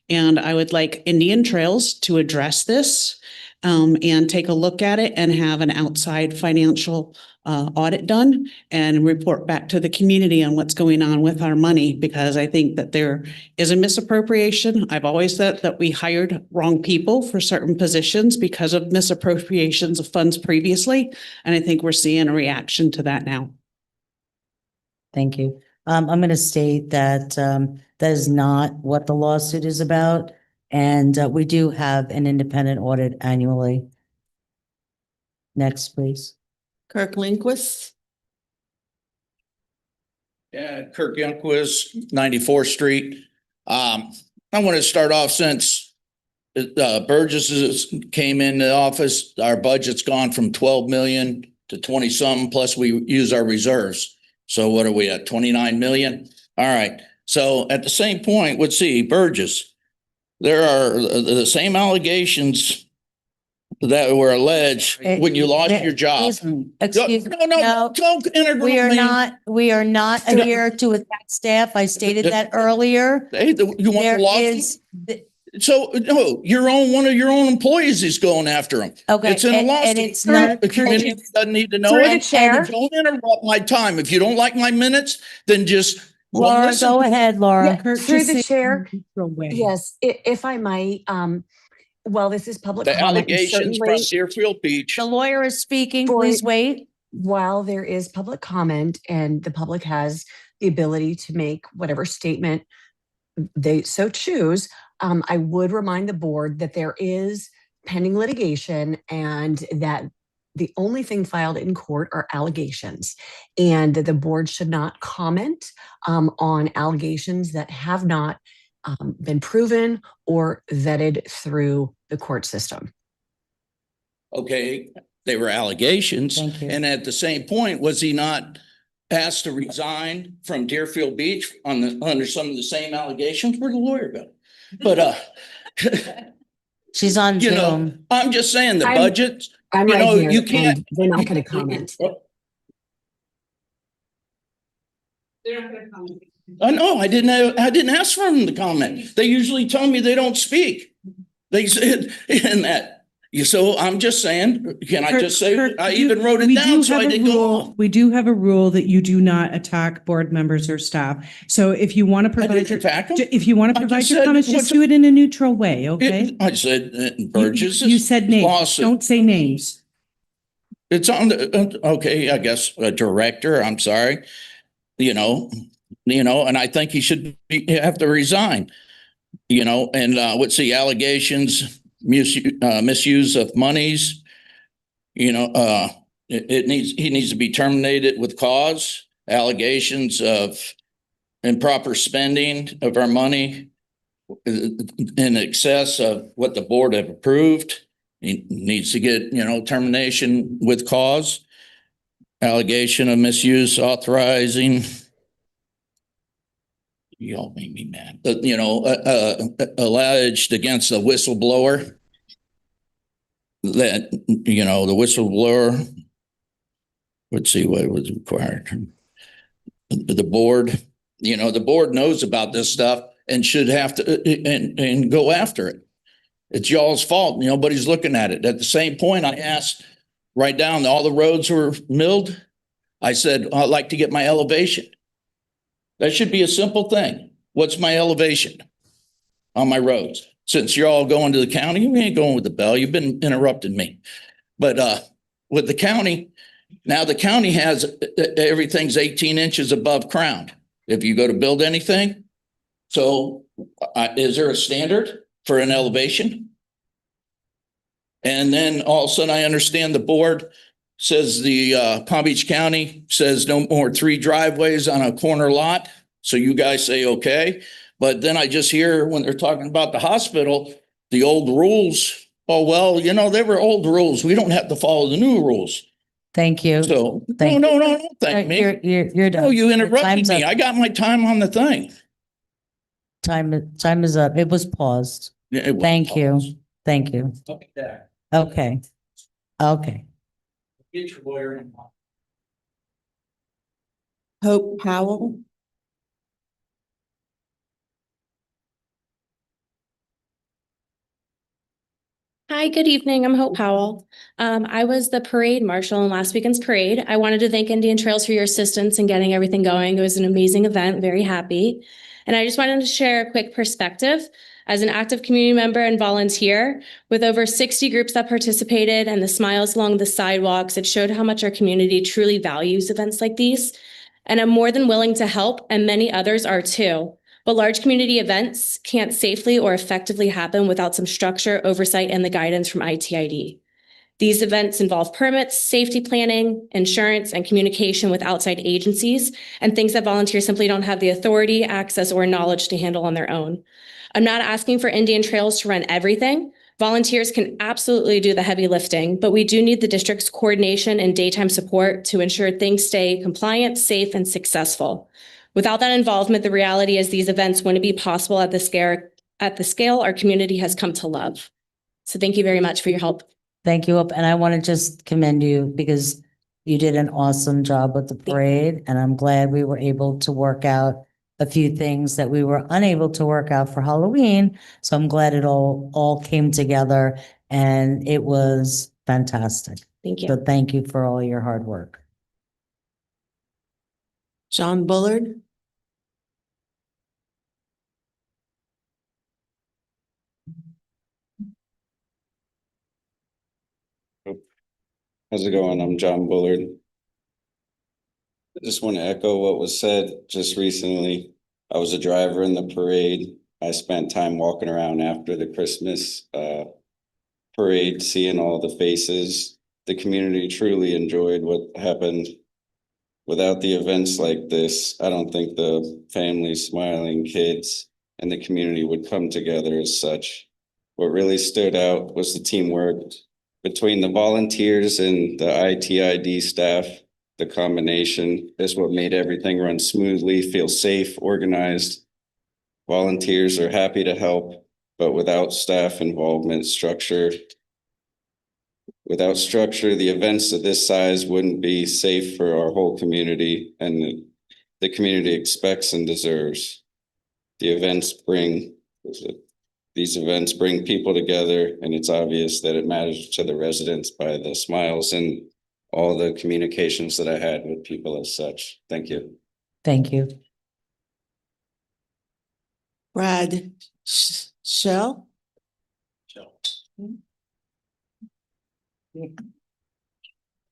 And I would like Indian Trails to address this and take a look at it and have an outside financial audit done and report back to the community on what's going on with our money, because I think that there is a misappropriation. I've always said that we hired wrong people for certain positions because of misappropriations of funds previously. And I think we're seeing a reaction to that now. Thank you. I'm going to state that that is not what the lawsuit is about. And we do have an independent audit annually. Next, please. Kirk Lindquist. Yeah, Kirk Youngquist, 94th Street. I want to start off since Burgess came in the office, our budget's gone from 12 million to 20 something, plus we use our reserves. So what are we at, 29 million? All right. So at the same point, let's see, Burgess, there are the same allegations that were alleged when you lost your job. Excuse me. No, don't interrupt we are me. we are not here to attack staff. I stated that earlier. Hey, you want There the law? is So no, one of your own employees is going after him. Okay, It's in a and lawsuit. it's not- The community doesn't need to know Through it. the chair. And don't interrupt my time. If you don't like my minutes, then just Laura, listen. go ahead, Laura. Through the chair, yes, if I might, well, this is public The comment. and allegations from certainly Deerfield Beach. The lawyer is speaking. Please wait. While there is public comment and the public has the ability to make whatever statement they so choose, I would remind the board that there is pending litigation and that the only thing filed in court are allegations, and the board should not comment on allegations that have not been proven or vetted through the court system. Okay, they were allegations. Thank you. And at the same point, was he not asked to resign from Deerfield Beach under some of the same allegations? Where'd the lawyer go? But She's on you know, Zoom. I'm just saying the I'm- budget, I'm you right know, here, you can't. and they're not going to comment. I know, I didn't ask for them to comment. They usually tell me they don't speak. They said in that. So I'm just saying, can I just say, Kirk, I even wrote it we down do so I have a didn't go rule- on. We do have a rule that you do not attack board members or staff. So if you want to provide didn't your, attack 'em. if you want to I provide just your said comments, just what's- do it in a neutral way, okay? I said Burgess. You said names, lawsuit. don't say names. It's on the, okay, I guess, a director, I'm sorry. You know, and I think he should have to resign. And what's the allegations, misuse of monies? He needs to be terminated with cause, allegations of improper spending of our money in excess of what the board have approved. He needs to get, termination with cause, allegation of misuse, authorizing. Y'all make me mad, but alleged against a whistleblower. That, the whistleblower. Let's see what was required. The board, the board knows about this stuff and should have to, and go after it. It's y'all's fault. Nobody's looking at it. At the same point, I asked, write down all the roads were milled. I said, I'd like to get my elevation. That should be a simple thing. What's my elevation on my roads? Since you're all going to the county, we ain't going with the bell. You've been interrupting me. But with the county, now the county has everything's 18 inches above ground. If you go to build anything. So is there a standard for an elevation? And then all of a sudden I understand the board says the Palm Beach County says no more 3 driveways on a corner lot. So you guys say, okay. But then I just hear when they're talking about the hospital, the old rules. Oh, well, they were old rules. We don't have to follow the new rules. Thank you. So Thank no, thank me. You're done. Oh, you interrupted Time's me. up. I got my time on the thing. Time is up. It was paused. Yeah, it was Thank you. paused. Thank you. Okay. Okay. Get your lawyer in. Hope Powell. Hi, good evening. I'm Hope Powell. I was the parade marshal in last weekend's parade. I wanted to thank Indian Trails for your assistance in getting everything going. It was an amazing event, very happy. And I just wanted to share a quick perspective. As an active community member and volunteer, with over 60 groups that participated and the smiles along the sidewalks, it showed how much our community truly values events like these. And I'm more than willing to help, and many others are too. But large community events can't safely or effectively happen without some structure, oversight, and the guidance from ITID. These events involve permits, safety planning, insurance, and communication with outside agencies, and things that volunteers simply don't have the authority, access, or knowledge to handle on their own. I'm not asking for Indian Trails to run everything. Volunteers can absolutely do the heavy lifting, but we do need the district's coordination and daytime support to ensure things stay compliant, safe, and successful. Without that involvement, the reality is these events wouldn't be possible at the scale our community has come to love. So thank you very much for your help. Thank you. And I want to just commend you because you did an awesome job with the parade. And I'm glad we were able to work out a few things that we were unable to work out for Halloween. So I'm glad it all came together and it was fantastic. Thank you. So thank you for all your hard work. John Bullard. How's it going? I'm John Bullard. I just want to echo what was said just recently. I was a driver in the parade. I spent time walking around after the Christmas parade, seeing all the faces. the community truly enjoyed what happened. Without the events like this, I don't think the families, smiling kids, and the community would come together as such. What really stood out was the teamwork between the volunteers and the ITID staff. The combination is what made everything run smoothly, feel safe, organized. Volunteers are happy to help, but without staff involvement, without structure, the events of this size wouldn't be safe for our whole community, and the community expects and deserves. These events bring people together, and it's obvious that it matters to the residents by the smiles and all the communications that I had with people as such. Thank you. Thank you. Brad Shell?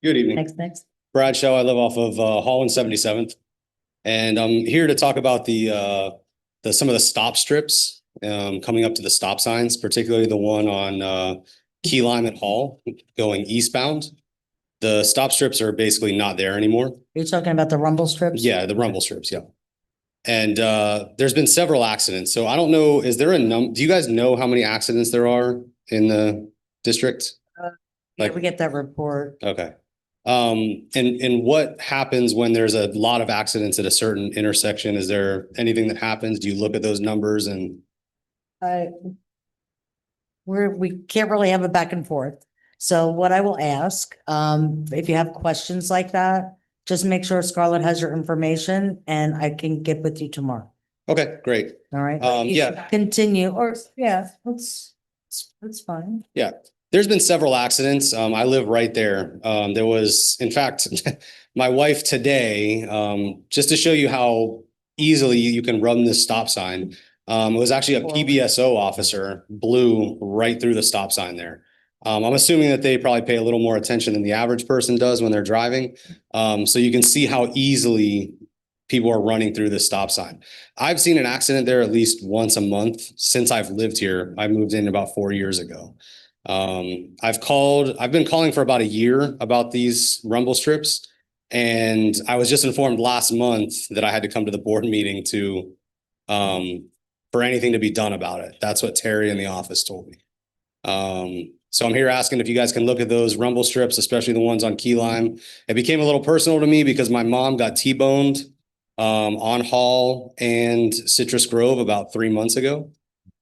Good evening. Next. Brad Shell. I live off of Hall and 77th. And I'm here to talk about some of the stop strips coming up to the stop signs, particularly the one on Key Lime at Hall going eastbound. The stop strips are basically not there anymore. You're talking about the rumble strips? Yeah, the rumble strips, yeah. And there's been several accidents. So I don't know, is there a do you guys know how many accidents there are in the district? Yeah, we get that report. Okay. And what happens when there's a lot of accidents at a certain intersection? Is there anything that happens? Do you look at those numbers and? We can't really have a back and forth. So what I will ask, if you have questions like that, just make sure Scarlett has your information and I can get with you tomorrow. Okay, great. All right. Yeah. Continue, or yeah, that's fine. Yeah. There's been several accidents. I live right there. There was, in fact, my wife today, just to show you how easily you can run this stop sign. It was actually a PBSO officer blew right through the stop sign there. I'm assuming that they probably pay a little more attention than the average person does when they're driving. So you can see how easily people are running through this stop sign. I've seen an accident there at least once a month since I've lived here. I moved in about 4 years ago. I've been calling for about a year about these rumble strips. And I was just informed last month that I had to come to the board meeting for anything to be done about it. That's what Terry in the office told me. So I'm here asking if you guys can look at those rumble strips, especially the ones on Key Lime. It became a little personal to me because my mom got T-boned on Hall and Citrus Grove about 3 months ago.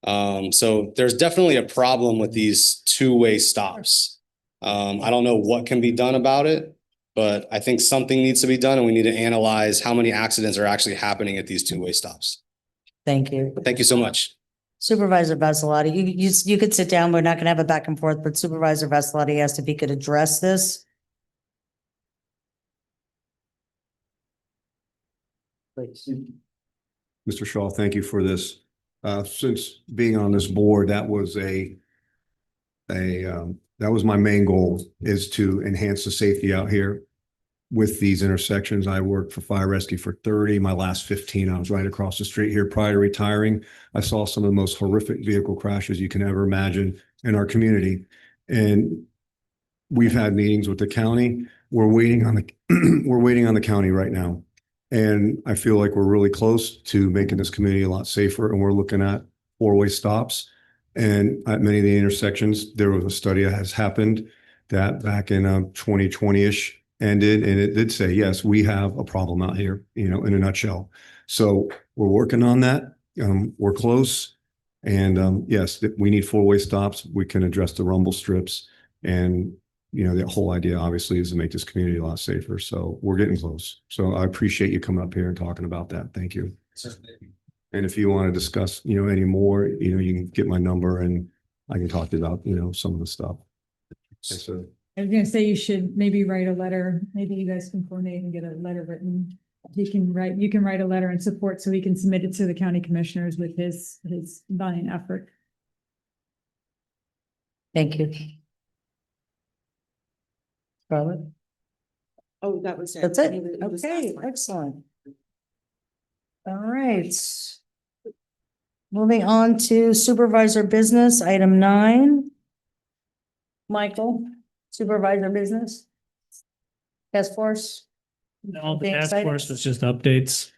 So there's definitely a problem with these two-way stops. I don't know what can be done about it, but I think something needs to be done and we need to analyze how many accidents are actually happening at these two-way stops. Thank you. Thank you so much. Supervisor Vassalotti, you could sit down. We're not gonna have a back and forth, but Supervisor Vassalotti asked if he could address this. Please. Mr. Shaw, thank you for this. Since being on this board, that was my main goal, is to enhance the safety out here with these intersections. I worked for fire rescue for 30, my last 15, I was right across the street here prior to retiring. I saw some of the most horrific vehicle crashes you can ever imagine in our community. And we've had meetings with the county. We're waiting on the county right now. And I feel like we're really close to making this community a lot safer. And we're looking at four-way stops. And at many of the intersections, there was a study that has happened that back in 2020-ish ended, and it did say, yes, we have a problem out here, in a nutshell. So we're working on that. We're close. And yes, we need four-way stops. We can address the rumble strips. And the whole idea obviously is to make this community a lot safer. So we're getting close. So I appreciate you coming up here and talking about that. Thank you. And if you want to discuss, any more, you can get my number and I can talk to you about, some of the stuff. Yes, sir. I was gonna say you should maybe write a letter. Maybe you guys can coordinate and get a letter written. You can write a letter in support so he can submit it to the county commissioners with his valiant effort. Thank you. Scarlett? Oh, that was it. That's it. Okay, excellent. All right. Moving on to supervisor business, item 9. Michael? Supervisor business? Task force? No, the Anything task exciting? force was just updates.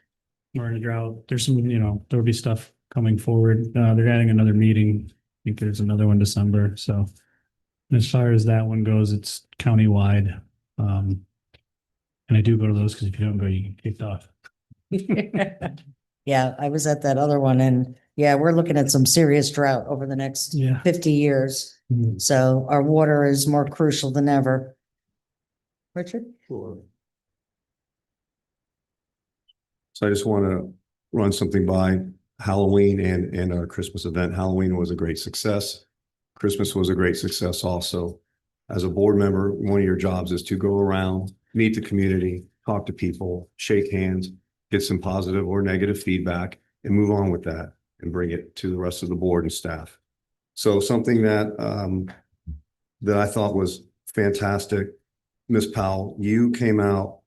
We're in a drought. There's some, there'll be stuff coming forward. They're adding another meeting. I think there's another one December, so. As far as that one goes, it's countywide. And I do go to those because if you don't go, you get kicked off. Yeah, I was at that other one and yeah, we're looking at some serious drought over the next Yeah. 50 years. Mhm. So our water is more crucial than ever. Richard? Sure. So I just want to run something by Halloween and our Christmas event. Halloween was a great success. Christmas was a great success also. As a board member, one of your jobs is to go around, meet the community, talk to people, shake hands, get some positive or negative feedback, and move on with that and bring it to the rest of the board and staff. So something that that I thought was fantastic, Ms. Powell, you came out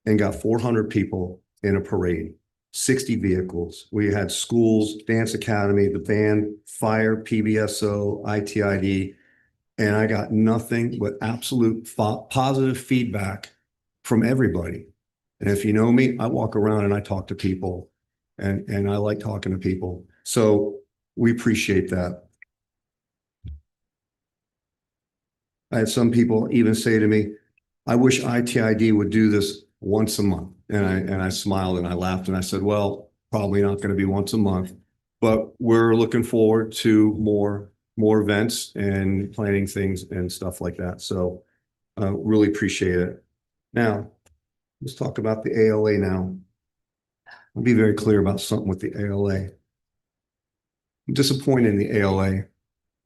and got 400 people in a parade, 60 vehicles. We had schools, dance academy, the band, fire, PBSO, ITID, and I got nothing but absolute positive feedback from everybody. And if you know me, I walk around and I talk to people and I like talking to people. So we appreciate that. I had some people even say to me, I wish ITID would do this once a month. And I smiled and I laughed and I said, well, probably not going to be once a month, but we're looking forward to more events and planning things and stuff like that. So really appreciate it. Now, let's talk about the ALA now. I'll be very clear about something with the ALA. I'm disappointed in the ALA.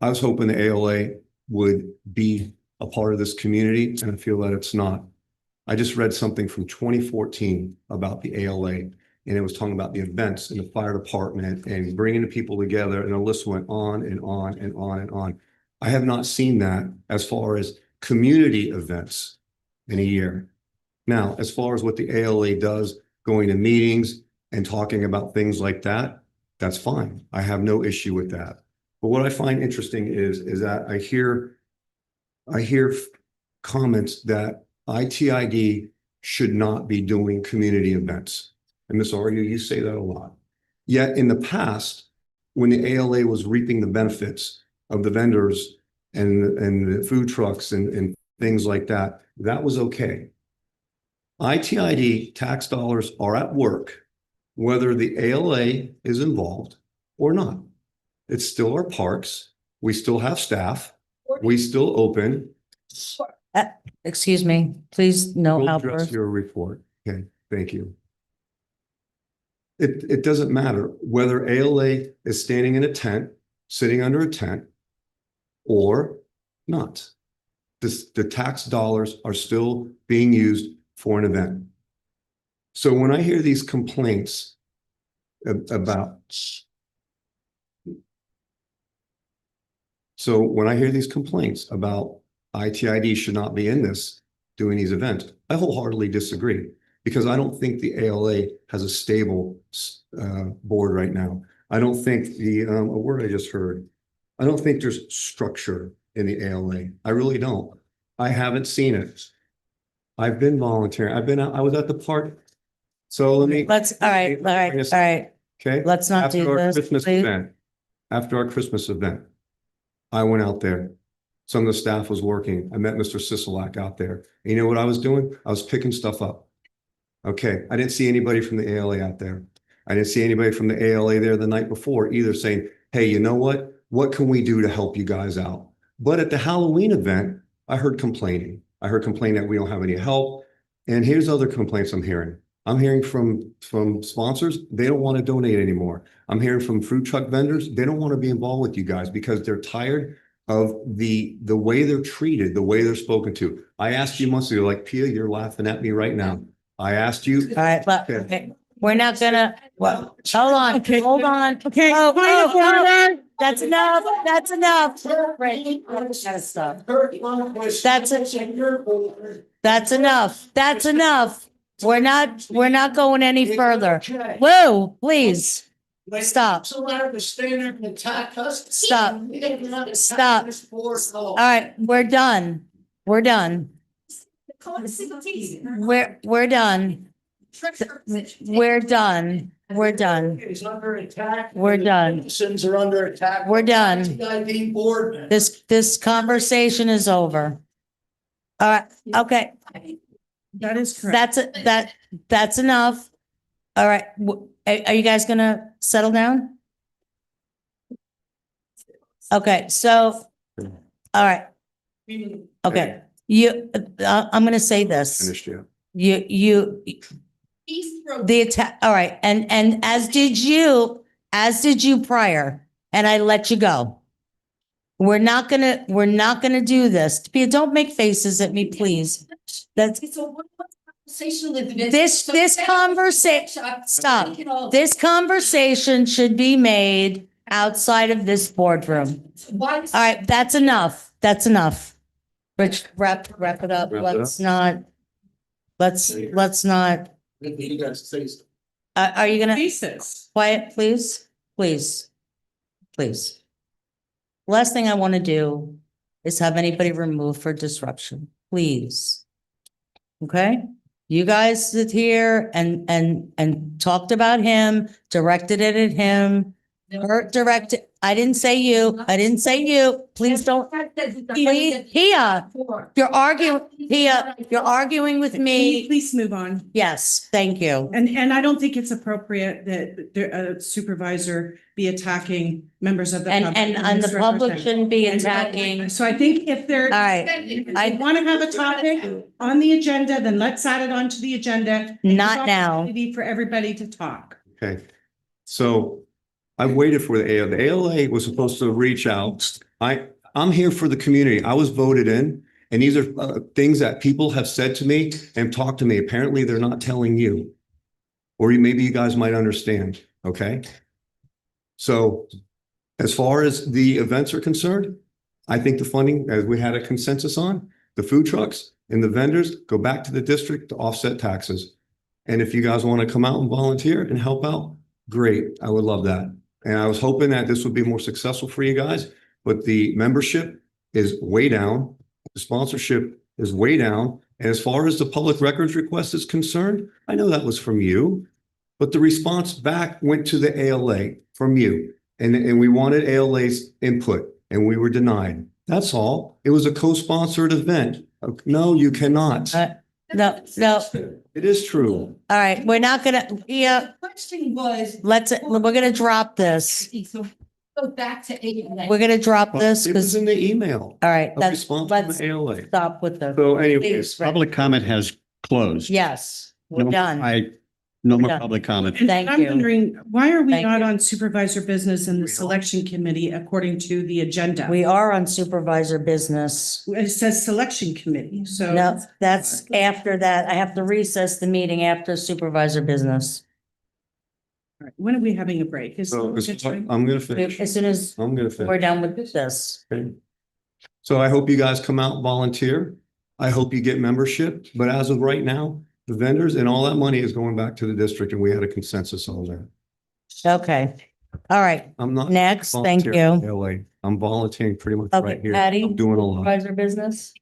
I was hoping the ALA would be a part of this community, and I feel that it's not. I just read something from 2014 about the ALA, and it was talking about the events in the fire department and bringing the people together, and the list went on and on and on and on. I have not seen that as far as community events in a year. Now, as far as what the ALA does, going to meetings and talking about things like that, that's fine. I have no issue with that. But what I find interesting is that I hear comments that ITID should not be doing community events. And Ms. Argue, you say that a lot. Yet in the past, when the ALA was reaping the benefits of the vendors and the food trucks and things like that, that was okay. ITID tax dollars are at work, whether the ALA is involved or not. It's still our parks. We still have staff. We still open. Excuse me, please, no We'll address outbursts. your report. Okay, thank you. It doesn't matter whether ALA is standing in a tent, sitting under a tent, or not. The tax dollars are still being used for an event. So when I hear these complaints about ITID should not be in this, doing these events, I wholeheartedly disagree because I don't think the ALA has a stable board right now. I don't think a word I just heard, I don't think there's structure in the ALA. I really don't. I haven't seen it. I've been volunteering. I was at the park. So let me. All right. Okay. Let's not do After our this, Christmas please. event, after our Christmas event, I went out there. Some of the staff was working. I met Mr. Sisolak out there. And you know what I was doing? I was picking stuff up. Okay. I didn't see anybody from the ALA out there. I didn't see anybody from the ALA there the night before either saying, hey, you know what? What can we do to help you guys out? But at the Halloween event, I heard complaining. I heard complaining that we don't have any help. And here's other complaints I'm hearing. I'm hearing from sponsors, they don't want to donate anymore. I'm hearing from food truck vendors, they don't want to be involved with you guys because they're tired of the way they're treated, the way they're spoken to. I asked you months ago, like, Pia, you're laughing at me right now. I asked you. All right, but okay. We're not gonna, well, hold on, Okay. hold on. Okay, Oh, point of order. That's enough, that's enough. Right, gotta stop. That's enough, that's enough. We're not going any further. Whoa, please. Stop. Stop. Stop. All right, we're done. We're done. We're done. We're done. We're done. Is under attack. We're done. Citizens are under attack. We're done. TID board. This conversation is over. All right, okay, That is correct. that's enough. All right, are you guys gonna settle down? Okay, so, all right, okay, I'm gonna say this. Finished, yeah. You, the attack, all right, and as did you prior, and I let you go. We're not gonna do this. Pia, don't make faces at me, please. That's It's a one-on-one conversation with this conversation, stop. This conversation should be made outside of this boardroom. All right, that's enough. That's enough. Rich, wrap it up. Let's not. You guys say so. Are you gonna? Basis. Quiet, please, please. Last thing I want to do is have anybody removed for disruption, please. Okay? You guys sit here and talked about him, directed it at him. I didn't say you. Please don't. Please, you're arguing with Can you me. please move on? Yes, thank you. And I don't think it's appropriate that a supervisor be attacking members of the public. And the public shouldn't be attacking. So I think if they're. All right. I want to have a topic on the agenda, then let's add it onto the agenda. Not now. Opportunity for everybody to talk. Okay, so I've waited for the ALA. The ALA was supposed to reach out. I'm here for the community. I was voted in, and these are things that people have said to me and talked to me. Apparently, they're not telling you, or maybe you guys might understand. Okay, so as far as the events are concerned, I think the funding, as we had a consensus on, the food trucks and the vendors go back to the district to offset taxes. And if you guys want to come out and volunteer and help out, great. I would love that. And I was hoping that this would be more successful for you guys, but the membership is way down. The sponsorship is way down. And as far as the public records request is concerned, I know that was from you, but the response back went to the ALA from you. And we wanted ALA's input and we were denied. That's all. It was a co-sponsored event. No, you cannot. No. It is true. All right, we're not gonna, Question was. we're gonna drop this. So go back to ALA. We're gonna drop this It was because, in the email. all right, A that's, response from let's the ALA. stop with the. So anyways, Please, Rick. Public comment has closed. Yes, we're No, done. No more done. public comment. And Thank I'm you. wondering, why are we Thank not you. on supervisor business in the selection committee according to the agenda? We are on supervisor business. It says selection committee, so. No, that's after that. I have to recess the meeting after supervisor business. All right, when are we having a break? so I'm gonna finish. As soon as I'm gonna we're finish. done with this. Okay. So I hope you guys come out and volunteer. I hope you get membership, but as of right now, the vendors and all that money is going back to the district and we had a consensus on that. Okay, all right. I'm not. Next, thank volunteering you. in LA. I'm volunteering pretty much Okay, right here. Patty, I'm doing a lot. supervisor business.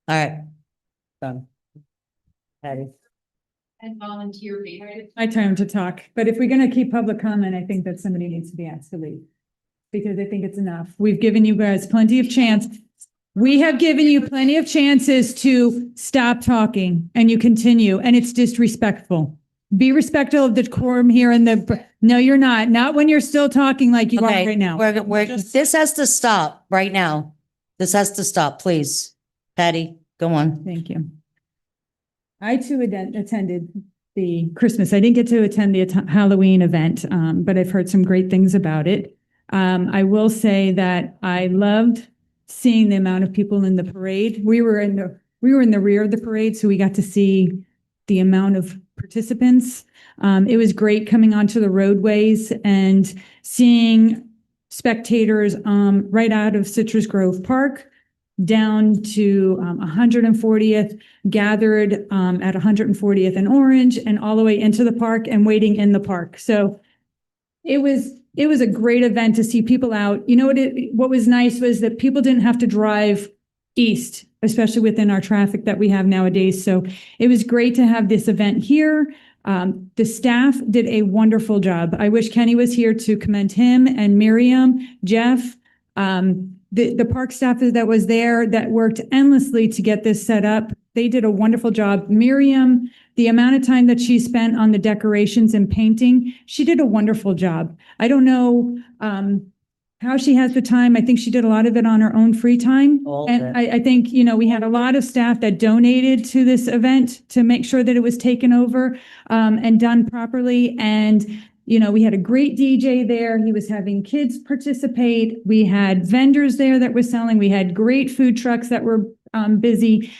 All right. Done. Patty. And volunteer behavior. My time to talk, but if we're gonna keep public comment, I think that somebody needs to be asked to leave. Because I think it's enough. We've given you guys plenty of chance. We have given you plenty of chances to stop talking and you continue, and it's disrespectful. Be respectful of the quorum here in no, you're not when you're still talking like you are Okay, right now. this has to stop right now. This has to stop, please. Patty, go on. Thank you. I too attended the Christmas. I didn't get to attend the Halloween event, but I've heard some great things about it. I will say that I loved seeing the amount of people in the parade. We were in the rear of the parade, so we got to see the amount of participants. It was great coming onto the roadways and seeing spectators right out of Citrus Grove Park down to 140th, gathered at 140th and Orange, and all the way into the park and waiting in the park. So it was a great event to see people out. You know what was nice was that people didn't have to drive east, especially within our traffic that we have nowadays. So it was great to have this event here. The staff did a wonderful job. I wish Kenny was here to commend him and Miriam, Jeff, the park staff that was there that worked endlessly to get this set up. They did a wonderful job. Miriam, the amount of time that she spent on the decorations and painting, she did a wonderful job. I don't know how she has the time. I think she did a lot of it on her own free time. And I think, we had a lot of staff that donated to this event to make sure that it was taken over and done properly. And we had a great DJ there. He was having kids participate. We had vendors there that were selling. We had great food trucks that were busy.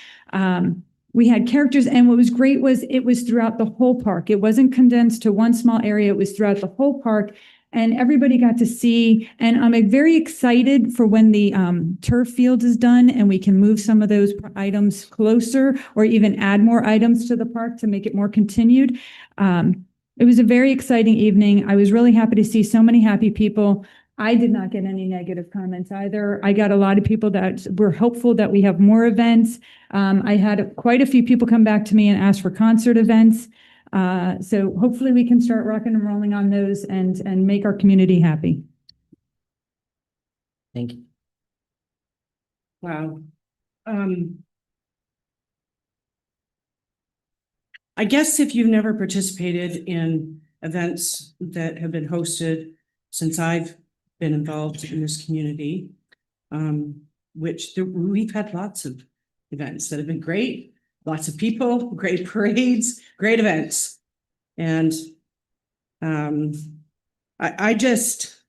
We had characters. And what was great was it was throughout the whole park. It wasn't condensed to one small area. It was throughout the whole park. And everybody got to see. And I'm very excited for when the turf field is done and we can move some of those items closer or even add more items to the park to make it more continued. It was a very exciting evening. I was really happy to see so many happy people. I did not get any negative comments either. I got a lot of people that were hopeful that we have more events. I had quite a few people come back to me and ask for concert events. So hopefully we can start rocking and rolling on those and make our community happy. Thank you. Wow. I guess if you've never participated in events that have been hosted since I've been involved in this community, we've had lots of events that have been great, lots of people, great parades, great events. And I just,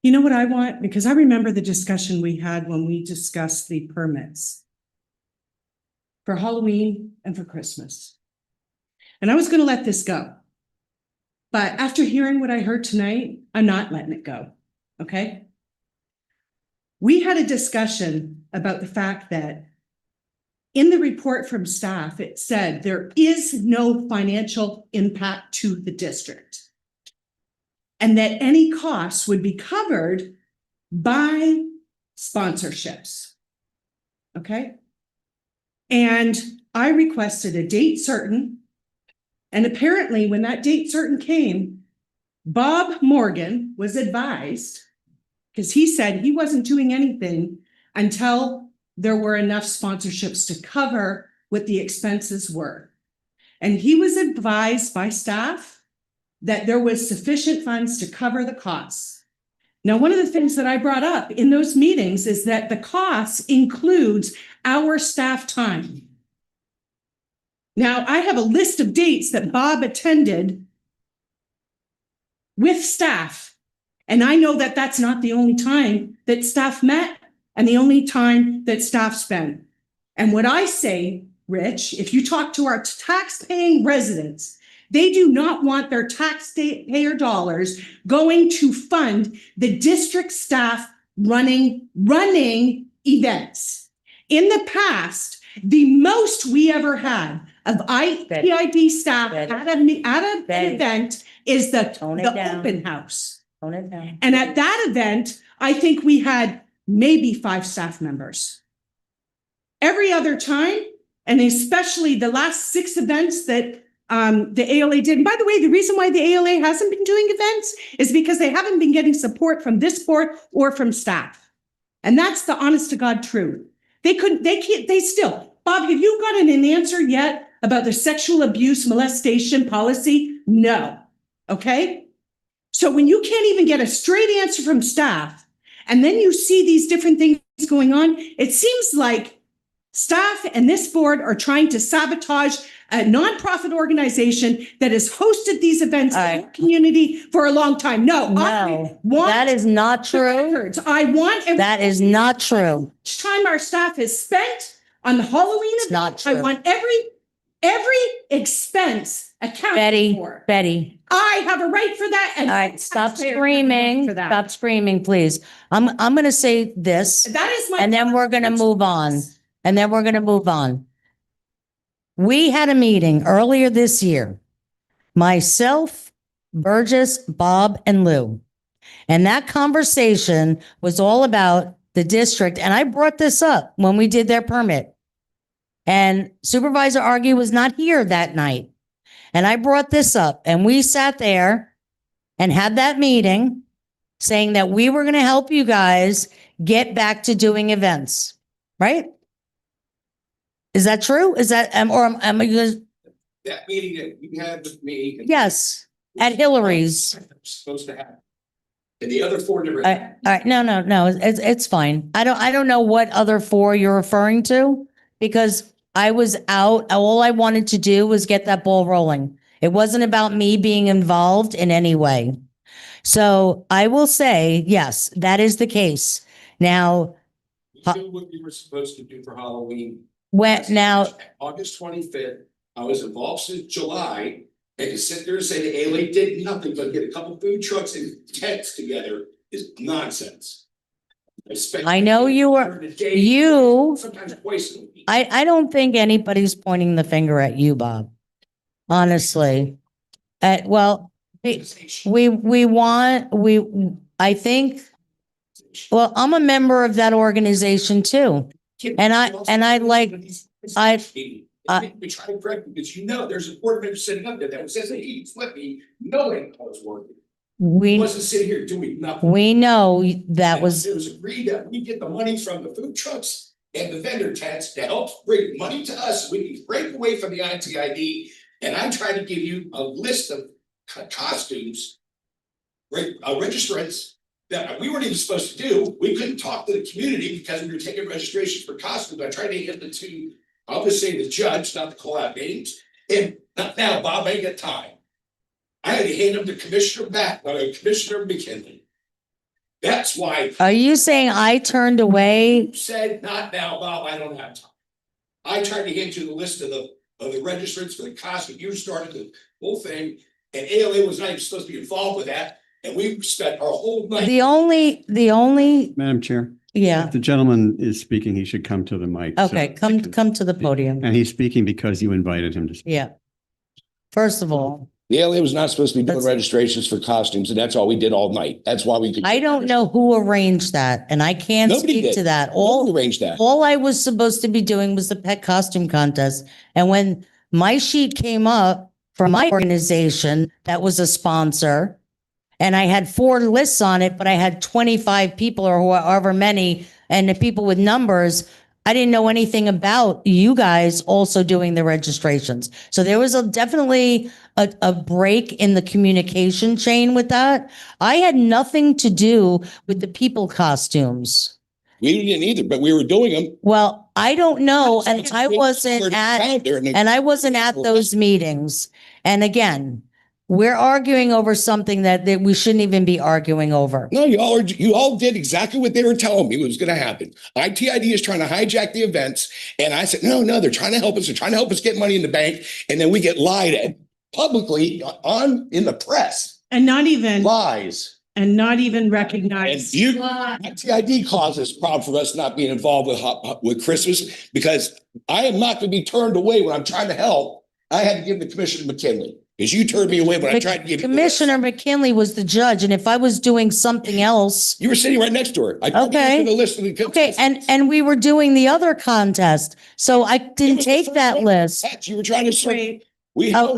what I want, because I remember the discussion we had when we discussed the permits for Halloween and for Christmas. And I was going to let this go. But after hearing what I heard tonight, I'm not letting it go. Okay? We had a discussion about the fact that in the report from staff, it said there is no financial impact to the district. And that any costs would be covered by sponsorships. Okay? And I requested a date certain. And apparently when that date certain came, Bob Morgan was advised, because he said he wasn't doing anything until there were enough sponsorships to cover what the expenses were. And he was advised by staff that there was sufficient funds to cover the costs. Now, one of the things that I brought up in those meetings is that the costs includes our staff time. Now, I have a list of dates that Bob attended with staff, and I know that that's not the only time that staff met and the only time that staff spent. And what I say, Rich, if you talk to our tax-paying residents, they do not want their taxpayer dollars going to fund the district staff running events. In the past, the most we ever had of IPID staff at an event is the open house. Tone it down. And at that event, I think we had maybe 5 staff members. Every other time, and especially the last 6 events that the ALA did. And by the way, the reason why the ALA hasn't been doing events is because they haven't been getting support from this board or from staff. And that's the honest to God truth. They still, Bob, have you gotten an answer yet about the sexual abuse molestation policy? No. Okay. So when you can't even get a straight answer from staff, and then you see these different things going on, it seems like staff and this board are trying to sabotage a nonprofit organization that has hosted these events in the community for a long time. No, that is not true. I want that is not true. Each time our staff has spent on the Halloween event, not true. I want every expense accounted for. Betty. I have a right for that. And all right, stop screaming. Stop screaming, please. I'm going to say this. That is my. And then we're going to move on. We had a meeting earlier this year. Myself, Burgess, Bob, and Lou. And that conversation was all about the district, and I brought this up when we did their permit. And Supervisor Argy was not here that night. And I brought this up and we sat there and had that meeting saying that we were going to help you guys get back to doing events, right? Is that true? Is that, or am I just, That meeting that you had with me. yes, at Hillary's. Supposed to happen. And the other four never. All right, no, it's fine. I don't know what other four you're referring to because I was out. All I wanted to do was get that ball rolling. It wasn't about me being involved in any way. So I will say, yes, that is the case. Now, You did what you were supposed to do for Halloween. now, August 25th, I was involved since July. And to sit there and say the ALA did nothing but get a couple food trucks and tents together is nonsense. I know you were, Sometimes twice a week. I don't think anybody's pointing the finger at you, Bob. Honestly. Well, I think, well, I'm a member of that organization too. And I like, We try to correct because you know there's a board member sitting up there that says that he flipped me knowing I was working. He wasn't sitting here doing nothing. we know that was, It was agreed that we get the money from the food trucks and the vendor tents to help bring money to us. We can break away from the ITID. And I tried to give you a list of costumes, registrants that we weren't even supposed to do. We couldn't talk to the community because we were taking registrations for costumes. I tried to get the two. I'll just say the judge, not to call out names. And not now, Bob, I ain't got time. I had to hand them to Commissioner Commissioner McKinley. That's why. are you saying I turned away? Said, not now, Bob, I don't have time. I tried to hand you the list of the registrants for the costume. You started the whole thing. And ALA was not even supposed to be involved with that. And we spent our whole night. The only, Madam Chair. yeah. If the gentleman is speaking, he should come to the mic. Okay, come to the podium. And he's speaking because you invited him to speak. Yeah. First of all, The ALA was not supposed to be doing registrations for costumes, and that's all we did all night. That's why we. I don't know who arranged that, and I can't Nobody speak did. to that. Nobody arranged that. All I was supposed to be doing was the pet costume contest. And when my sheet came up from my organization, that was a sponsor, and I had 4 lists on it, but I had 25 people or however many, and the people with numbers, I didn't know anything about you guys also doing the registrations. So there was definitely a break in the communication chain with that. I had nothing to do with the people costumes. We didn't either, but we were doing them. Well, I don't know, and I wasn't at those meetings. And again, we're arguing over something that we shouldn't even be arguing over. No, you all did exactly what they were telling me was going to happen. ITID is trying to hijack the events. And I said, no, they're trying to help us. They're trying to help us get money in the bank. And then we get lied at publicly in the press. And not even lies. And not even recognized. And ITID causes problem for us not being involved with Christmas because I am not going to be turned away when I'm trying to help. I had to give the Commissioner McKinley. Because you turned me away when I tried to give you. Commissioner McKinley was the judge, and if I was doing something else. You were sitting right next to her. Okay. The list of the okay, and we were doing the other contest, so I didn't take that list. Pets. You were trying to say we had a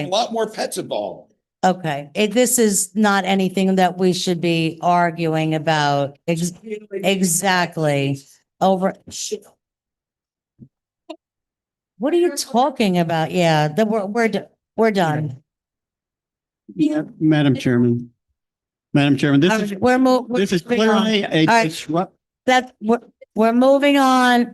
lot more pets involved. Okay, this is not anything that we should be arguing about. Exactly. Over. What are you talking about? Yeah, we're done. Madam Chairman, this is clearly a disrupt. We're moving on.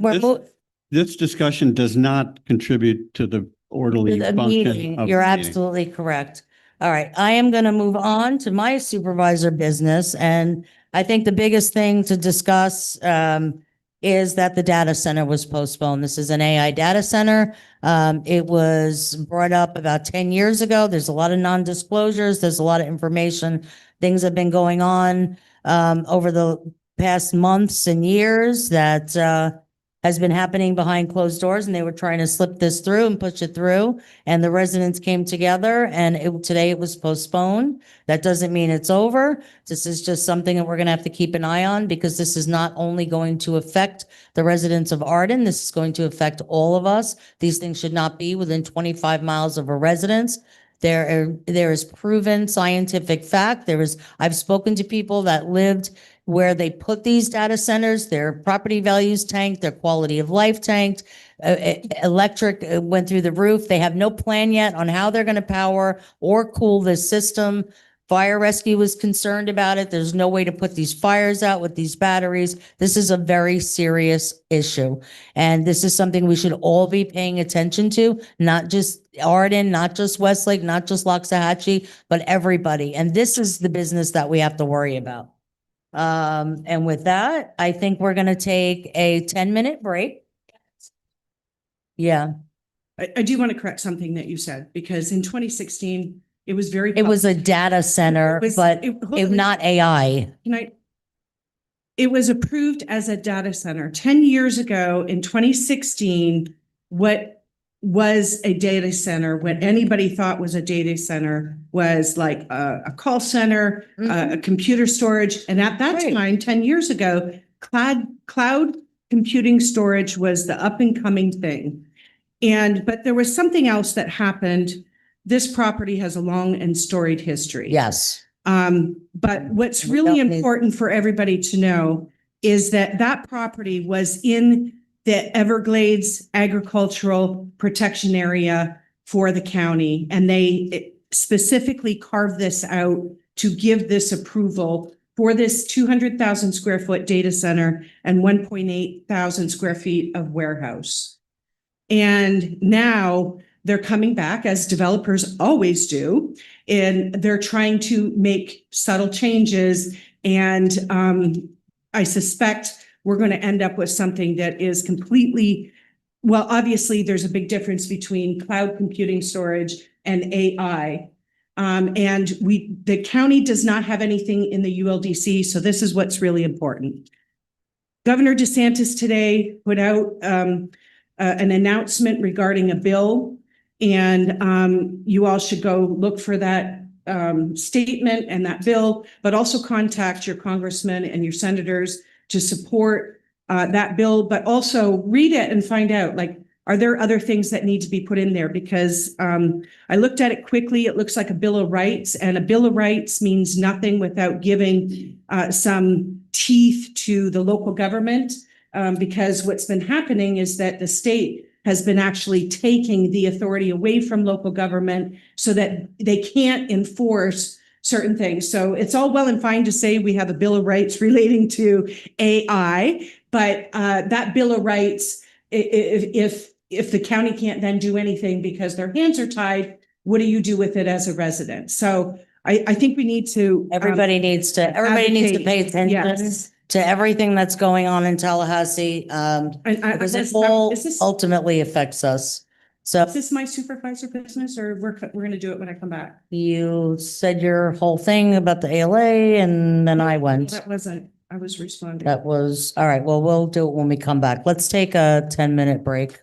This discussion does not contribute to the orderly function of You're the meeting. absolutely correct. All right, I am going to move on to my supervisor business, and I think the biggest thing to discuss is that the data center was postponed. This is an AI data center. It was brought up about 10 years ago. There's a lot of non-disclosures. There's a lot of information. Things have been going on over the past months and years that has been happening behind closed doors, and they were trying to slip this through and push it through. And the residents came together, and today it was postponed. That doesn't mean it's over. This is just something that we're going to have to keep an eye on, because this is not only going to affect the residents of Arden, this is going to affect all of us. These things should not be within 25 miles of a residence. There is proven scientific fact. I've spoken to people that lived where they put these data centers, their property values tanked, their quality of life tanked, electric went through the roof. They have no plan yet on how they're going to power or cool this system. Fire rescue was concerned about it. There's no way to put these fires out with these batteries. This is a very serious issue. And this is something we should all be paying attention to, not just Arden, not just Westlake, not just Loxahatchee, but everybody. And this is the business that we have to worry about. And with that, I think we're going to take a 10-minute break. Yeah, I do want to correct something that you said, because in 2016, it was very. it was a data center, but not AI. It was approved as a data center 10 years ago in 2016. What was a data center, what anybody thought was a data center, was like a call center, a computer storage. And at that time, 10 years ago, cloud computing storage was the up and coming thing. But there was something else that happened. This property has a long and storied history. Yes. But what's really important for everybody to know is that that property was in the Everglades Agricultural Protection Area for the county. And they specifically carved this out to give this approval for this 200,000 square foot data center and 1.8 thousand square feet of warehouse. And now they're coming back, as developers always do, and they're trying to make subtle changes. And I suspect we're going to end up with something that is completely, well, obviously there's a big difference between cloud computing storage and AI. And the county does not have anything in the ULDC, so this is what's really important. Governor DeSantis today put out an announcement regarding a bill, and you all should go look for that statement and that bill, but also contact your congressmen and your senators to support that bill, but also read it and find out, like, are there other things that need to be put in there? Because I looked at it quickly. It looks like a Bill of Rights, and a Bill of Rights means nothing without giving some teeth to the local government, because what's been happening is that the state has been actually taking the authority away from local government so that they can't enforce certain things. So it's all well and fine to say we have a Bill of Rights relating to AI, but that Bill of Rights, if the county can't then do anything because their hands are tied, what do you do with it as a resident? So I think we need to. Everybody needs to pay attention Yes. to everything that's going on in Tallahassee. Because it all ultimately affects us. So Is this my supervisor business, or we're going to do it when I come back? you said your whole thing about the ALA, and then I went. That wasn't, I was responding. That was, all right, well, we'll do it when we come back. Let's take a 10-minute break.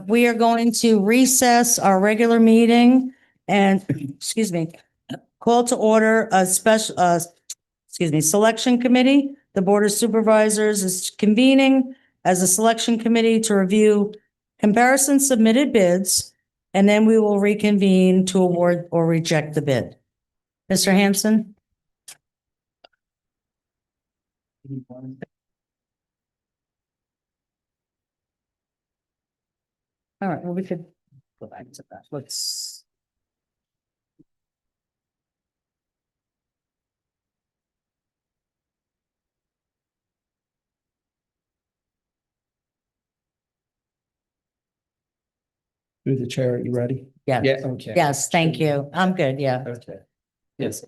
We are going to recess our regular meeting and, excuse me, call to order a special, selection committee. The Board of Supervisors is convening as a selection committee to review comparison submitted bids, and then we will reconvene to award or reject the bid. Mr. Hanson? All right, well, we could go back to that. Let's. Through the chair, are you ready? Yeah. Yeah, okay. Yes, thank you. I'm good, yeah. Okay. Yes.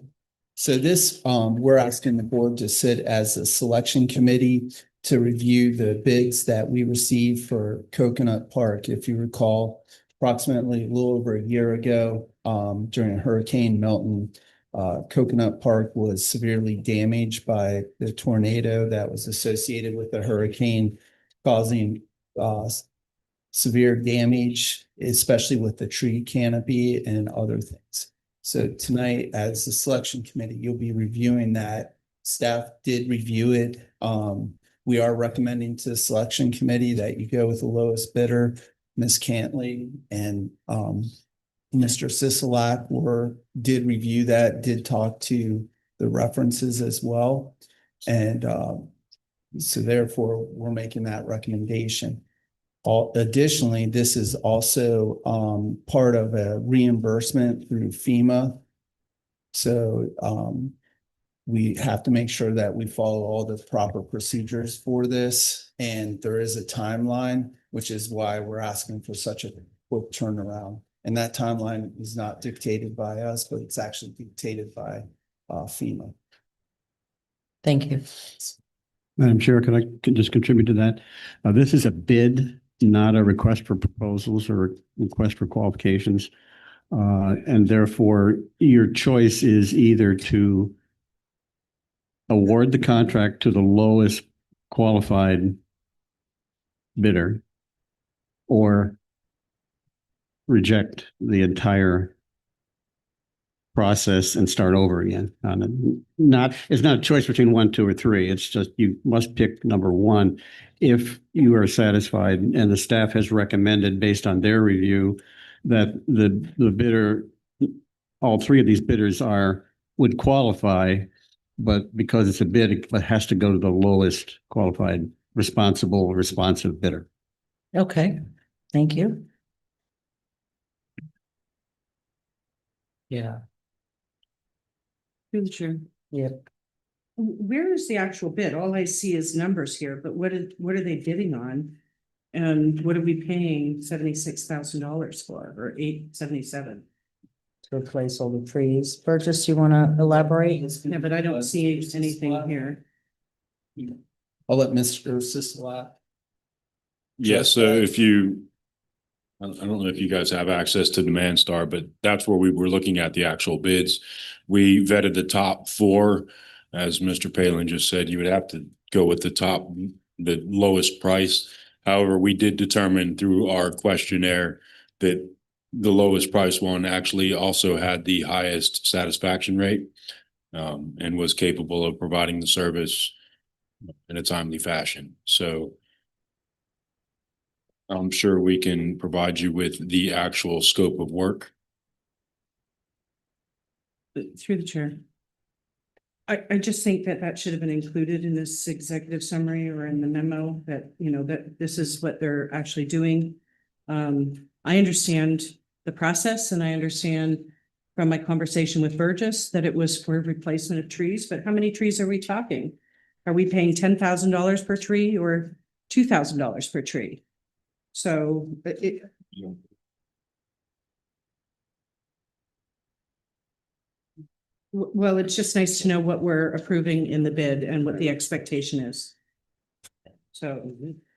So this, we're asking the board to sit as a selection committee to review the bids that we received for Coconut Park. If you recall, approximately a little over a year ago, during Hurricane Milton, Coconut Park was severely damaged by the tornado that was associated with the hurricane, causing severe damage, especially with the tree canopy and other things. So tonight, as the selection committee, you'll be reviewing that. Staff did review it. We are recommending to the selection committee that you go with the lowest bidder, Ms. Cantley and Mr. Sisolak did review that, did talk to the references as well. And so therefore, we're making that recommendation. Additionally, this is also part of a reimbursement through FEMA. So we have to make sure that we follow all the proper procedures for this. And there is a timeline, which is why we're asking for such a quick turnaround. And that timeline is not dictated by us, but it's actually dictated by FEMA. Thank you. Madam Chair, could just contribute to that? This is a bid, not a request for proposals or request for qualifications. And therefore, your choice is either to award the contract to the lowest qualified bidder or reject the entire process and start over again. It's not a choice between 1, 2, or 3. It's just you must pick number 1 if you are satisfied and the staff has recommended based on their review that the bidder, all 3 of these bidders would qualify, but because it's a bid, it has to go to the lowest qualified, responsive bidder. Okay, thank you. Yeah. Through the chair. Yep. Where is the actual bid? All I see is numbers here, but what are they bidding on? And what are we paying $76,000 for, or $877? To replace all the trees. Burgess, you want to elaborate? Yeah, but I don't see anything here. I'll let Mr. Sisolak. Yes, so if you, I don't know if you guys have access to Demand Star, but that's where we were looking at the actual bids. We vetted the top 4. As Mr. Palin just said, you would have to go with the lowest price. However, we did determine through our questionnaire that the lowest price one actually also had the highest satisfaction rate and was capable of providing the service in a timely fashion. So I'm sure we can provide you with the actual scope of work. Through the chair. I just think that should have been included in this executive summary or in the memo that, that this is what they're actually doing. I understand the process and I understand from my conversation with Burgess that it was for replacement of trees, but how many trees are we talking? Are we paying $10,000 per tree or $2,000 per tree? So well, it's just nice to know what we're approving in the bid and what the expectation is. So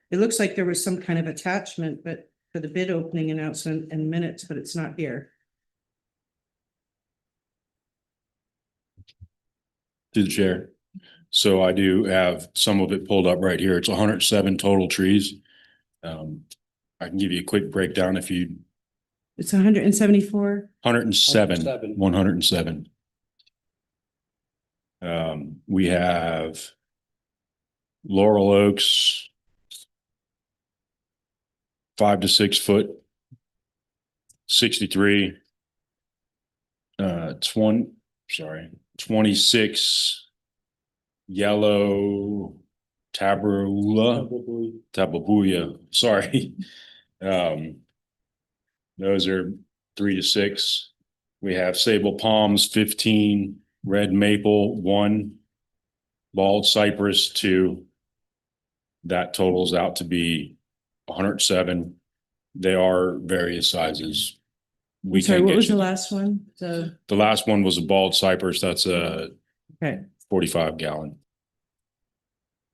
it looks like there was some kind of attachment, but for the bid opening announcement and minutes, but it's not here. To the chair. So I do have some of it pulled up right here. It's 107 total trees. I can give you a quick breakdown if you, It's 174. 107, 107. 107. We have Laurel Oaks, 5 to 6 foot, 63. 26 yellow tababuya, sorry. Those are 3 to 6. We have sable palms, 15, red maple, 1, bald cypress, 2. That totals out to be 107. They are various sizes. We Sorry, can what get was the you- last one? The, The last one was a bald cypress. That's a okay, 45 gallon.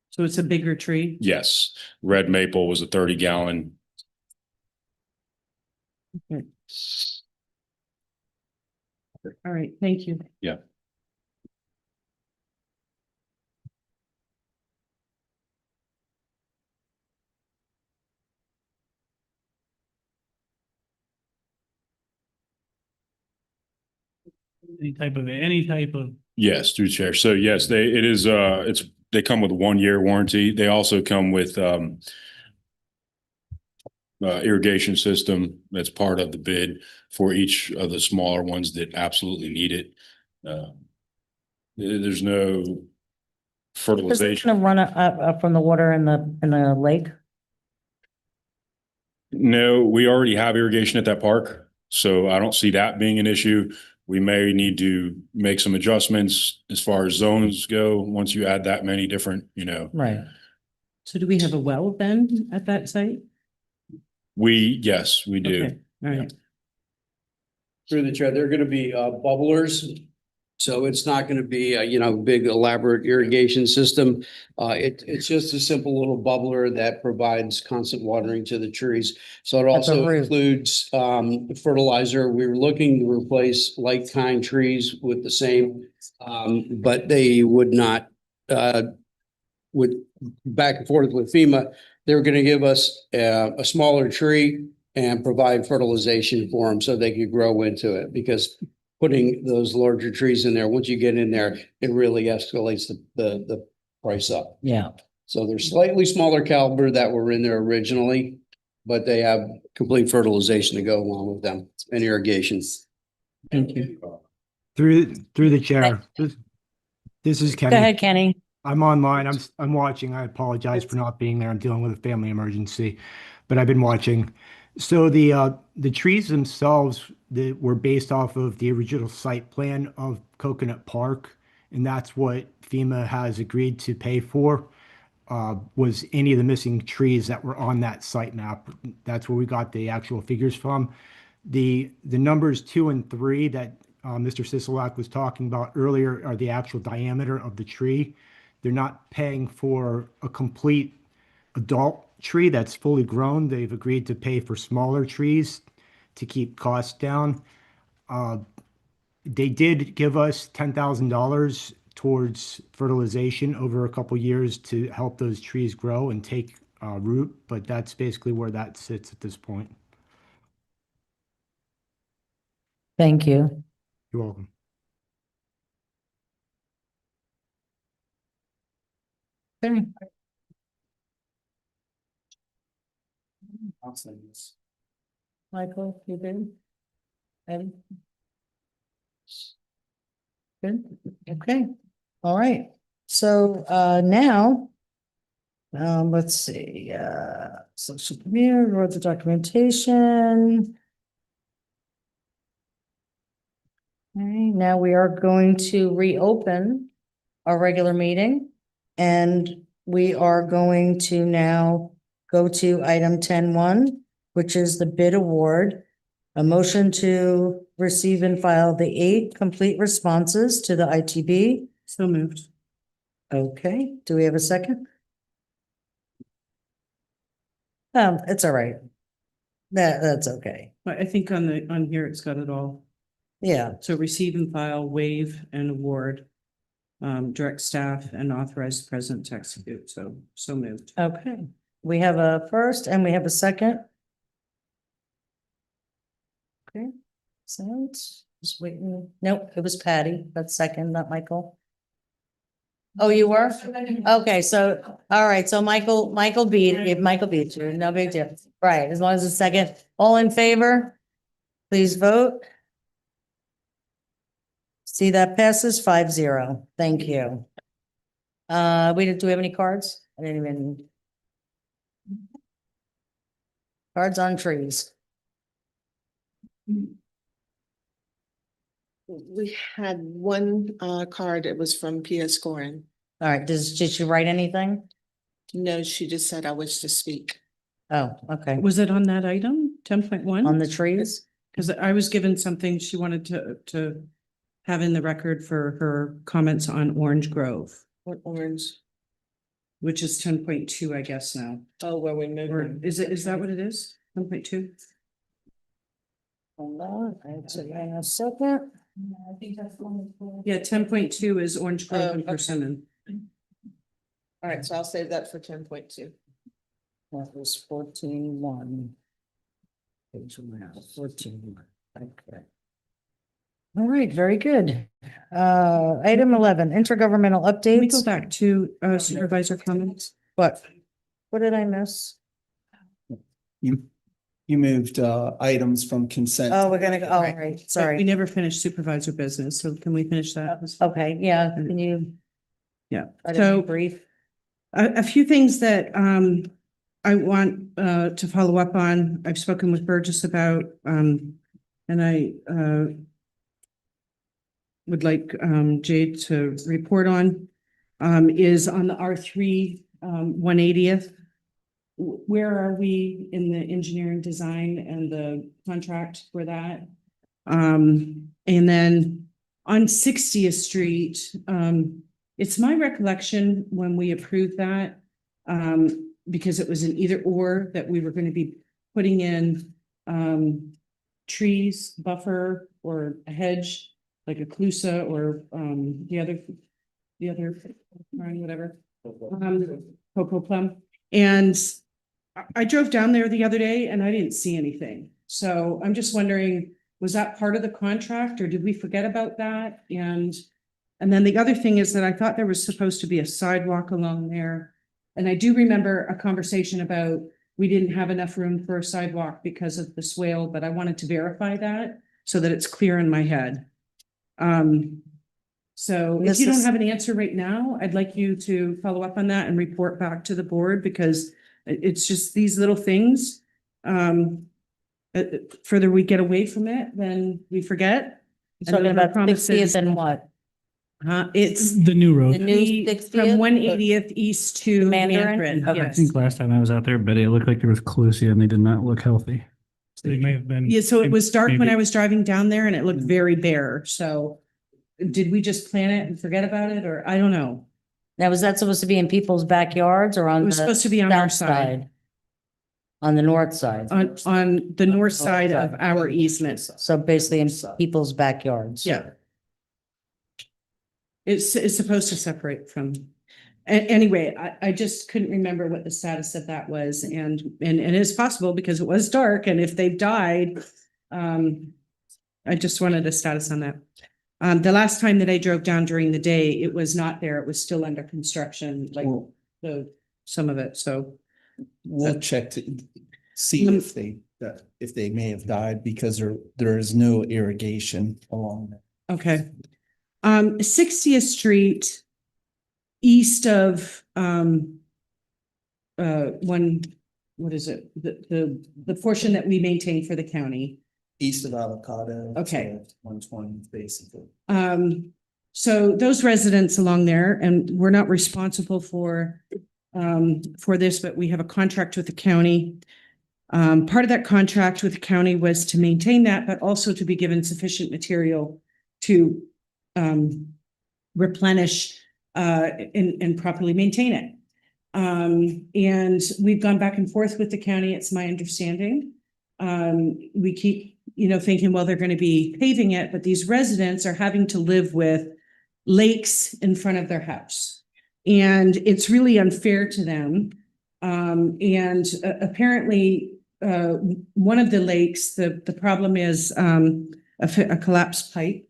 so it's a bigger tree. Yes. Red maple was a 30 gallon. Okay. All right, thank you. Yeah. Any type of. Yes, through chair. So yes, they come with a 1-year warranty. They also come with irrigation system that's part of the bid for each of the smaller ones that absolutely need it. There's no Is it fertilization. gonna run up from the water in the lake? No, we already have irrigation at that park, so I don't see that being an issue. We may need to make some adjustments as far as zones go, once you add that many different, Right. So do we have a well then at that site? yes, we do. Okay, all right. Through the chair, they're gonna be bubblers. So it's not gonna be a, big elaborate irrigation system. It's just a simple little bubbler that provides constant watering to the trees. So it At the also root. includes fertilizer. We were looking to replace like kind trees with the same, but they would not, with back and forth with FEMA, they were gonna give us a smaller tree and provide fertilization for them so they could grow into it, because putting those larger trees in there, once you get in there, it really escalates the price up. Yeah. So they're slightly smaller caliber that were in there originally, but they have complete fertilization to go along with them and irrigation. Thank you. Through the chair. This is Kenny. Go ahead, Kenny. I'm online. I'm watching. I apologize for not being there. I'm dealing with a family emergency, but I've been watching. So the trees themselves that were based off of the original site plan of Coconut Park, and that's what FEMA has agreed to pay for, was any of the missing trees that were on that site map. That's where we got the actual figures from. The numbers 2 and 3 that Mr. Sisolak was talking about earlier are the actual diameter of the tree. They're not paying for a complete adult tree that's fully grown. They've agreed to pay for smaller trees to keep costs down. They did give us $10,000 towards fertilization over a couple years to help those trees grow and take root, but that's basically where that sits at this point. Thank you. You're welcome. Okay. Michael, you good? Eddie? Good, okay, all right, so now. Let's see, social media, wrote the documentation. Okay, now we are going to reopen our regular meeting. And we are going to now go to item 10.1, which is the bid award. A motion to receive and file the 8 complete responses to the ITB. So moved. Okay, do we have a second? It's all right. That's okay. But I think on here, it's got it all. Yeah. So receive and file, waive and award, direct staff and authorize the president to execute. So moved. Okay, we have a first and we have a second. Okay, so just waiting. Nope, it was Patty. That's second, not Michael. Oh, you were? Okay, so, all right, so Michael beat you, no big deal. Right, as long as it's second. All in favor? Please vote. See, that passes 5-0. Thank you. Do we have any cards? I didn't even. Cards on trees. We had one card, it was from Pia Scorin. All right, did she write anything? No, she just said, I wish to speak. Oh, okay. Was it on that item, 10.1? On the trees? Because I was given something she wanted to have in the record for her comments on Orange Grove, What orange? which is 10.2, I guess now. Oh, where we moved. Or is that what it is? 10.2? Hold on, I'll tell you in a second. I think that's one. Yeah, 10.2 is Orange Grove and okay. Persimmon. All right, so I'll save that for 10.2. That was 14-1. Page 14-1. Okay. All right, very good. Item 11, intergovernmental Can we go updates. back to supervisor comments? What? What did I miss? You moved items from consent. Oh, we're gonna go, all right, But we sorry. never finished supervisor business, so can we finish that? Okay, yeah, can you? Yeah, try to be so brief. a few things that I want to follow up on. I've spoken with Burgess about, and I would like Jade to report on, is on the R3 180th. Where are we in the engineering design and the contract for that? And then on 60th Street, it's my recollection when we approved that, because it was an either or that we were going to be putting in trees, buffer, or a hedge, like a clusa or the other, whatever, cocoa plum. And I drove down there the other day and I didn't see anything. So I'm just wondering, was that part of the contract or did we forget about that? And then the other thing is that I thought there was supposed to be a sidewalk along there. And I do remember a conversation about we didn't have enough room for a sidewalk because of the swale, but I wanted to verify that so that it's clear in my head. So if you don't have an answer right now, I'd like you to follow up on that and report back to the board because it's just these little things. Further we get away from it, then we forget. You're talking about 60th and what? It's The new road. The new the- 60th? from 180th east to Mandarin? Mandarin. Okay. I Yes. think last time I was out there, Betty, it looked like there was Calusia and they did not look healthy. So they may have been. Yeah, so it was dark when maybe- I was driving down there and it looked very bare. So did we just plan it and forget about it? Or I don't know. Now, was that supposed to be in people's backyards or It on was the supposed to be on our south side, side? On the north side? on the north side of our easement. So basically in people's backyards? Yeah. It's supposed to separate from, anyway, I just couldn't remember what the status of that was and it's possible because it was dark and if they've died, I just wanted a status on that. The last time that I drove down during the day, it was not there. It was still under construction, like some of it, so. We'll check to see if they may have died because there is no irrigation along there. Okay. 60th Street, east of what is it? The portion that we maintain for the county. East of Avocado. Okay. 120 basically. So those residents along there, and we're not responsible for this, but we have a contract with the county. Part of that contract with the county was to maintain that, but also to be given sufficient material to replenish and properly maintain it. And we've gone back and forth with the county, it's my understanding. We keep, thinking, well, they're going to be paving it, but these residents are having to live with lakes in front of their house. And it's really unfair to them. And apparently one of the lakes, the problem is a collapsed pipe.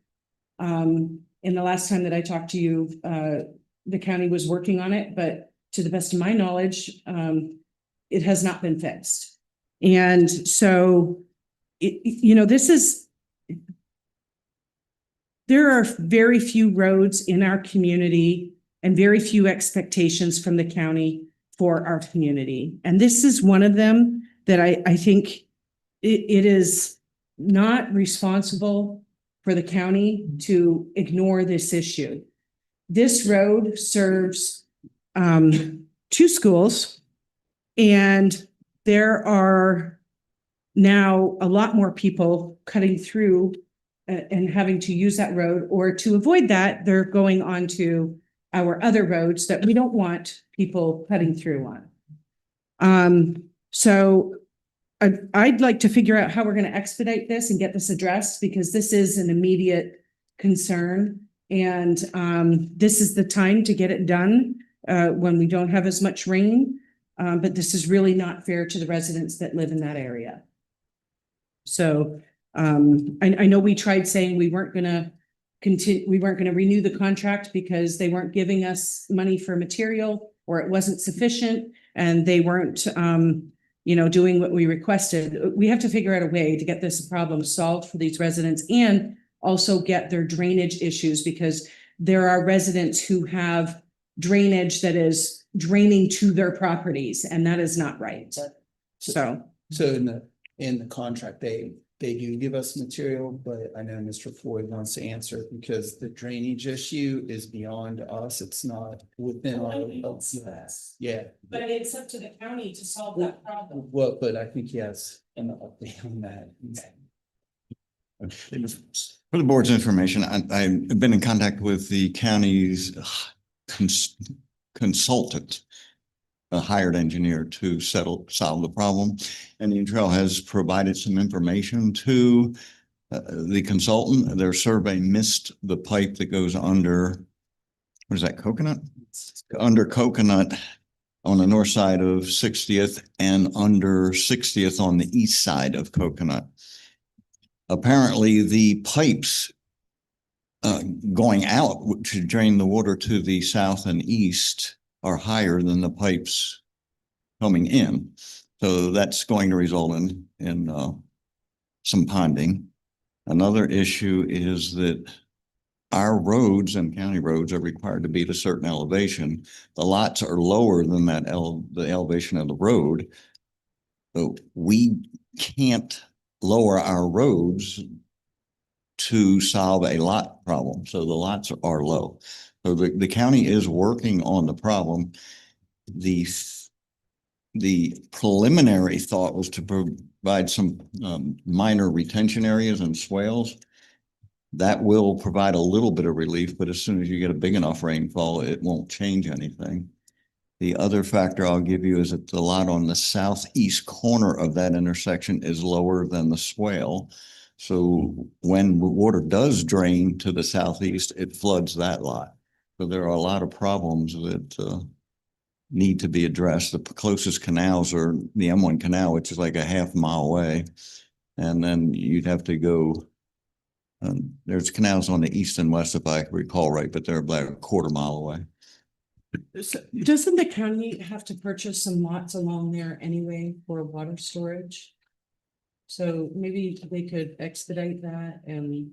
And the last time that I talked to you, the county was working on it, but to the best of my knowledge, it has not been fixed. And so, there are very few roads in our community and very few expectations from the county for our community. And this is one of them that I think it is not responsible for the county to ignore this issue. This road serves 2 schools, and there are now a lot more people cutting through and having to use that road, or to avoid that, they're going onto our other roads that we don't want people cutting through on. So I'd like to figure out how we're going to expedite this and get this addressed, because this is an immediate concern. And this is the time to get it done when we don't have as much rain. But this is really not fair to the residents that live in that area. So I know we tried saying we weren't going to renew the contract because they weren't giving us money for material, or it wasn't sufficient, and they weren't doing what we requested. We have to figure out a way to get this problem solved for these residents, and also get their drainage issues, because there are residents who have drainage that is draining to their properties, and that is not right. So in the contract, they do give us material, but I know Mr. Floyd wants to answer it because the drainage issue is beyond us. It's not within our. Yeah. But it's up to the county to solve that problem. Well, but I think he has an update on that. For the board's information, I've been in contact with the county's consultant, a hired engineer to solve the problem. And the Trail has provided some information to the consultant. Their survey missed the pipe that goes under, what is that, Coconut? Under Coconut on the north side of 60th and under 60th on the east side of Coconut. Apparently the pipes going out to drain the water to the south and east are higher than the pipes coming in. So that's going to result in some ponding. Another issue is that our roads and county roads are required to be at a certain elevation. The lots are lower than that the elevation of the road. So we can't lower our roads to solve a lot problem. So the lots are low. So the county is working on the problem. The preliminary thought was to provide some minor retention areas and swales. That will provide a little bit of relief, but as soon as you get a big enough rainfall, it won't change anything. The other factor I'll give you is that the lot on the southeast corner of that intersection is lower than the swale. So when water does drain to the southeast, it floods that lot. So there are a lot of problems that need to be addressed. The closest canals are the M1 canal, which is like a half mile away. And then you'd have to go, there's canals on the east and west, if I recall right, but they're about a quarter mile away. Doesn't the county have to purchase some lots along there anyway for water storage? So maybe they could expedite that and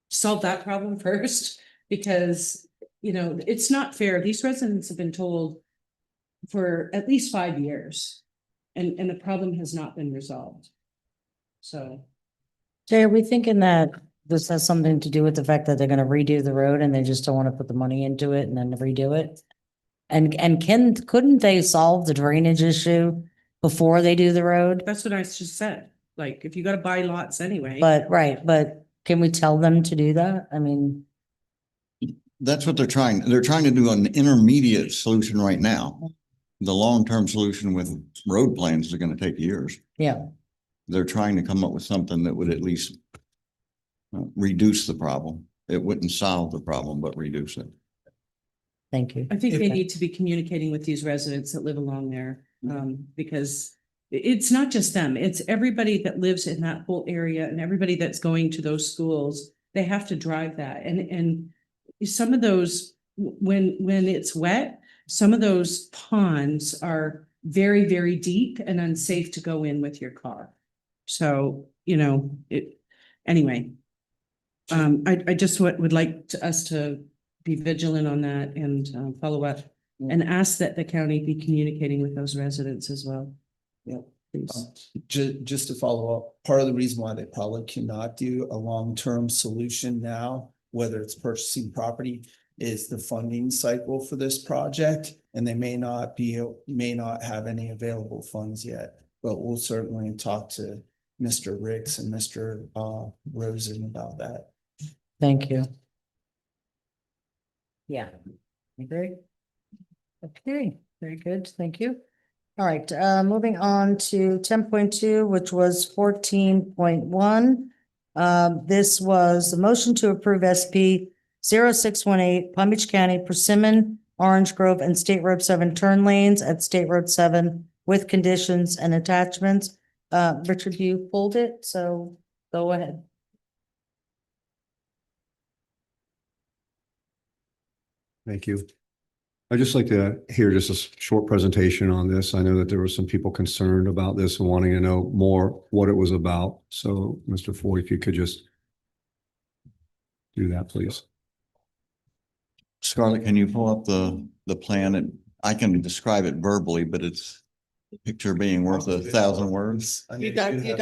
solve that problem first, because, it's not fair. These residents have been told for at least 5 years, and the problem has not been resolved. So. Jay, are we thinking that this has something to do with the fact that they're gonna redo the road and they just don't want to put the money into it and then redo it? And couldn't they solve the drainage issue before they do the road? That's what I just said. Like, if you gotta buy lots anyway. But can we tell them to do that? I mean. That's what they're trying to do an intermediate solution right now. The long-term solution with road plans is going to take years. Yeah. They're trying to come up with something that would at least reduce the problem. It wouldn't solve the problem, but reduce it. Thank you. I think they need to be communicating with these residents that live along there, because it's not just them, it's everybody that lives in that whole area and everybody that's going to those schools. They have to drive that. And some of those, when it's wet, some of those ponds are very, very deep and unsafe to go in with your car. So, anyway. I just would like us to be vigilant on that and follow up and ask that the county be communicating with those residents as well. Yeah. Please. Just to follow up, part of the reason why they probably cannot do a long-term solution now, whether it's purchasing property, is the funding cycle for this project. And they may not have any available funds yet, but we'll certainly talk to Mr. Ricks and Mr. Rosen about that. Thank you. Yeah, agree. Okay, very good. Thank you. All right, moving on to 10.2, which was 14.1. This was the motion to approve SP 0618 Palm Beach County, Persimmon, Orange Grove, and State Road 7 turn lanes at State Road 7 with conditions and attachments. Richard, you pulled it, so go ahead. Thank you. I'd just like to hear just a short presentation on this. I know that there were some people concerned about this and wanting to know more what it was about. So, Mr. Foy, if you could just do that, please. Scarlett, can you pull up the plan? And I can describe it verbally, but it's picture being worth 1,000 words. You got it? Yeah,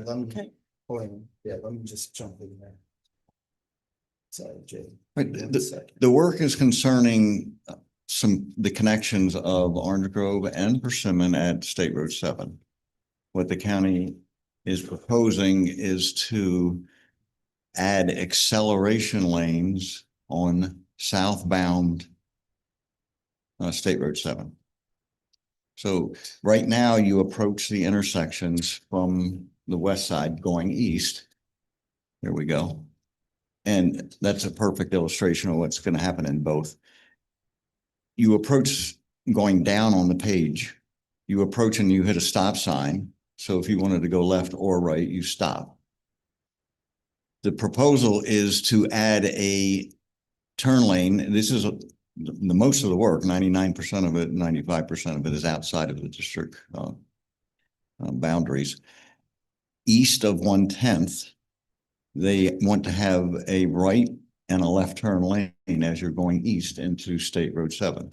let me, Okay. hold on. Yeah, let me just jump in there. Sorry, Jay. Right, One second. the work is concerning the connections of Orange Grove and Persimmon at State Road 7. What the county is proposing is to add acceleration lanes on southbound State Road 7. So right now you approach the intersections from the west side going east. There we go. And that's a perfect illustration of what's going to happen in both. You approach going down on the page, you approach and you hit a stop sign. So if you wanted to go left or right, you stop. The proposal is to add a turn lane. This is the most of the work, 99% of it, 95% of it is outside of the district boundaries. East of 1/10th, they want to have a right and a left turn lane as you're going east into State Road 7.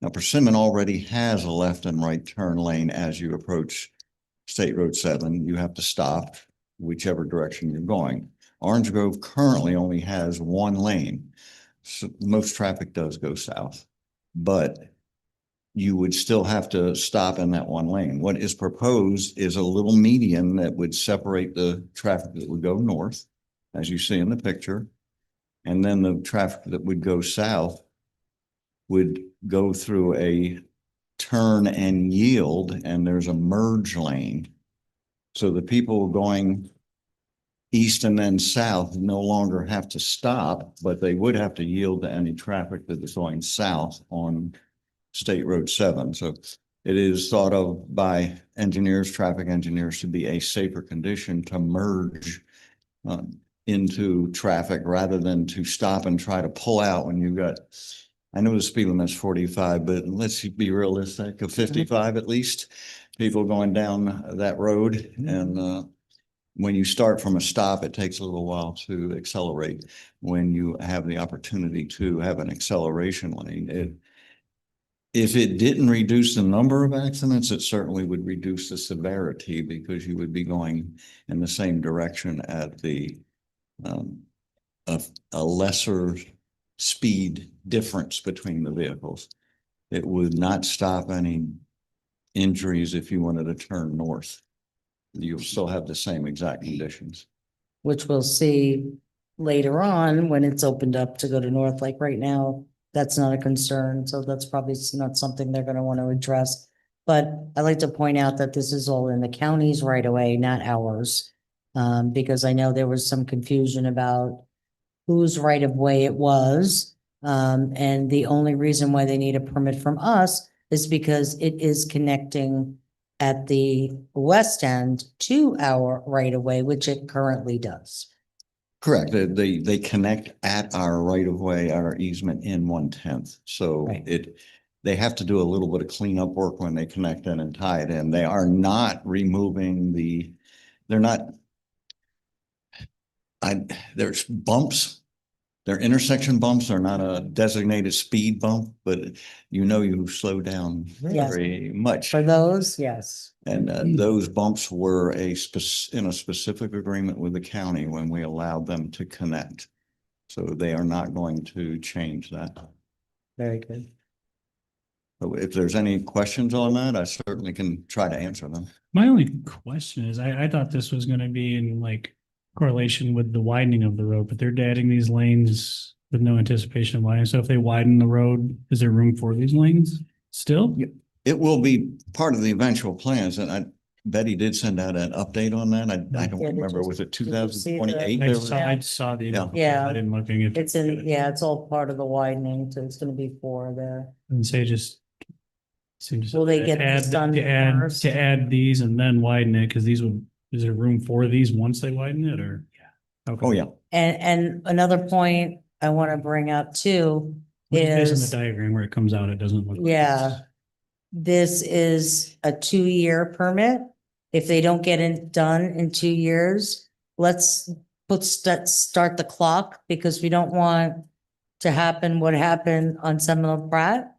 Now, Persimmon already has a left and right turn lane as you approach State Road 7. You have to stop whichever direction you're going. Orange Grove currently only has one lane. So most traffic does go south, but you would still have to stop in that one lane. What is proposed is a little median that would separate the traffic that would go north, as you see in the picture. And then the traffic that would go south would go through a turn and yield, and there's a merge lane. So the people going east and then south no longer have to stop, but they would have to yield to any traffic that is going south on State Road 7. So it is thought of by engineers, traffic engineers, to be a safer condition to merge into traffic rather than to stop and try to pull out when you've got, I know the speed limit's 45, but let's be realistic, of 55 at least, people going down that road. And when you start from a stop, it takes a little while to accelerate. When you have the opportunity to have an acceleration lane, if it didn't reduce the number of accidents, it certainly would reduce the severity because you would be going in the same direction at the a lesser speed difference between the vehicles. It would not stop any injuries if you wanted to turn north. You'll still have the same exact conditions. Which we'll see later on when it's opened up to go to north. Like right now, that's not a concern. So that's probably not something they're going to want to address. But I like to point out that this is all in the county's right away, not ours. Because I know there was some confusion about whose right of way it was. And the only reason why they need a permit from us is because it is connecting at the west end to our right of way, which it currently does. Correct. They connect at our right of way, our easement in 1/10. So Right. they have to do a little bit of cleanup work when they connect in and tie it in. They are not removing they're not, there's bumps. They're intersection bumps. They're not a designated speed bump, but you slow down Yes. very much. For those, yes. And those bumps were in a specific agreement with the county when we allowed them to connect. So they are not going to change that. Very good. So if there's any questions on that, I certainly can try to answer them. My only question is, I thought this was gonna be in like correlation with the widening of the road, but they're adding these lanes with no anticipation of widening. So if they widen the road, is there room for these lanes still? It will be part of the eventual plans, and Betty did send out an update on that. I don't Yeah, remember, was it did you see the- 2028? I saw the. Yeah. Yeah. I didn't look at it. It's it's all part of the widening, so it's gonna be 4 there. And say just. Seems Will they get this done first? to add these and then widen it, because is there room for these once they widen it, or? Okay. Oh, yeah. And another point I want to bring up too Based on is, the diagram where it comes out, it doesn't look. like yeah, this is a 2-year permit. If they don't get it done in 2 years, let's start the clock, because we don't want to happen what happened on Seminole Pratt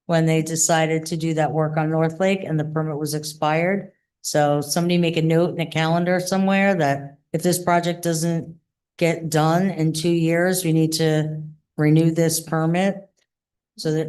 when they decided to do that work on North Lake and the permit was expired. So somebody make a note in a calendar somewhere that if this project doesn't get done in 2 years, we need to renew this permit so that.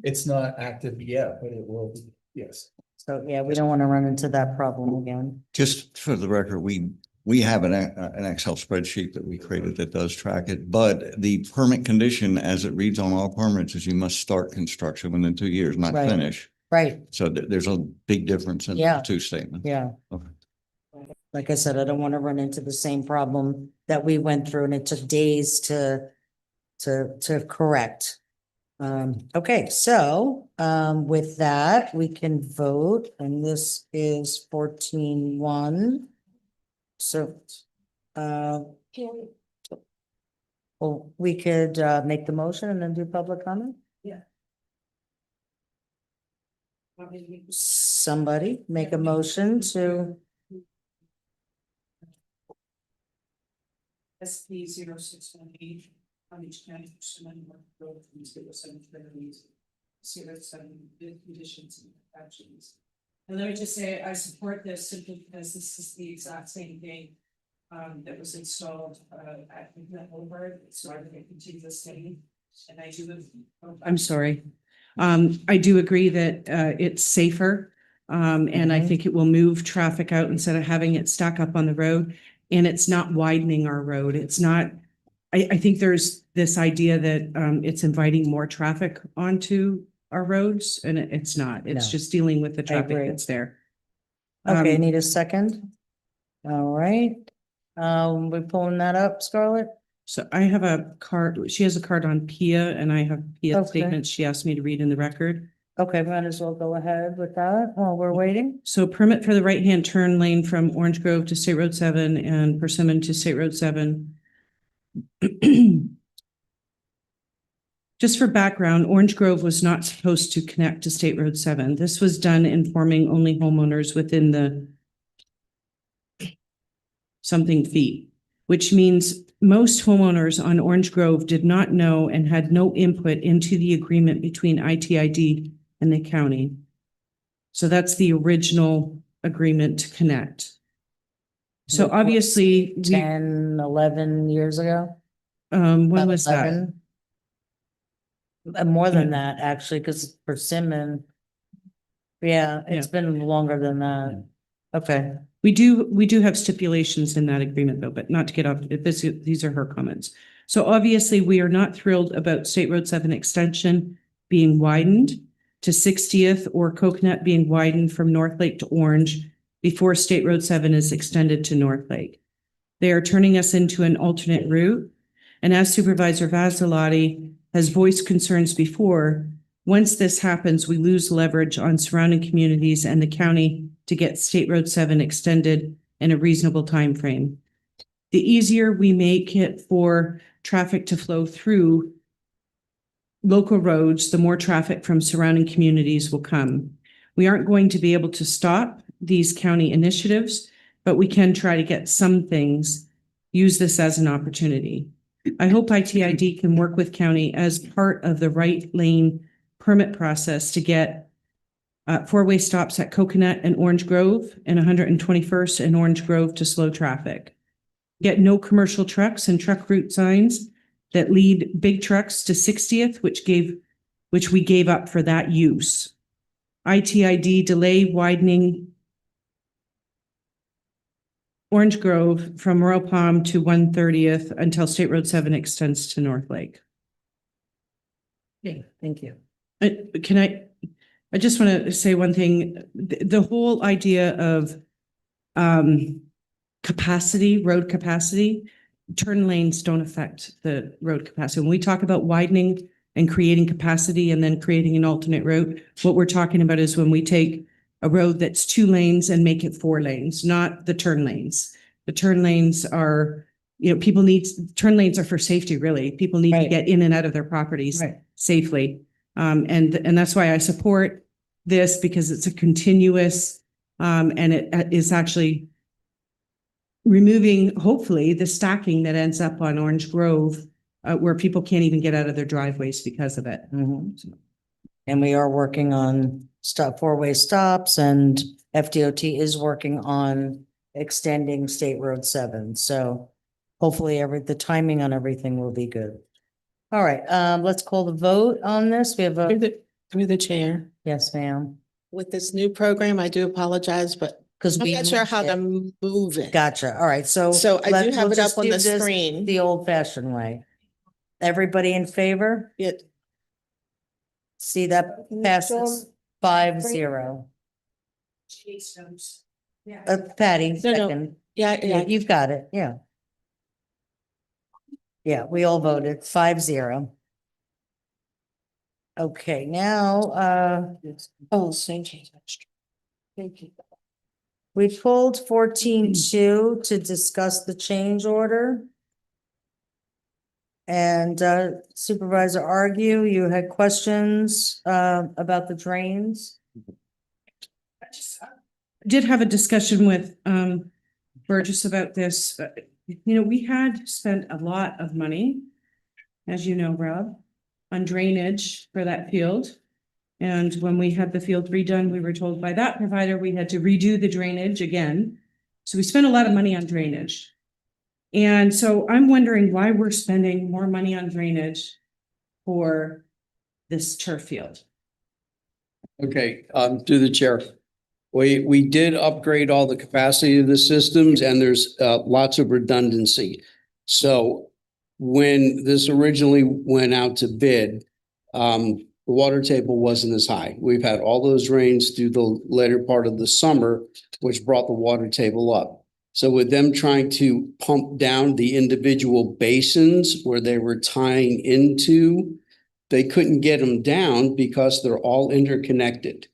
It's not active yet, but it will be, yes. So, yeah, we don't want to run into that problem again. Just for the record, we have an Excel spreadsheet that we created that does track it, but the permit condition as it reads on all permits is you must start construction within 2 years, not Right. finish. Right, So there's a big difference in Yeah. the two statements. yeah. Okay. Like I said, I don't want to run into the same problem that we went through and it took days to correct. Okay, so, with that, we can vote, and this is 14-1. So, well, we could, make the motion and then do public comment? Yeah. Somebody make a motion to, SP 0618, on each 90% of growth from 07 conditions and actions. And let me just say, I support this simply because this is the exact same thing that was installed at Holbrook, so I think it continues the same. And I do. I'm sorry. I do agree that it's safer. And I think it will move traffic out instead of having it stack up on the road. And it's not widening our road. It's not, I think there's this idea that it's inviting more traffic onto our roads, and it's not. It's No. just dealing with the traffic agree. that's there. okay, need a second? All right, we're pulling that up, Scarlett? So I have a card, she has a card on PIA, and I have PIA Okay. statements she asked me to read in the record. Okay, might as well go ahead with that while we're waiting. So permit for the right-hand turn lane from Orange Grove to State Road 7 and Persimmon to State Road 7. Just for background, Orange Grove was not supposed to connect to State Road 7. This was done informing only homeowners within the something feet, which means most homeowners on Orange Grove did not know and had no input into the agreement between ITID and the county. So that's the original agreement to connect. So Which was obviously, 10, 11 years ago? when About was that? 11? More than that, actually, because Persimmon. Yeah, it's been longer than that. Okay, We do have stipulations in that agreement though, but not to get off, these are her comments. So obviously, we are not thrilled about State Road 7 extension being widened to 60th or Coconut being widened from North Lake to Orange before State Road 7 is extended to North Lake. They are turning us into an alternate route. And as Supervisor Vasilati has voiced concerns before, once this happens, we lose leverage on surrounding communities and the county to get State Road 7 extended in a reasonable time frame. The easier we make it for traffic to flow through local roads, the more traffic from surrounding communities will come. We aren't going to be able to stop these county initiatives, but we can try to get some things, use this as an opportunity. I hope ITID can work with county as part of the right lane permit process to get four-way stops at Coconut and Orange Grove and 121st and Orange Grove to slow traffic. Get no commercial trucks and truck route signs that lead big trucks to 60th, which we gave up for that use. ITID delay widening Orange Grove from Royal Palm to 130th until State Road 7 extends to North Lake. Okay, thank you. I just want to say one thing. The whole idea of capacity, road capacity, turn lanes don't affect the road capacity. When we talk about widening and creating capacity and then creating an alternate route, what we're talking about is when we take a road that's 2 lanes and make it 4 lanes, not the turn lanes. The turn lanes are, turn lanes are for safety, really. People need to get in and out of their properties safely. And that's why I support this, because it's a continuous, and it is actually removing, hopefully, the stacking that ends up on Orange Grove, where people can't even get out of their driveways because of it. And we are working on four-way stops, and FDOT is working on extending State Road 7. So hopefully the timing on everything will be good. All right, let's call the vote on this. We have Through the chair. yes, ma'am. With this new program, I do apologize, but Because I'm not sure how to move it. Gotcha. All right, so. So I do have we'll it just up on do the this screen. The old fashioned way. Everybody in favor? Yeah. See that passes 5-0. Patty, second. Yeah. You've got it, yeah. Yeah, we all voted 5-0. Okay, now, Thank you. Thank you. we pulled 14-2 to discuss the change order. And Supervisor Argue, you had questions about the drains? Did have a discussion with Burgess about this. We had spent a lot of money, as you know, Rob, on drainage for that field. And when we had the field redone, we were told by that provider we had to redo the drainage again. So we spent a lot of money on drainage. And so I'm wondering why we're spending more money on drainage for this turf field. Okay, through the chair. We did upgrade all the capacity of the systems, and there's lots of redundancy. So when this originally went out to bid, the water table wasn't as high. We've had all those rains through the later part of the summer, which brought the water table up. So with them trying to pump down the individual basins where they were tying into, they couldn't get them down because they're all interconnected.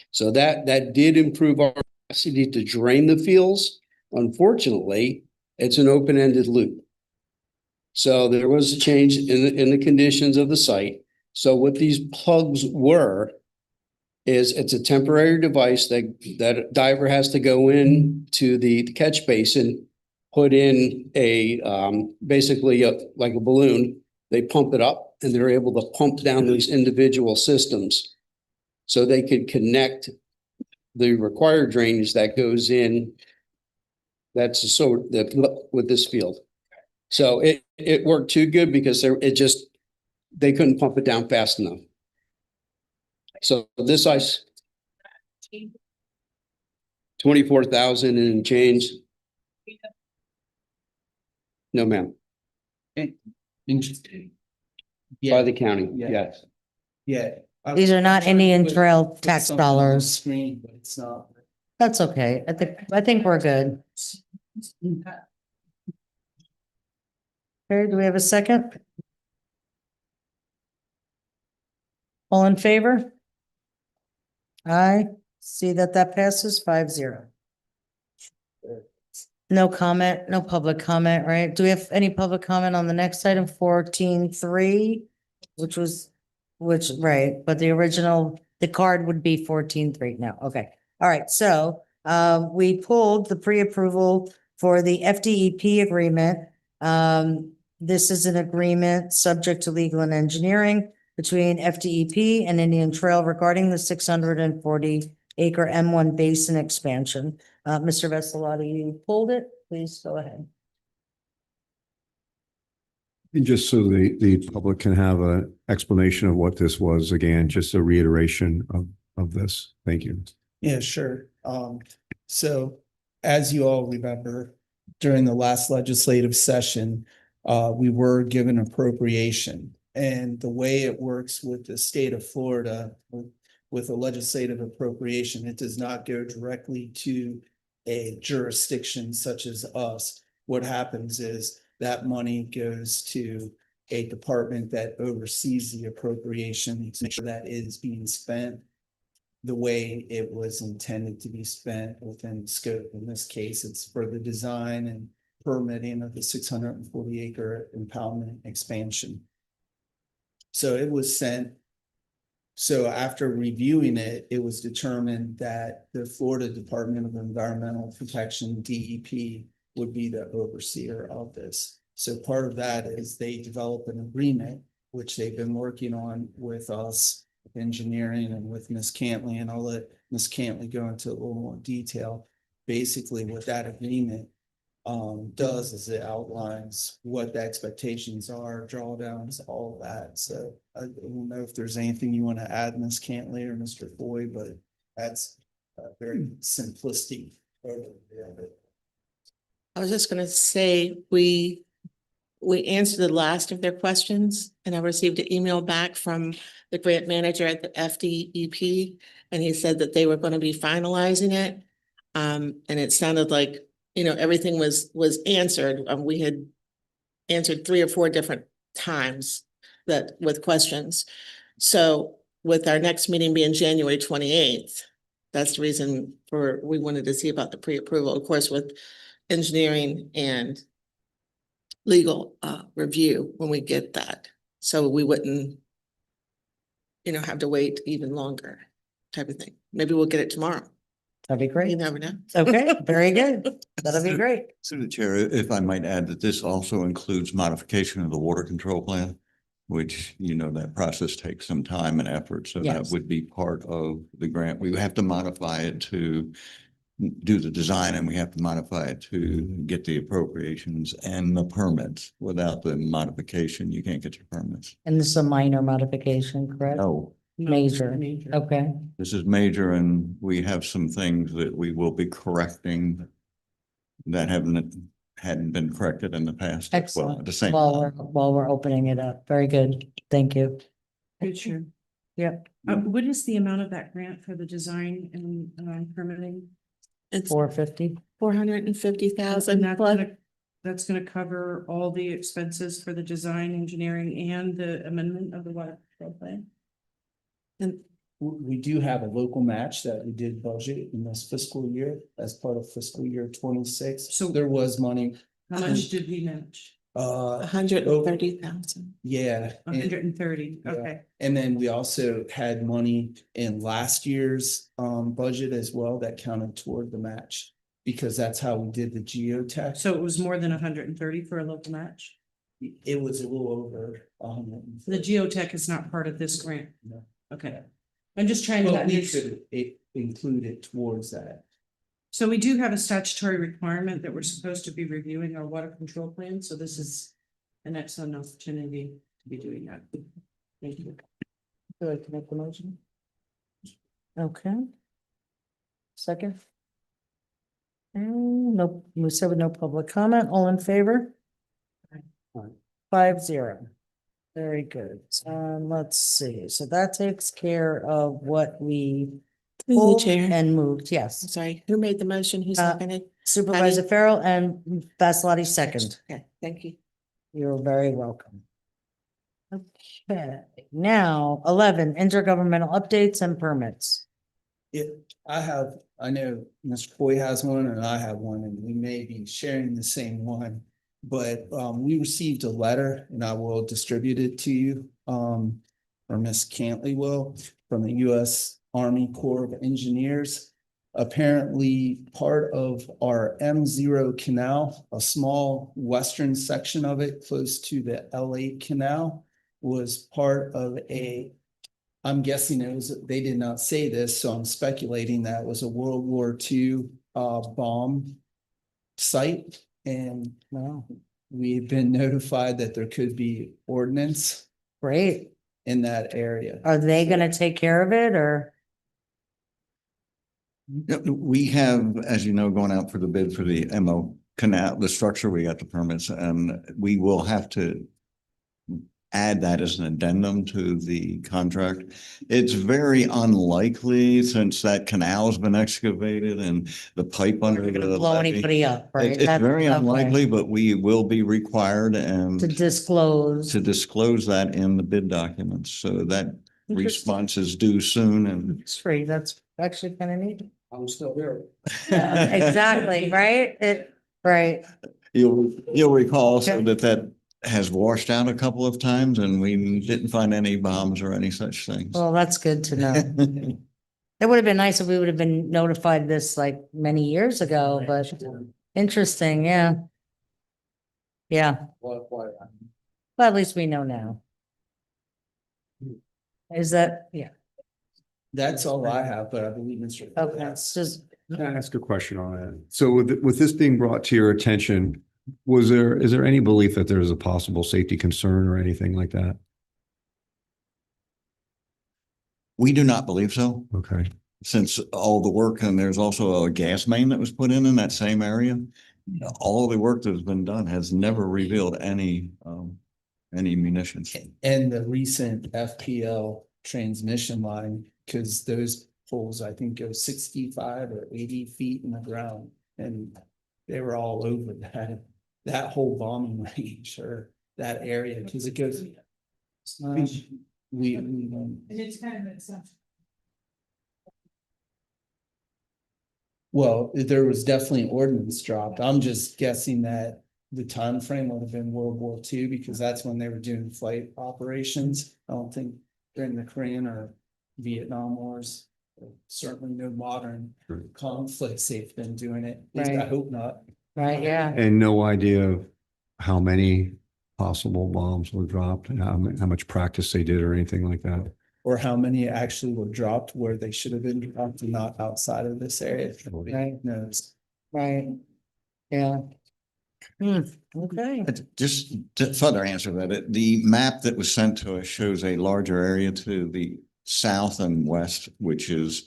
So that did improve our capacity to drain the fields. Unfortunately, it's an open-ended loop. So there was a change in the conditions of the site. So what these plugs were is it's a temporary device that a diver has to go in to the catch basin, put in a basically like a balloon. They pump it up and they're able to pump down these individual systems so they could connect the required drainage that goes in. That's so that with this field. So it worked too good because they couldn't pump it down fast enough. So this ice, 24,000 and change. No, ma'am. Interesting. By the county, yes. Yeah. These are not Indian Trail tax something on the dollars. Screen, but it's not. That's okay. I think we're good. Okay, do we have a second? All in favor? Aye. See that passes 5-0. No comment, no public comment, right? Do we have any public comment on the next item, 14.3? Right, but the original, the card would be 14.3 now. Okay. All right, so we pulled the pre-approval for the FDEP agreement. This is an agreement subject to legal and engineering between FDEP and Indian Trail regarding the 640-acre M1 basin expansion. Mr. Vesalati, you pulled it. Please go ahead. And just so the public can have an explanation of what this was, again, just a reiteration of this. Thank you. Yeah, sure. So as you all remember, during the last legislative session, we were given appropriation. And the way it works with the state of Florida, with a legislative appropriation, it does not go directly to a jurisdiction such as us. What happens is that money goes to a department that oversees the appropriation to make sure that it is being spent the way it was intended to be spent within scope. In this case, it's for the design and permitting of the 640-acre impoundment expansion. So it was sent. So after reviewing it, it was determined that the Florida Department of Environmental Protection, DEP, would be the overseer of this. So part of that is they develop an agreement, which they've been working on with us, engineering, and with Ms. Cantley, and I'll let Ms. Cantley go into a little more detail. Basically, what that agreement does is it outlines what the expectations are, drawdowns, all of that. So I don't know if there's anything you want to add, Ms. Cantley or Mr. Foy, but that's a very simplistic overview of it. I was just gonna say, we answered the last of their questions, and I received an email back from the grant manager at the FDEP, and he said that they were gonna be finalizing it. And it sounded like, everything was answered. We had answered 3 or 4 different times that with questions. So with our next meeting being January 28th, that's the reason we wanted to see about the pre-approval, of course, with engineering and legal review when we get that. So we wouldn't, have to wait even longer type of thing. Maybe we'll get it tomorrow. That'd be great. You never know. Okay, very good. That'll be great. Through the chair, if I might add that this also includes modification of the water control plan, which, that process takes some time and effort. So that Yes. would be part of the grant. We have to modify it to do the design, and we have to modify it to get the appropriations and the permits. Without the modification, you can't get your permits. And this is a minor modification, correct? No, Major. Okay. this is major, and we have some things that we will be correcting that hadn't been corrected in the past. as well, Excellent. at the same While time. we're opening it up. Very good. Thank you. Good, sure. Yep. What is the amount of that grant for the design and permitting? It's 450. 450,000 And plus. that's gonna cover all the expenses for the design, engineering, and the amendment of the water control plan? And We do have a local match that we did budget in this fiscal year as part of fiscal year 26. So- there was money. How much did we match? 130,000. Yeah. and- 130, Yeah. okay. And then we also had money in last year's budget as well that counted toward the match. Because that's how we did the geotech. So it was more than 130 for a local match? It was a little over 100. The geotech is not part of this grant? No. Okay. I'm just trying to. But we could include it towards that. So we do have a statutory requirement that we're supposed to be reviewing our water control plan, so this is an excellent opportunity to be doing that. Thank you. Would you like to make the motion? Okay. Second? No, we said with no public comment. All in favor? 5-0. Very good. Let's see. So that takes care of what we Through the pulled chair. and moved. I'm Yes. sorry, who made the motion? Who seconded? Supervisor Farrell and Vasilati second. Okay, thank you. You're very welcome. Okay, now 11, intergovernmental updates and permits. I know Mr. Coy has one and I have one, and we may be sharing the same one. But we received a letter, and I will distribute it to you, or Miss Cantley will, from the U.S. Army Corps of Engineers. Apparently, part of our M0 canal, a small western section of it close to the L8 canal, was part of I'm guessing it was, they did not say this, so I'm speculating that it was a World War II bomb site. And we've been notified that there could be ordnance. Great. In that area. Are they gonna take care of it or? We have, as you know, going out for the bid for the MO canal, the structure, we got the permits, and we will have to add that as an addendum to the contract. It's very unlikely, since that canal has been excavated and the pipe under You're the gonna blow levee. anybody up, right? It's very Okay. unlikely, but we will be required To disclose. to disclose that in the bid documents. So that Interesting. response is due soon, and It's free. That's actually kind of neat. I'm still here. Yeah, exactly, right? Right. you'll recall also that has washed out a couple of times, and we didn't find any bombs or any such things. Well, that's good to know. It would have been nice if we would have been notified this like many years ago, but interesting, yeah. Yeah, well, at least we know now. Is that, yeah, That's all I have, but I believe Mr. okay, it's just, Can I ask a question on that? So with this being brought to your attention, is there any belief that there's a possible safety concern or anything like that? We do not believe so, Okay. since all the work, and there's also a gas main that was put in that same area. All the work that's been done has never revealed any munitions. And the recent FPL transmission line, because those poles, I think, go 65 or 80 feet in the ground, and they were all over that whole bombing range or that area, because it goes. We It's kind of an assumption. well, there was definitely ordnance dropped. I'm just guessing that the time frame would have been World War II, because that's when they were doing flight operations. I don't think during the Korean or Vietnam Wars, certainly no modern conflicts they've been doing it. At least I Right. hope not. right, yeah. And no idea of how many possible bombs were dropped, and how much practice they did or anything like that? Or how many actually were dropped where they should have been dropped and not outside of this area. Right. Knows. Right, yeah. Okay. Just to further answer that, the map that was sent to us shows a larger area to the south and west, which is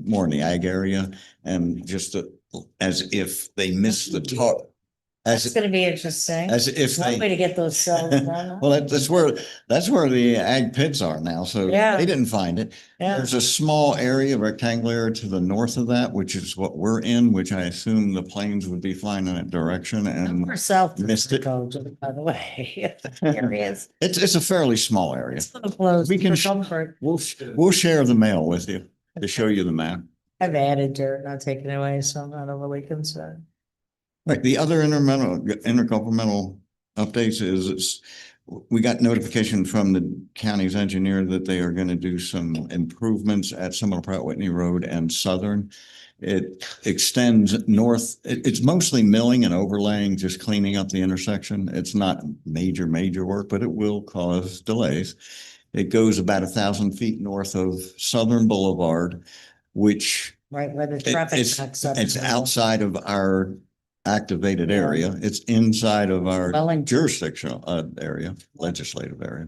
more in the ag area, and just as if they missed the target. That's gonna be interesting. As if One way they, to get those cells done. well, that's where the ag pits are now, so Yeah. they didn't find it. Yeah, There's a small area, rectangular area to the north of that, which is what we're in, which I assume the planes would be flying in that direction, and we're south. of missed it. Mexico, by the way. Areas. It's a fairly small area. It's a little close We can for sh- comfort. We'll share the mail with you to show you the map. I've added dirt, not taken away, so I'm not overly concerned. Right, the other intergovernmental updates is we got notification from the county's engineer that they are gonna do some improvements at Seminole Pratt Whitney Road and Southern. It extends north, it's mostly milling and overlaying, just cleaning up the intersection. It's not major work, but it will cause delays. It goes about 1,000 feet north of Southern Boulevard, which Right where the traffic it's backs up. outside of our activated area. It's inside of our Wellington. jurisdictional area, legislative area.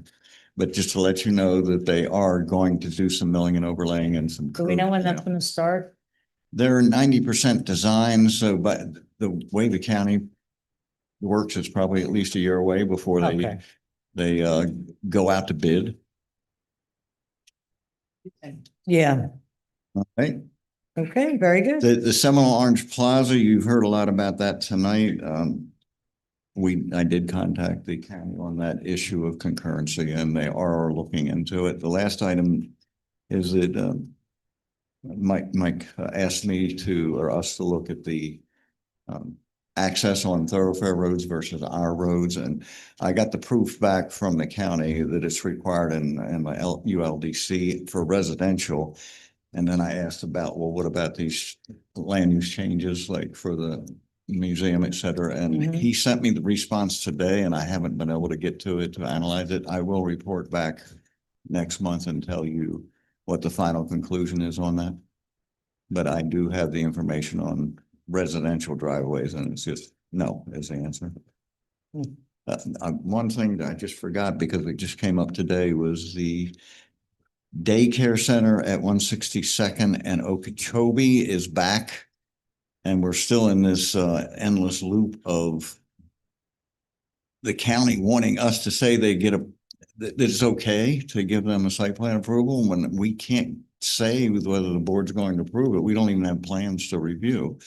But just to let you know that they are going to do some milling and overlaying and some. Do we know when that's curb- gonna start? They're 90% design, so but the way the county works, it's probably at least a year away before Okay. they go out to bid. Yeah, Right? okay, very good. The Seminole Orange Plaza, you've heard a lot about that tonight. I did contact the county on that issue of concurrency, and they are looking into it. The last item is that Mike asked me to, or us to look at the access on thoroughfare roads versus our roads, and I got the proof back from the county that it's required in my ULDC for residential. And then I asked about, well, what about these land use changes, like for the museum, et cetera? And he sent me the response today, and I haven't been able to get to it to analyze it. I will report back next month and tell you what the final conclusion is on that. But I do have the information on residential driveways, and it's just no is the answer. One thing that I just forgot, because it just came up today, was the daycare center at 162nd and Okeechobee is back. And we're still in this endless loop of the county wanting us to say they get that it's okay to give them a site plan approval when we can't say whether the board's going to approve it. We don't even have plans to review.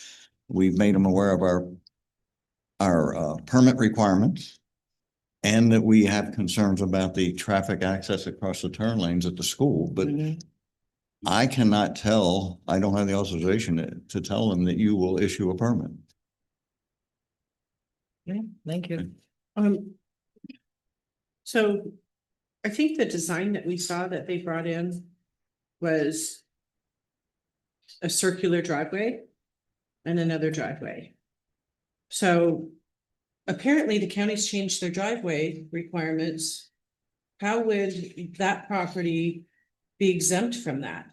We've made them aware of our permit requirements, and that we have concerns about the traffic access across the turn lanes at the school, but I cannot tell, I don't have the authorization to tell them that you will issue a permit. Yeah, thank you. So I think the design that we saw that they brought in was a circular driveway and another driveway. So apparently the county's changed their driveway requirements. How would that property be exempt from that?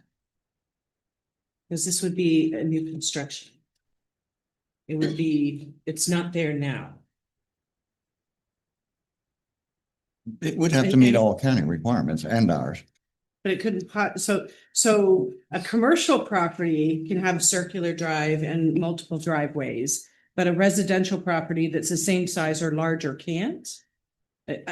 Because this would be a new construction. It would be, it's not there now. It would have to meet all county requirements and ours. But it couldn't, so a commercial property can have a circular drive and multiple driveways, but a residential property that's the same size or larger can't? There's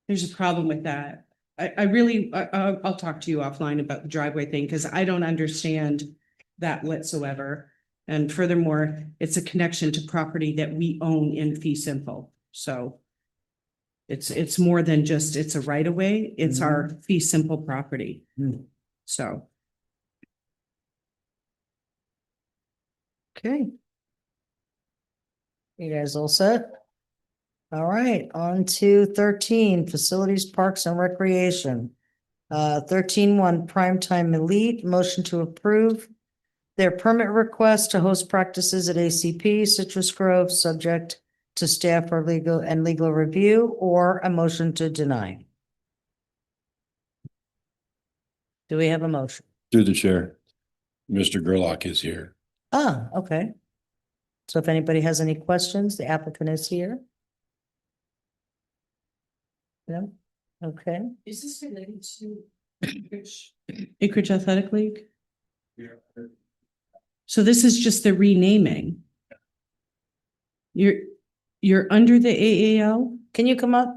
a problem with that. I'll talk to you offline about the driveway thing, because I don't understand that whatsoever. And furthermore, it's a connection to property that we own in fee simple, so. It's more than just, it's a right of way, it's our fee simple property, so. Okay. You guys all set? All right, on to 13, facilities, parks and recreation. 13.1 Primetime Elite, motion to approve their permit request to host practices at ACP Citrus Grove, subject to staff or legal review, or a motion to deny. Do we have a motion? Through the chair, Mr. Gerlach is here. Ah, okay. So if anybody has any questions, the applicant is here. No? Okay. Is this related to Acreage Athletic League? So this is just the renaming. You're under the AAL? Can you come up?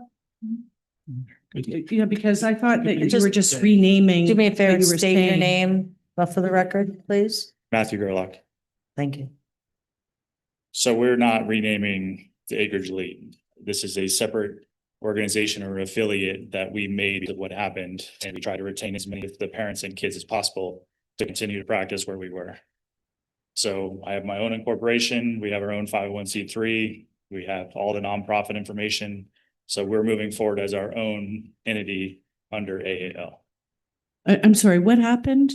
Yeah, because I thought that you Just- were just renaming. Do me a favor what and you were state your saying. name, for the record, please. Matthew Gerlach. Thank you. So we're not renaming the Acreage League. This is a separate organization or affiliate that we made of what happened, and we try to retain as many of the parents and kids as possible to continue to practice where we were. So I have my own incorporation. We have our own 501c3. We have all the nonprofit information. So we're moving forward as our own entity under AAL. I'm sorry, what happened?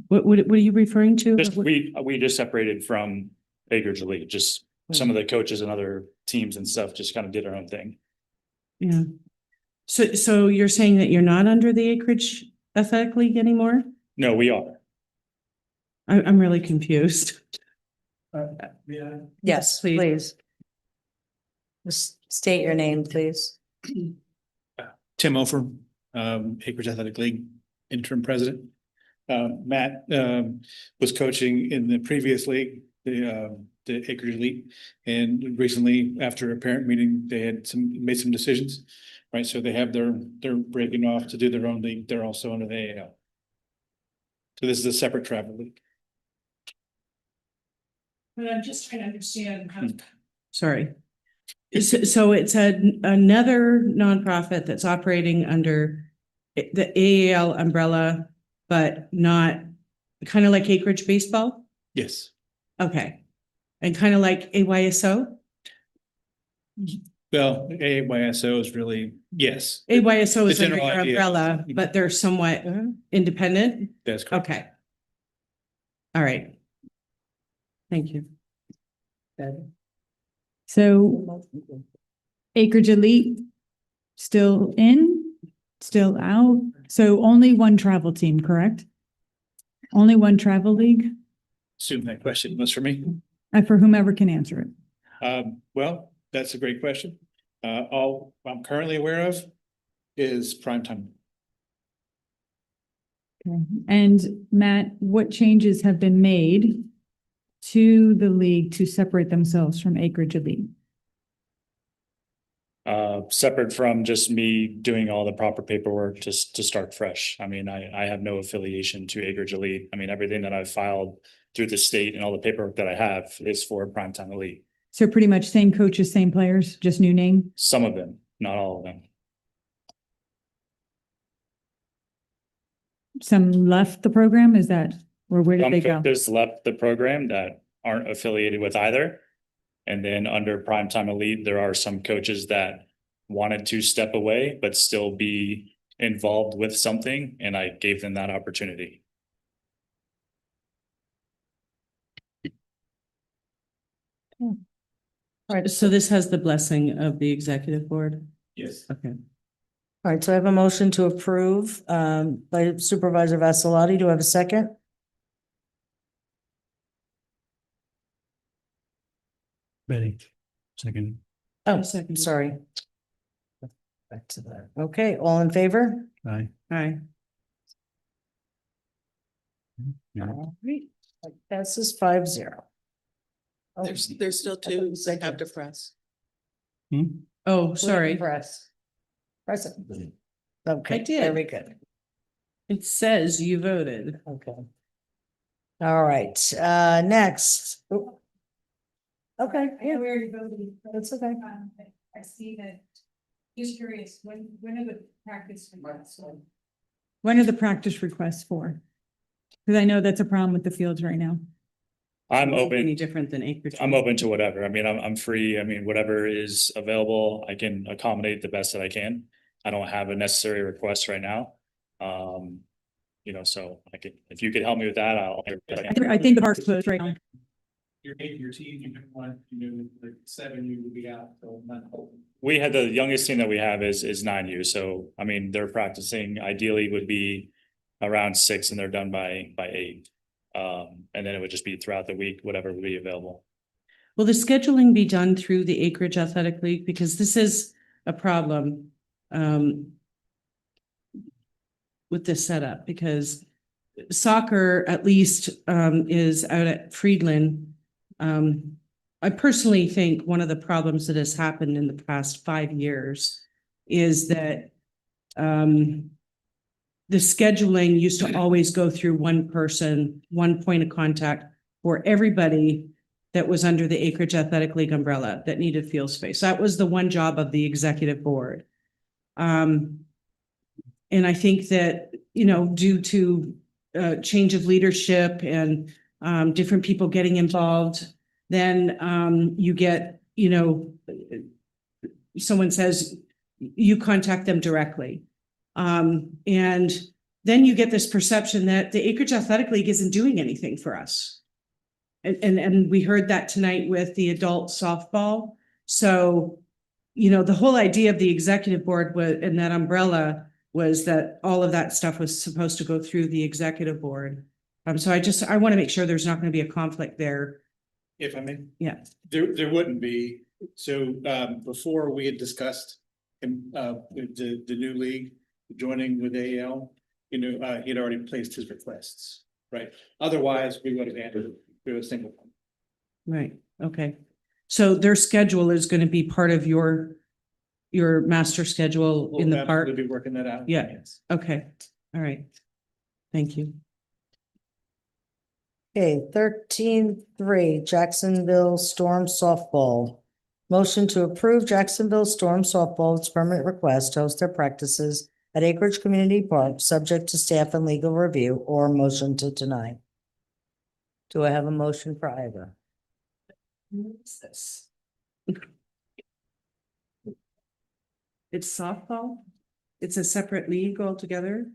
What are you referring to? Just, we just separated from Acreage League, just some of the coaches and other teams and stuff just kind of did our own thing. Yeah. So you're saying that you're not under the Acreage Athletic League anymore? No, we are. I'm really confused. Yes, please. Just state your name, please. Tim Ofer, Acreage Athletic League interim president. Matt was coaching in the previous league, the Acreage Elite, and recently, after a parent meeting, they had made some decisions, right? So they're breaking off to do their own league. They're also under the AAL. So this is a separate travel league. But I'm just trying to understand how. Sorry. So it's another nonprofit that's operating under the AAL umbrella, but not kind of like Acreage Baseball? Yes. Okay. And kind of like AYSO? Well, AYSO is really, yes. AYSO The is under general your idea. umbrella, but they're somewhat independent? That's correct. Okay. All right. Thank you. So Acreage Elite, still in, still out? So only one travel team, correct? Only one travel league? Assume that question was for me. For whomever can answer it. Well, that's a great question. All I'm currently aware of is primetime. Okay. And Matt, what changes have been made to the league to separate themselves from Acreage Elite? Separate from just me doing all the proper paperwork just to start fresh. I mean, I have no affiliation to Acreage Elite. I mean, everything that I've filed through the state and all the paperwork that I have is for Primetime Elite. So pretty much same coaches, same players, just new name? Some of them, not all of them. Some left the program, is that, or where did Some they go? coaches left the program that aren't affiliated with either. And then under Primetime Elite, there are some coaches that wanted to step away, but still be involved with something. And I gave them that opportunity. All right, so this has the blessing of the executive board? Yes. Okay. All right, so I have a motion to approve by Supervisor Vassalotti. Do I have a second? Betty, second. Oh, Second. sorry. Back to that. Okay, all in favor? Aye. Aye. All right, that passes 5-0. There's still two they have to press. Oh, sorry. Press. Press it. Okay, I did. very good. It says you voted. Okay. All right, next. Oop. Okay, yeah, that's okay. I see that. Just curious, when are the practice requests? When are the practice requests for? Because I know that's a problem with the fields right now. I'm Any open. different than Acreage? I'm open to whatever. I mean, I'm free. I mean, whatever is available, I can accommodate the best that I can. I don't have a necessary request right now. You know, so I could, if you could help me with that, I think the park's closed right now. Your team, you could want, like 7 you would be out, so not. We had the youngest team that we have is 9 years, so I mean, they're practicing ideally would be around 6 and they're done by 8. And then it would just be throughout the week, whatever would be available. Will the scheduling be done through the Acreage Athletic League? Because this is a problem with this setup, because soccer at least is out at Friedland. I personally think one of the problems that has happened in the past 5 years is that the scheduling used to always go through one person, one point of contact for everybody that was under the Acreage Athletic League umbrella that needed field space. That was the one job of the executive board. And I think that, due to change of leadership and different people getting involved, then you get, someone says, you contact them directly. And then you get this perception that the Acreage Athletic League isn't doing anything for us. And we heard that tonight with the adult softball. So, the whole idea of the executive board was, and that umbrella was that all of that stuff was supposed to go through the executive board. So I want to make sure there's not going to be a conflict there. If I may? Yeah. There wouldn't be. So before we had discussed the new league joining with AL, he had already placed his requests, right? Otherwise, we would have handled it through a single one. Right, okay. So their schedule is going to be part of your master schedule in the park? We'll be working that out. Yeah. Yes. Okay, all right. Thank you. Okay, 13-3, Jacksonville Storm Softball. Motion to approve Jacksonville Storm Softball's permit request to host their practices at Acreage Community Park, subject to staff and legal review, or motion to deny. Do I have a motion for either? What's this? It's softball? It's a separate league altogether?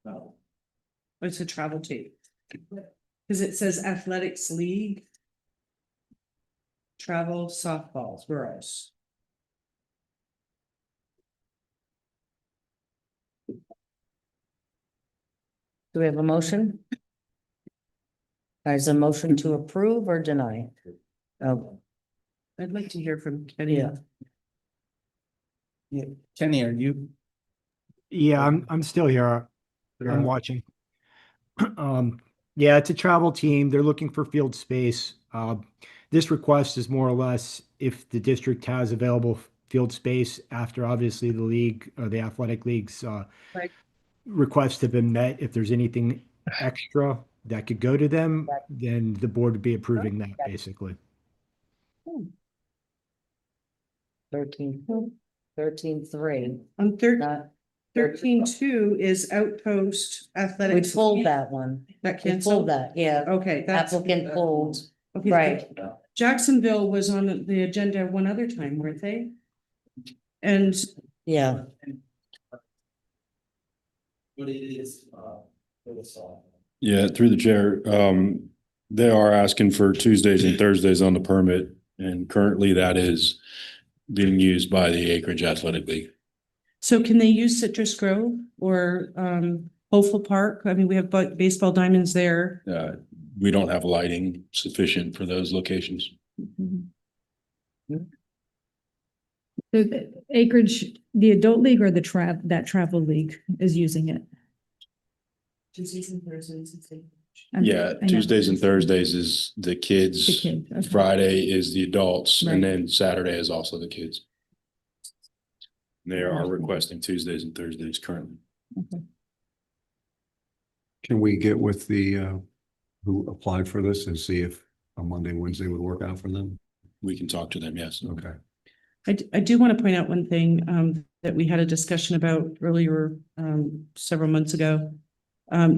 Oh. It's a travel team. Because it says athletics league. Travel softballs, girls. Do we have a motion? Is a motion to approve or deny? Oh, I'd like to hear from Kenny. yeah. Yeah, Kenny, are you? Yeah, I'm still here. I'm watching. Yeah, it's a travel team. They're looking for field space. This request is more or less if the district has available field space after obviously the league, the athletic league's Right. requests have been met. If there's anything extra that could go to them, then the board would be approving that basically. 13-3. On Not 13-2 is Outpost We Athletics. pulled that one. That We canceled? pulled that, yeah. Okay, that's. Applicant pulled, Okay, right. Jacksonville was on the agenda one other time, weren't they? And Yeah. What it is, Yeah, through the chair, they are asking for Tuesdays and Thursdays on the permit, and currently that is being used by the Acreage Athletic League. so can they use Citrus Grove or Hopeful Park? I mean, we have baseball diamonds there. We don't have lighting sufficient for those locations. So the Acreage, the adult league or the that travel league is using it? Tuesdays and Thursdays. Yeah, I know. Tuesdays and Thursdays is the kids. The kids, okay. Friday is the adults, Right. and then Saturday is also the kids. They are requesting Tuesdays and Thursdays currently. Can we get with the, who applied for this and see if a Monday, Wednesday would work out for them? We can talk to them, yes. Okay. I do want to point out one thing that we had a discussion about earlier several months ago.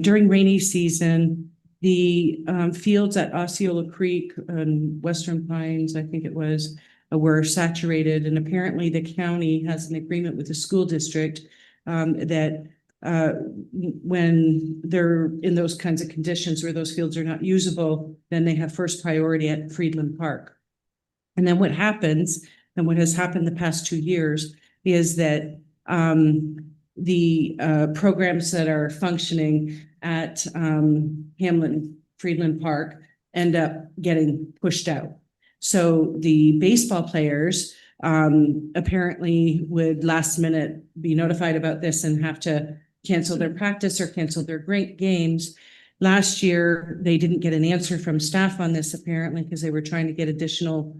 During rainy season, the fields at Osceola Creek and Western Pines, I think it was, were saturated. And apparently the county has an agreement with the school district that when they're in those kinds of conditions where those fields are not usable, then they have first priority at Friedland Park. And then what happens, and what has happened the past 2 years, is that the programs that are functioning at Hamlin Friedland Park end up getting pushed out. So the baseball players apparently would last minute be notified about this and have to cancel their practice or cancel their great games. Last year, they didn't get an answer from staff on this apparently because they were trying to get additional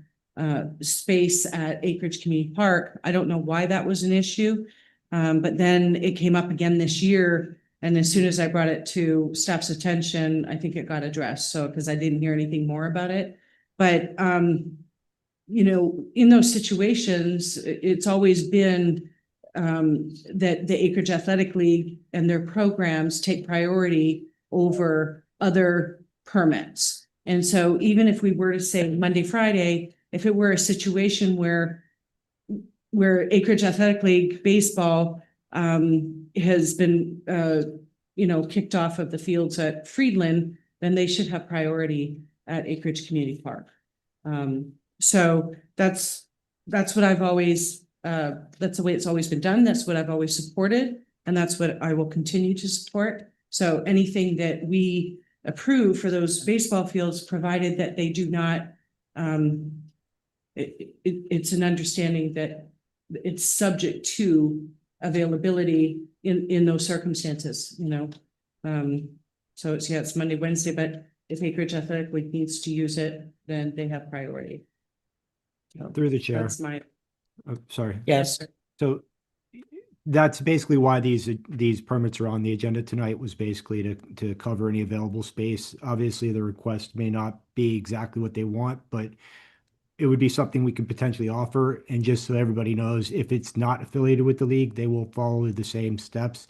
space at Acreage Community Park. I don't know why that was an issue. But then it came up again this year. And as soon as I brought it to staff's attention, I think it got addressed. So, because I didn't hear anything more about it. But, you know, in those situations, it's always been that the Acreage Athletic League and their programs take priority over other permits. And so even if we were to say Monday, Friday, if it were a situation where Acreage Athletic League baseball has been, you know, kicked off of the fields at Friedland, then they should have priority at Acreage Community Park. So that's what I've always, that's the way it's always been done. That's what I've always supported. And that's what I will continue to support. So anything that we approve for those baseball fields, provided that they do not, it's an understanding that it's subject to availability in those circumstances, you know. So it's, yeah, it's Monday, Wednesday, but if Acreage Athletic League needs to use it, then they have priority. So Through the chair. that's my, Sorry. Yes. So That's basically why these permits are on the agenda tonight, was basically to cover any available space. Obviously, the request may not be exactly what they want, but it would be something we could potentially offer. And just so everybody knows, if it's not affiliated with the league, they will follow the same steps.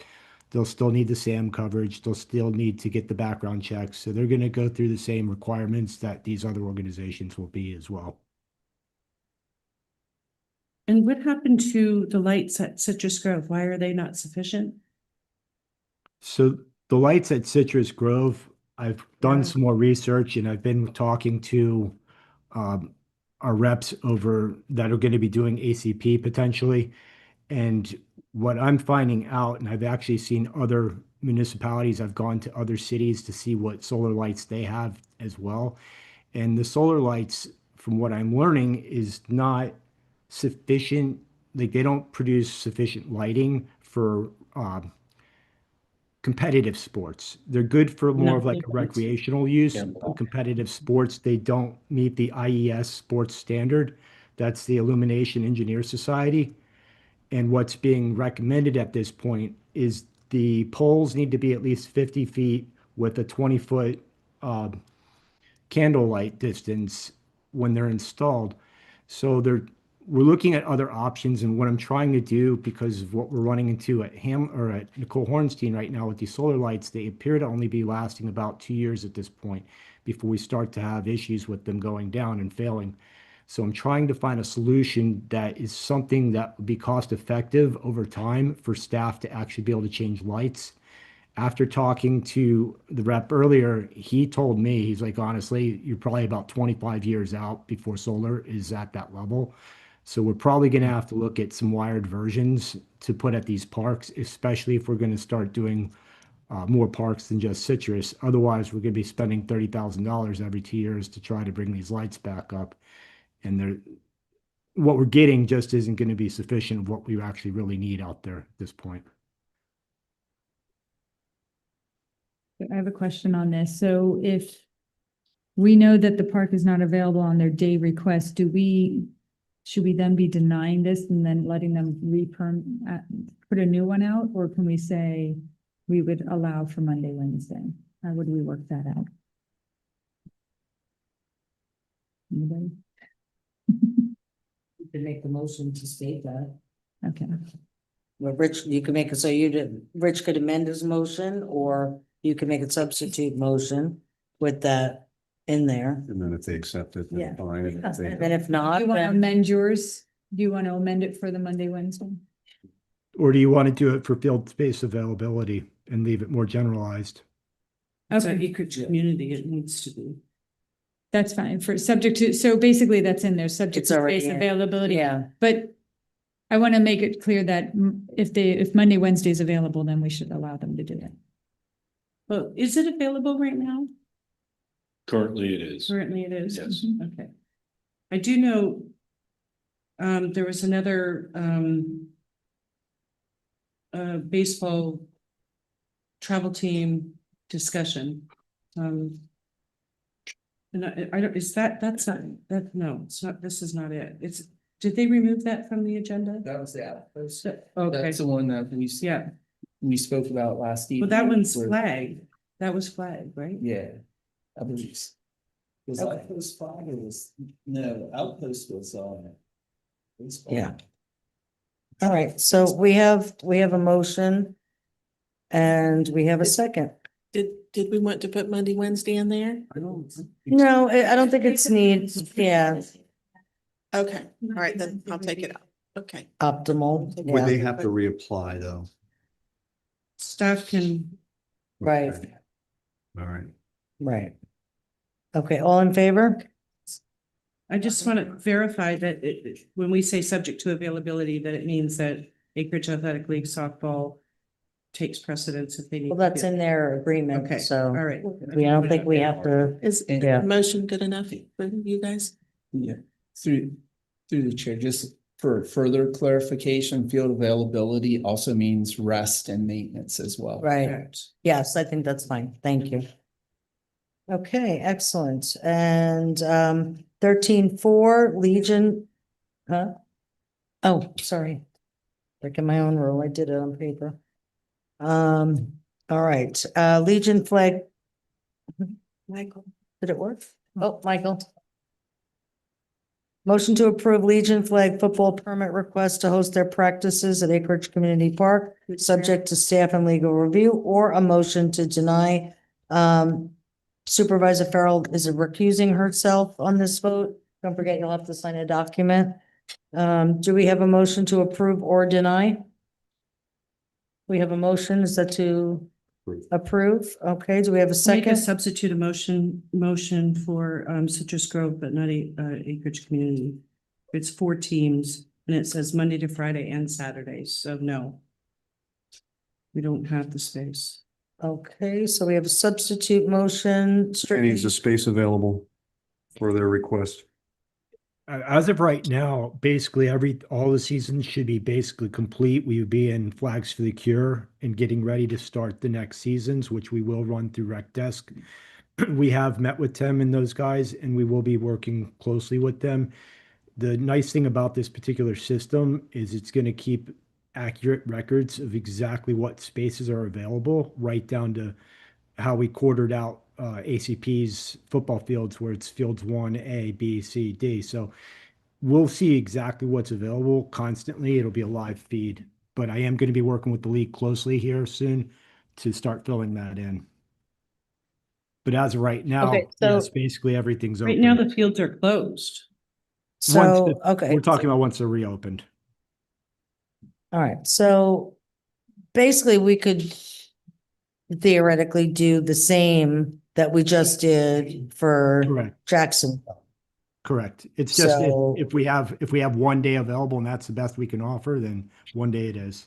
They'll still need the SAM coverage. They'll still need to get the background checks. So they're going to go through the same requirements that these other organizations will be as well. And what happened to the lights at Citrus Grove? Why are they not sufficient? So the lights at Citrus Grove, I've done some more research and I've been talking to our reps over that are going to be doing ACP potentially. And what I'm finding out, and I've actually seen other municipalities, I've gone to other cities to see what solar lights they have as well. And the solar lights, from what I'm learning, is not sufficient. Like they don't produce sufficient lighting for competitive sports. They're good for more of like a recreational use. But competitive sports, they don't meet the IES sports standard. That's the Illumination Engineer Society. And what's being recommended at this point is the poles need to be at least 50 feet with a 20-foot candle light distance when they're installed. So we're looking at other options, and what I'm trying to do, because of what we're running into at at Nicole Hornstein right now with these solar lights, they appear to only be lasting about 2 years at this point before we start to have issues with them going down and failing. So I'm trying to find a solution that is something that would be cost effective over time for staff to actually be able to change lights. After talking to the rep earlier, he told me, he's like, honestly, you're probably about 25 years out before solar is at that level. So we're probably going to have to look at some wired versions to put at these parks, especially if we're going to start doing more parks than just Citrus. Otherwise, we're going to be spending $30,000 every 2 years to try to bring these lights back up. And what we're getting just isn't going to be sufficient of what we actually really need out there at this point. I have a question on this. So if we know that the park is not available on their day request, should we then be denying this and then letting them put a new one out? Or can we say we would allow for Monday, Wednesday? How would we work that out? Anybody? You can make the motion to state that. Okay. Well, Rich, you can make it so Rich could amend his motion, or you can make a substitute motion with that in there. And then if they accept it, Yeah. then fine. And if they And then if not, Do you want to then amend yours? Do you want to amend it for the Monday, Wednesday? Or do you want to do it for field space availability and leave it more generalized? It's an acreage community, it needs to be. That's fine for subject to, so basically that's in there, subject It's to already space in. availability. Yeah. But I want to make it clear that if Monday, Wednesday is available, then we should allow them to do that. Well, is it available right now? Currently it is. Currently it is? Yes. Okay. I do know there was another baseball travel team discussion. And I don't, that's not, no, it's not, this is not it. Did they remove that from the agenda? That was the outpost. Okay, That's the one that we spoke about last evening. well, that one's where- flagged. That was flagged, right? Yeah, I believe. Was Okay. outpost flag or no, outpost was baseball. Yeah. All right, so we have a motion and we have a second. Did we want to put Monday, Wednesday in there? No, I don't think it's needs, yeah, Okay, all right, then I'll take it out. Okay. optimal. Would they Yeah, have to reapply though? Staff can, right, Okay. All right. right. Okay, all in favor? I just want to verify that when we say subject to availability, that it means that Acreage Athletic League softball takes precedence if they need. Well, that's in their agreement, Okay, so all right. I don't think we have to, Is yeah. motion good enough for you guys? Yeah, through the chair, just for further clarification, field availability also means rest and maintenance as well. Right. Correct. Yes, I think that's fine. Thank you. Okay, excellent. And 13.4 Legion, huh? Oh, sorry. Breaking my own rule. I did it on paper. All right, Legion flag. Michael, did it work? Oh, Michael. Motion to approve Legion flag football permit request to host their practices at Acreage Community Park, subject to staff and legal review, or a motion to deny. Supervisor Farrell is recusing herself on this vote. Don't forget, you'll have to sign a document. Do we have a motion to approve or deny? We have a motion. Is that to approve? Okay, do we have a Make a second? substitute a motion for Citrus Grove, but not Acreage Community. It's 4 teams and it says Monday to Friday and Saturdays, so no. We don't have the space. Okay, so we have a substitute motion. And strictly- is the space available for their request? As of right now, basically all the seasons should be basically complete. We would be in Flags for the Cure and getting ready to start the next seasons, which we will run through Rec Desk. We have met with Tim and those guys, and we will be working closely with them. The nice thing about this particular system is it's going to keep accurate records of exactly what spaces are available, right down to how we quartered out ACP's football fields, where it's fields 1A, B, C, D. So we'll see exactly what's available constantly. It'll be a live feed, but I am going to be working with the league closely here soon to start filling that in. But as of right now, Okay, so- yes, basically everything's open. Right now, the fields are closed. So, okay. We're talking about once they're reopened. All right, so basically we could theoretically do the same that we just did for Correct. Jacksonville. Correct. It's just So- if we have one day available and that's the best we can offer, then one day it is.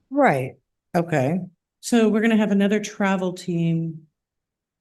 Right, okay. So we're gonna have another travel team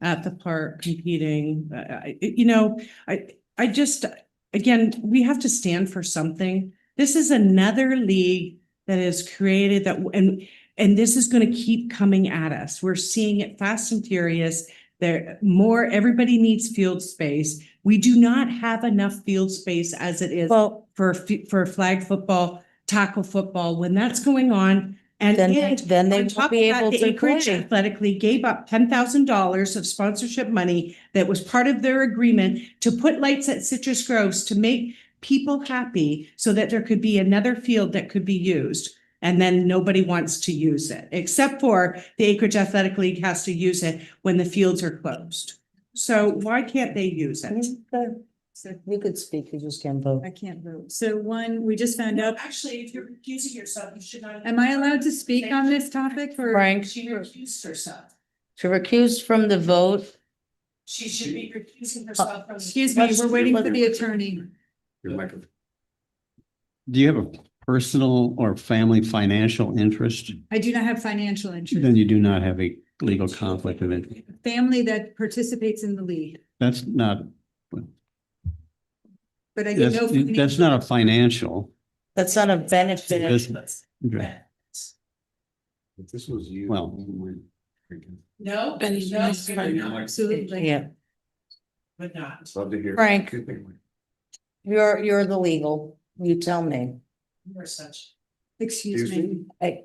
at the park competing. I just, again, we have to stand for something. This is another league that is created and this is gonna keep coming at us. We're seeing it fast and furious. Everybody needs field space. We do not have enough field space as it is Well, for flag football, tackle football, when that's going on. And Then they on won't top be of that, able the to Acreage play. Athletic League gave up $10,000 of sponsorship money that was part of their agreement to put lights at Citrus Groves to make people happy so that there could be another field that could be used. And then nobody wants to use it, except for the Acreage Athletic League has to use it when the fields are closed. So why can't they use it? You could speak, you just can't vote. I can't vote. So one, we just found out, Actually, if you're recusing yourself, you should not. am I allowed to speak on this topic or? Frank, She recused herself. she recused from the vote. She should be recusing herself from. Excuse me, we're waiting for the attorney. Your microphone. Do you have a personal or family financial interest? I do not have financial interest. Then you do not have a legal conflict of interest. Family that participates in the league, That's not, but I get no. that's not a financial. That's not a benefit. Business. Okay. If this was you. Well- you would freaking- No, Benny, no, nice Absolutely. Yeah, but not. Love to hear. Frank. you're the legal. You tell me. You're such. Excuse Excuse me. Hey,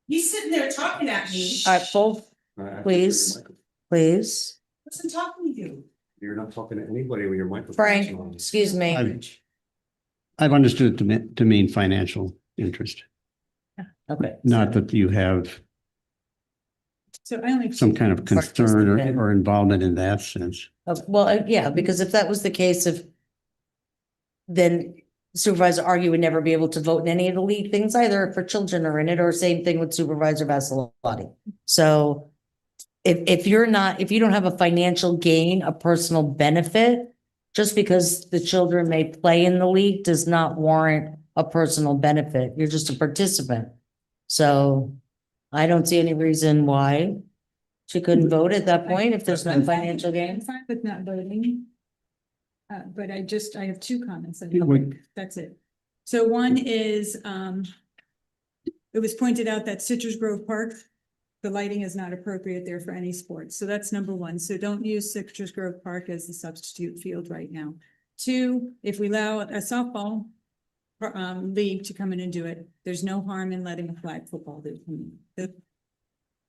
He's sitting there talking at me. all right, both, please, please. Wasn't talking to you. You're not talking to anybody with your microphone. Frank, excuse me. I've understood it to mean financial interest, Okay. not that you have So I only. some kind of concern or involvement in that sense. Well, yeah, because if that was the case, then Supervisor Argy would never be able to vote in any of the league things either if her children are in it, or same thing with Supervisor Vassalotti. So if you don't have a financial gain, a personal benefit, just because the children may play in the league does not warrant a personal benefit. You're just a participant. So I don't see any reason why she couldn't vote at that point if there's no financial I'm gain. fine with not voting. But I have 2 comments. on the Yeah, we- topic. That's it. So one is, it was pointed out that Citrus Grove Park, the lighting is not appropriate there for any sports. So that's number 1. So don't use Citrus Grove Park as the substitute field right now. 2, if we allow a softball league to come in and do it. There's no harm in letting a flag football do.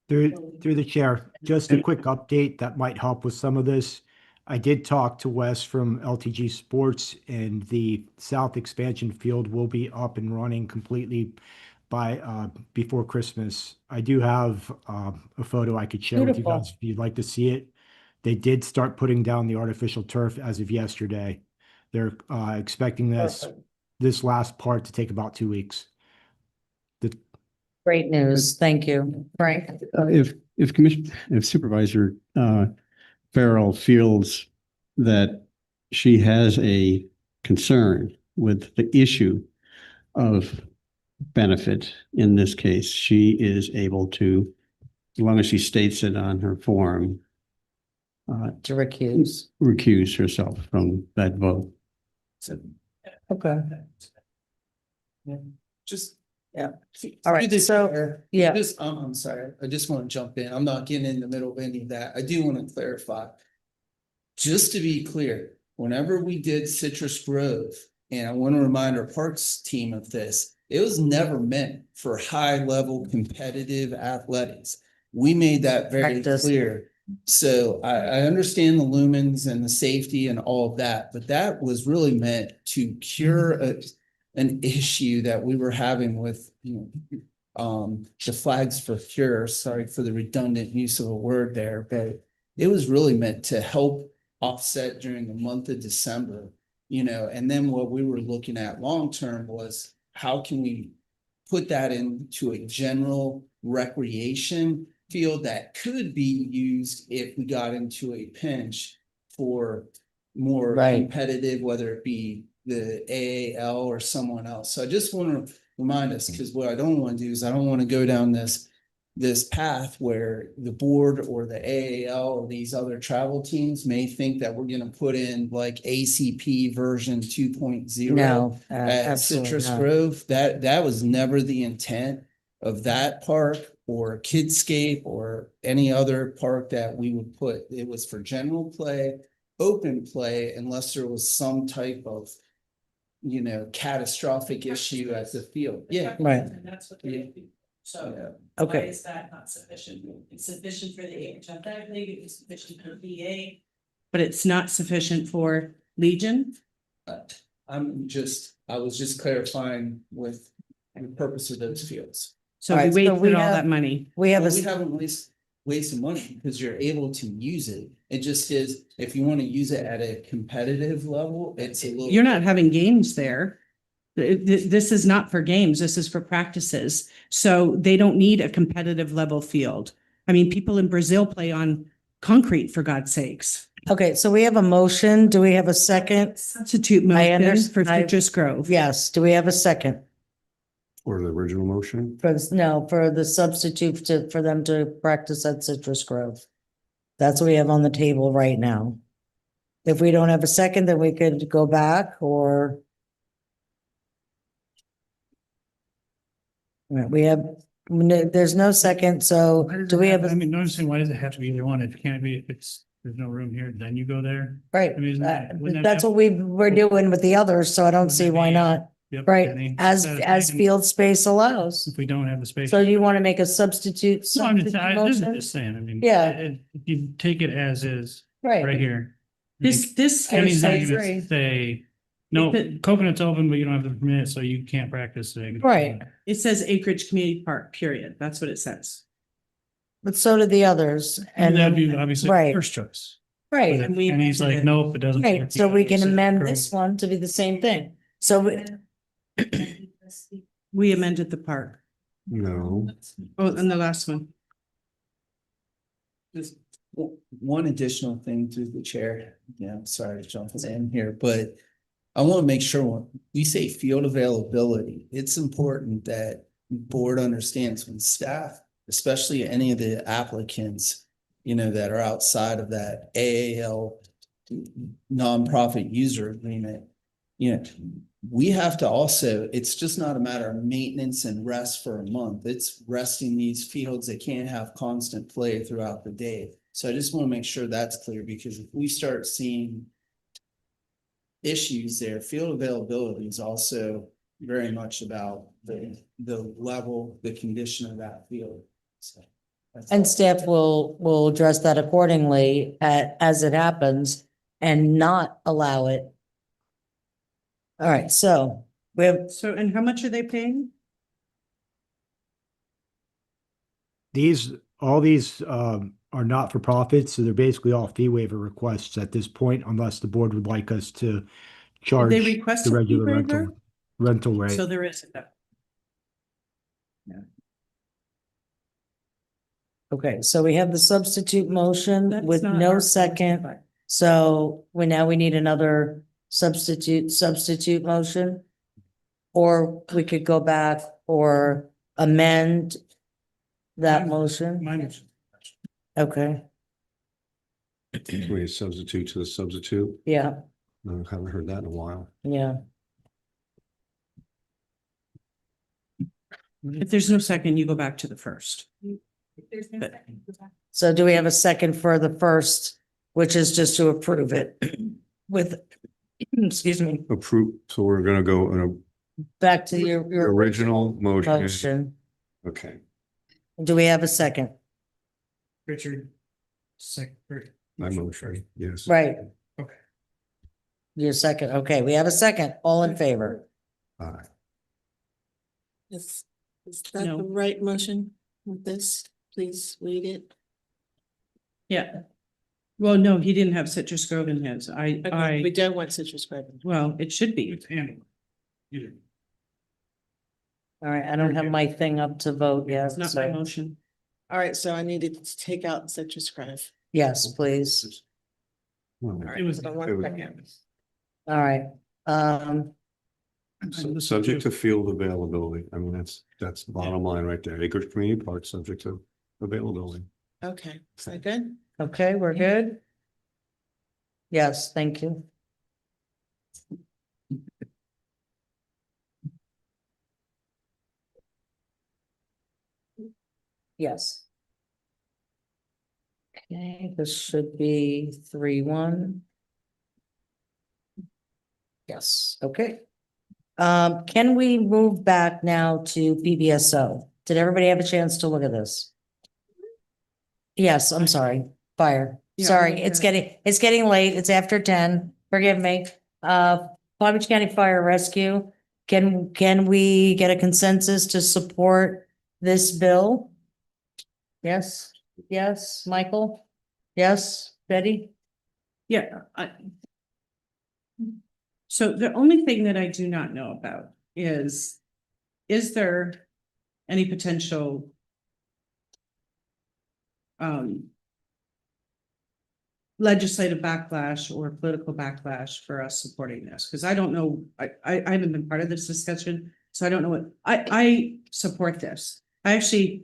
Through the chair, just a quick update that might help with some of this. I did talk to Wes from LTG Sports, and the South Expansion Field will be up and running completely by before Christmas. I do have a photo I could share with you Beautiful. guys if you'd like to see it. They did start putting down the artificial turf as of yesterday. They're expecting this last part to take about 2 weeks. Great news. Thank you, Frank. If Supervisor Farrell feels that she has a concern with the issue of benefit in this case, she is able to, as long as she states it on her form, To recuse herself from that vote. Okay. Just. Yeah. Through All right, the so, chair, yeah. I'm sorry, I just want to jump in. I'm not getting in the middle of any of that. I do want to clarify. Just to be clear, whenever we did Citrus Grove, and I want to remind our parks team of this, it was never meant for high-level competitive athletics. We made that very Practice. clear. So I understand the lumens and the safety and all of that, but that was really meant to cure an issue that we were having with, the flags for cure. Sorry for the redundant use of a word there, but it was really meant to help offset during the month of December, and then what we were looking at long-term was how can we put that into a general recreation field that could be used if we got into a pinch for more Right. competitive, whether it be the AAL or someone else. So I just want to remind us, because what I don't want to do is I don't want to go down this path where the board or the AAL or these other travel teams may think that we're going to put in like ACP version 2.0 No, at absolutely Citrus not. Grove. That was never the intent of that park or Kidscape or any other park that we would put. It was for general play, open play, unless there was some type of catastrophic issue at the field. Yeah. Right. And that's what they do. So why Okay. is that not sufficient? It's sufficient for the Acreage Athletic League, it's sufficient for VA. But it's not sufficient for Legion? I was just clarifying with the purpose of those fields. So All we right, so wasted we all have- that money. We have Well, a, we haven't wasted money because you're able to use it. It just is, if you want to use it at a competitive level, it's a little. You're not having games there. This is not for games. This is for practices. So they don't need a competitive level field. I mean, people in Brazil play on concrete, for God's sakes. okay, so we have a motion. Do we have a second? Substitute I motion for I- Citrus Grove. Yes. Do we have a second? Or the original motion? For the substitute for them to practice at Citrus Grove. That's what we have on the table right now. If we don't have a second, then we could go back or. All right, we have, there's no second, so do we have, I mean, noticing why does it have to be either one? It can't be, there's no room here, then you go there. right, I mean, wouldn't that that's have- what we're doing with the others, so I don't Wouldn't see that why be- not. Yep, Right, Danny, as satisfying field space allows. If we don't have the space. So you want to make a substitute? No, I'm just, substitute this is motion? just saying, I mean. Yeah. If you take it as is, Right. right here. This Danny's not I gonna agree. say, no, Coconut's open, but you don't have the permit, so you can't practice. Right. It says Acreage Community Park, period. That's what it says. But so did the others. And that'd then- be obviously right. first choice. Right. And he's like, nope, it doesn't. Right, so we can amend this one to be the same thing. So We amended the park. No. Oh, and the last one. Just one additional thing through the chair. Yeah, I'm sorry to jump in here, but I want to make sure when we say field availability, it's important that board understands when staff, especially any of the applicants, that are outside of that AAL nonprofit user agreement, we have to also, it's just not a matter of maintenance and rest for a month. It's resting these fields that can't have constant play throughout the day. So I just want to make sure that's clear, because if we start seeing issues there, field availability is also very much about the level, the condition of that field. So that's And all. staff will address that accordingly as it happens and not allow it. All right, so we have, So, and how much are they paying? All these are not for profit, so they're basically all fee waiver requests at this point, unless the board would like us to charge They request the a fee regular waiver? rental rate. So there is that. okay, so we have the substitute motion That's with not no our second. fault. So we need another substitute motion. Or we could go back or amend that motion. Okay, We substitute to the substitute. yeah, I haven't heard that in a while. yeah. If there's no second, you go back to the first. So do we have a second for the first, which is just to approve it with, excuse me, Approve, so we're gonna go in back to a your original motion. motion. Okay, Do we have a second? Richard. Second. my motion, yes. Right. Okay. Your second, okay, we have a second, all in favor? Aye. Is that No. the right motion with this? Please read it. Yeah. Well, no, he didn't have Citrus Grove in his. We I, don't want Citrus Grove. well, it should be. All right, I don't have my thing up to vote yet, It's not my so, motion. All right, so I needed to take out Citrus Grove. yes, please. All right, hold on one second. All right, Subject to field availability. I mean, that's the bottom line right there. Acres Community Park, subject to availability. Okay, is that good? okay, we're good? Yes, thank you. Yes. Okay, this should be 3-1. Yes, okay. Can we move back now to PBSO? Did everybody have a chance to look at this? Yes, I'm sorry, fire. Yeah, I Sorry, looked it's at getting late. It's after 10. Forgive me. Palm Beach County Fire Rescue. Can we get a consensus to support this bill? Yes, yes, Michael? Yes, Betty? Yeah, so the only thing that I do not know about is there any potential legislative backlash or political backlash for us supporting this? Because I don't know, I haven't been part of this discussion, so I don't know what, I support this. I actually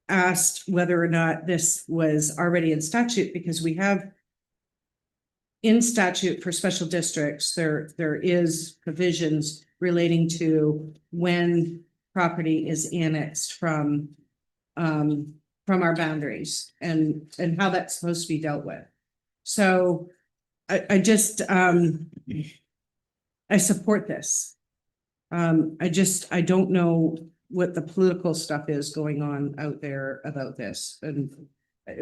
asked whether or not this was already in statute, because we have in statute for special districts, there is provisions relating to when property is annexed from our boundaries and how that's supposed to be dealt with. So I just I support this. I don't know what the political stuff is going on out there about this. And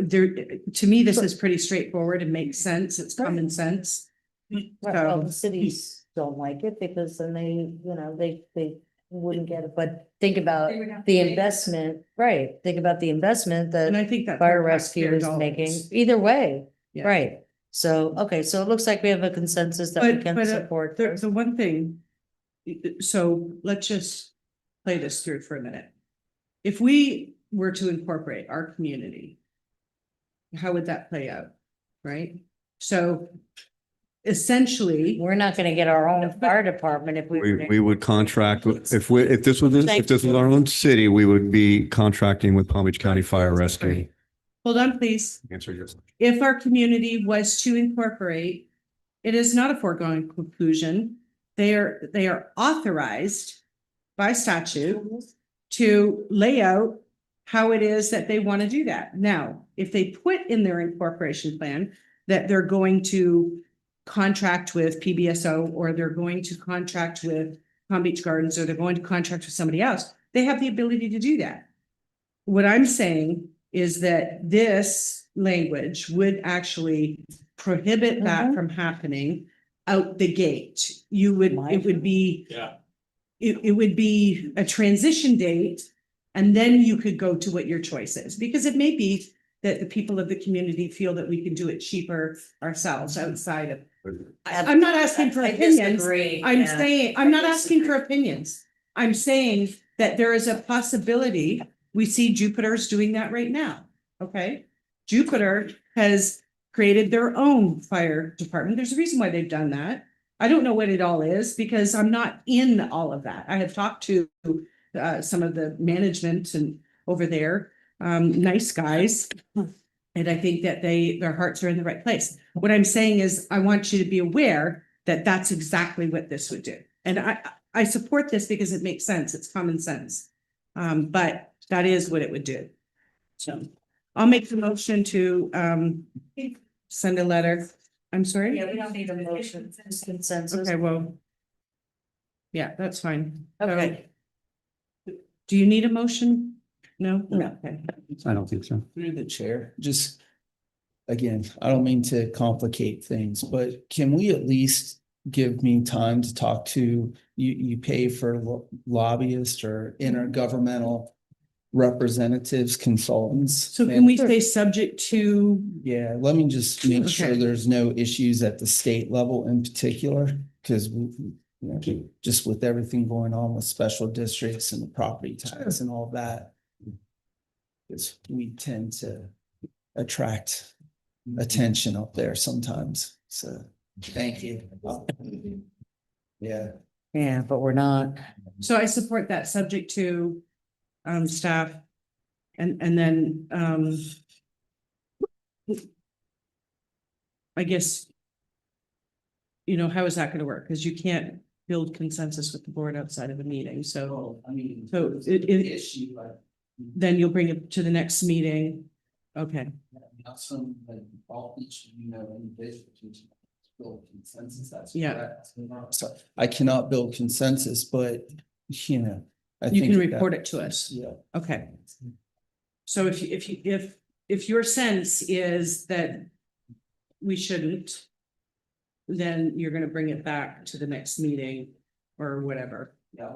there, to me, this is pretty straightforward and makes sense. It's common sense. Well, the cities don't like it because then they wouldn't get it, but think about the investment, right? Think about the investment And I that think that fire rescue is making, either way, Yeah. right? So, okay, so it looks like we have a consensus that we But can support. the one thing, so let's just play this through for a minute. If we were to incorporate our community, how would that play out? Right? So essentially, We're not gonna get our own fire department if we. We would contract, if this was our own city, we would be contracting with Palm Beach County Fire Rescue. hold on, please. Answer your question. If our community was to incorporate, it is not a foregone conclusion. They are authorized by statute to lay out how it is that they want to do that. Now, if they put in their incorporation plan that they're going to contract with PBSO or they're going to contract with Palm Beach Gardens or they're going to contract with somebody else, they have the ability to do that. What I'm saying is that this language would actually prohibit that from happening out the gate. You would, it would be. Yeah. It would be a transition date, and then you could go to what your choice is, because it may be that the people of the community feel that we can do it cheaper ourselves outside of. I'm not asking for I opinions. disagree, I'm yeah. saying, I'm not asking for opinions. I'm saying that there is a possibility, we see Jupiter's doing that right now, okay? Jupiter has created their own fire department. There's a reason why they've done that. I don't know what it all is because I'm not in all of that. I have talked to some of the management and over there, nice guys. And I think that their hearts are in the right place. What I'm saying is I want you to be aware that that's exactly what this would do. And I support this because it makes sense. It's common sense. But that is what it would do. So I'll make the motion to send a letter. I'm sorry? Yeah, we don't need a motion, it's consensus. Okay, well. Yeah, that's fine. Okay. Do you need a motion? No? No. Okay. I don't think so. Through the chair, just, again, I don't mean to complicate things, but can we at least give me time to talk to, you pay for lobbyists or intergovernmental representatives, consultants? So can we stay subject to? Yeah, let me just make sure Okay. there's no issues at the state level in particular, because just with everything going on with special districts and the property tax and all that. Because we tend to attract attention up there sometimes, so thank you. Yeah. Yeah, but we're not. So I support that, subject to staff. And then I guess, how is that gonna work? Because you can't build consensus with the board outside of a meeting, so. I mean, So issue, like, then you'll bring it to the next meeting. Okay, not some, like, all each, individuals build consensus, that's Yeah. correct. So I cannot build consensus, but, I you think can that- report it to us. Yeah. Okay. So if your sense is that we shouldn't, then you're gonna bring it back to the next meeting or whatever. Yeah.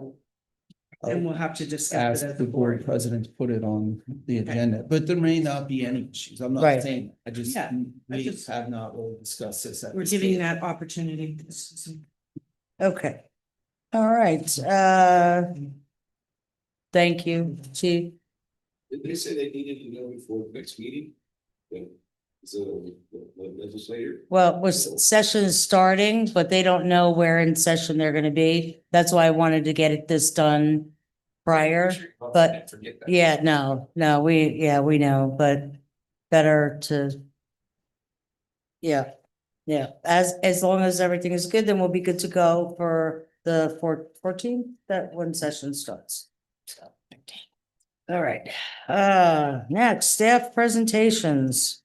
And we'll have to discuss Ask it as the a board board. president to put it on the agenda, but there may not be any issues. I'm not Right. saying, I just, Yeah, I we just- have not really discussed this. at We're this giving stage. that opportunity. Okay. All right, thank you, Chief. Did they say they needed to know before the next meeting? The legislator? Well, session is starting, but they don't know where in session they're gonna be. That's why I wanted to get this done prior, but Forget that. yeah, no, we know, but better to. Yeah, as long as everything is good, then we'll be good to go for the 14th, that when session starts. So, all right, next, staff presentations.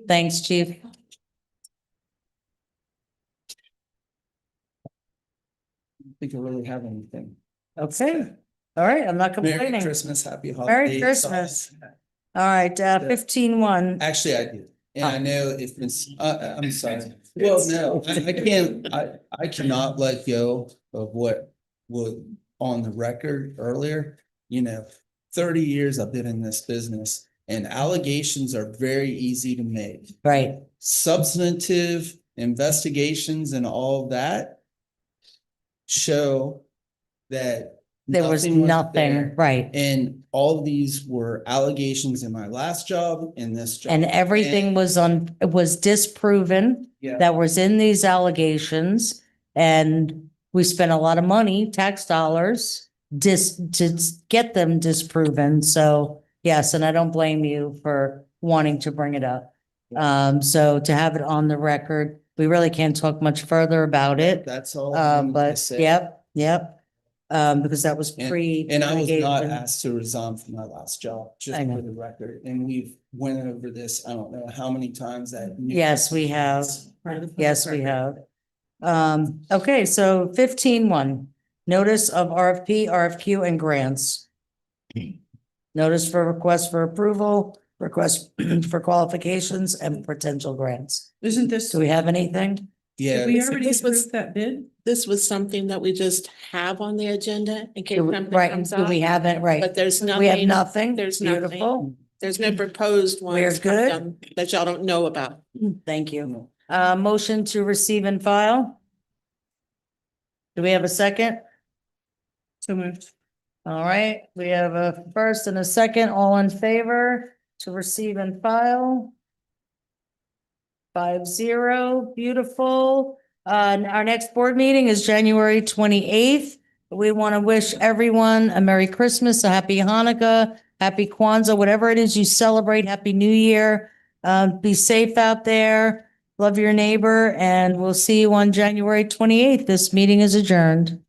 Thanks, Chief. I don't think I really have anything. Okay, all right, I'm not Merry complaining. Christmas, happy holidays. Merry Christmas. All right, 15-1. Actually, I do. And I know if it's, I'm sorry. Well, no, I can't, I cannot let go of what was on the record earlier. 30 years I've been in this business and allegations are very easy to make. Right, Substantive investigations and all of that show that there was there. nothing, right. And all of these were allegations in my last job, in this job. And everything was disproven Yeah. that was in these allegations. And we spent a lot of money, tax dollars, to get them disproven. So yes, and I don't blame you for wanting to bring it up. So to have it on the record, we really can't talk much further about it. That's all. I wanted to But say. yep. Because that was pre. And I was not litigation. asked to resign from my last job, just I know. for the record. And we've went over this, I don't know how many times that. Yes, we have. Yes, we have. Okay, so 15-1, notice of RFP, RFQ and grants. Notice for request for approval, request for qualifications and potential grants. Isn't this, Do we have anything? Yeah. did we this- already this was- approve that bid? This was something that we just have on the agenda in case something Right, comes do up. we have it, right? But there's nothing. We have nothing. There's nothing. Beautiful. There's no proposed We're ones good. that y'all don't know about. Thank you. Motion to receive and file. Do we have a second? So moved. All right, we have a first and a second, all in favor to receive and file. 5-0, beautiful. Our next board meeting is January 28th. We want to wish everyone a Merry Christmas, a Happy Hanukkah, Happy Kwanzaa, whatever it is you celebrate, Happy New Year. Be safe out there, love your neighbor, and we'll see you on January 28th. This meeting is adjourned.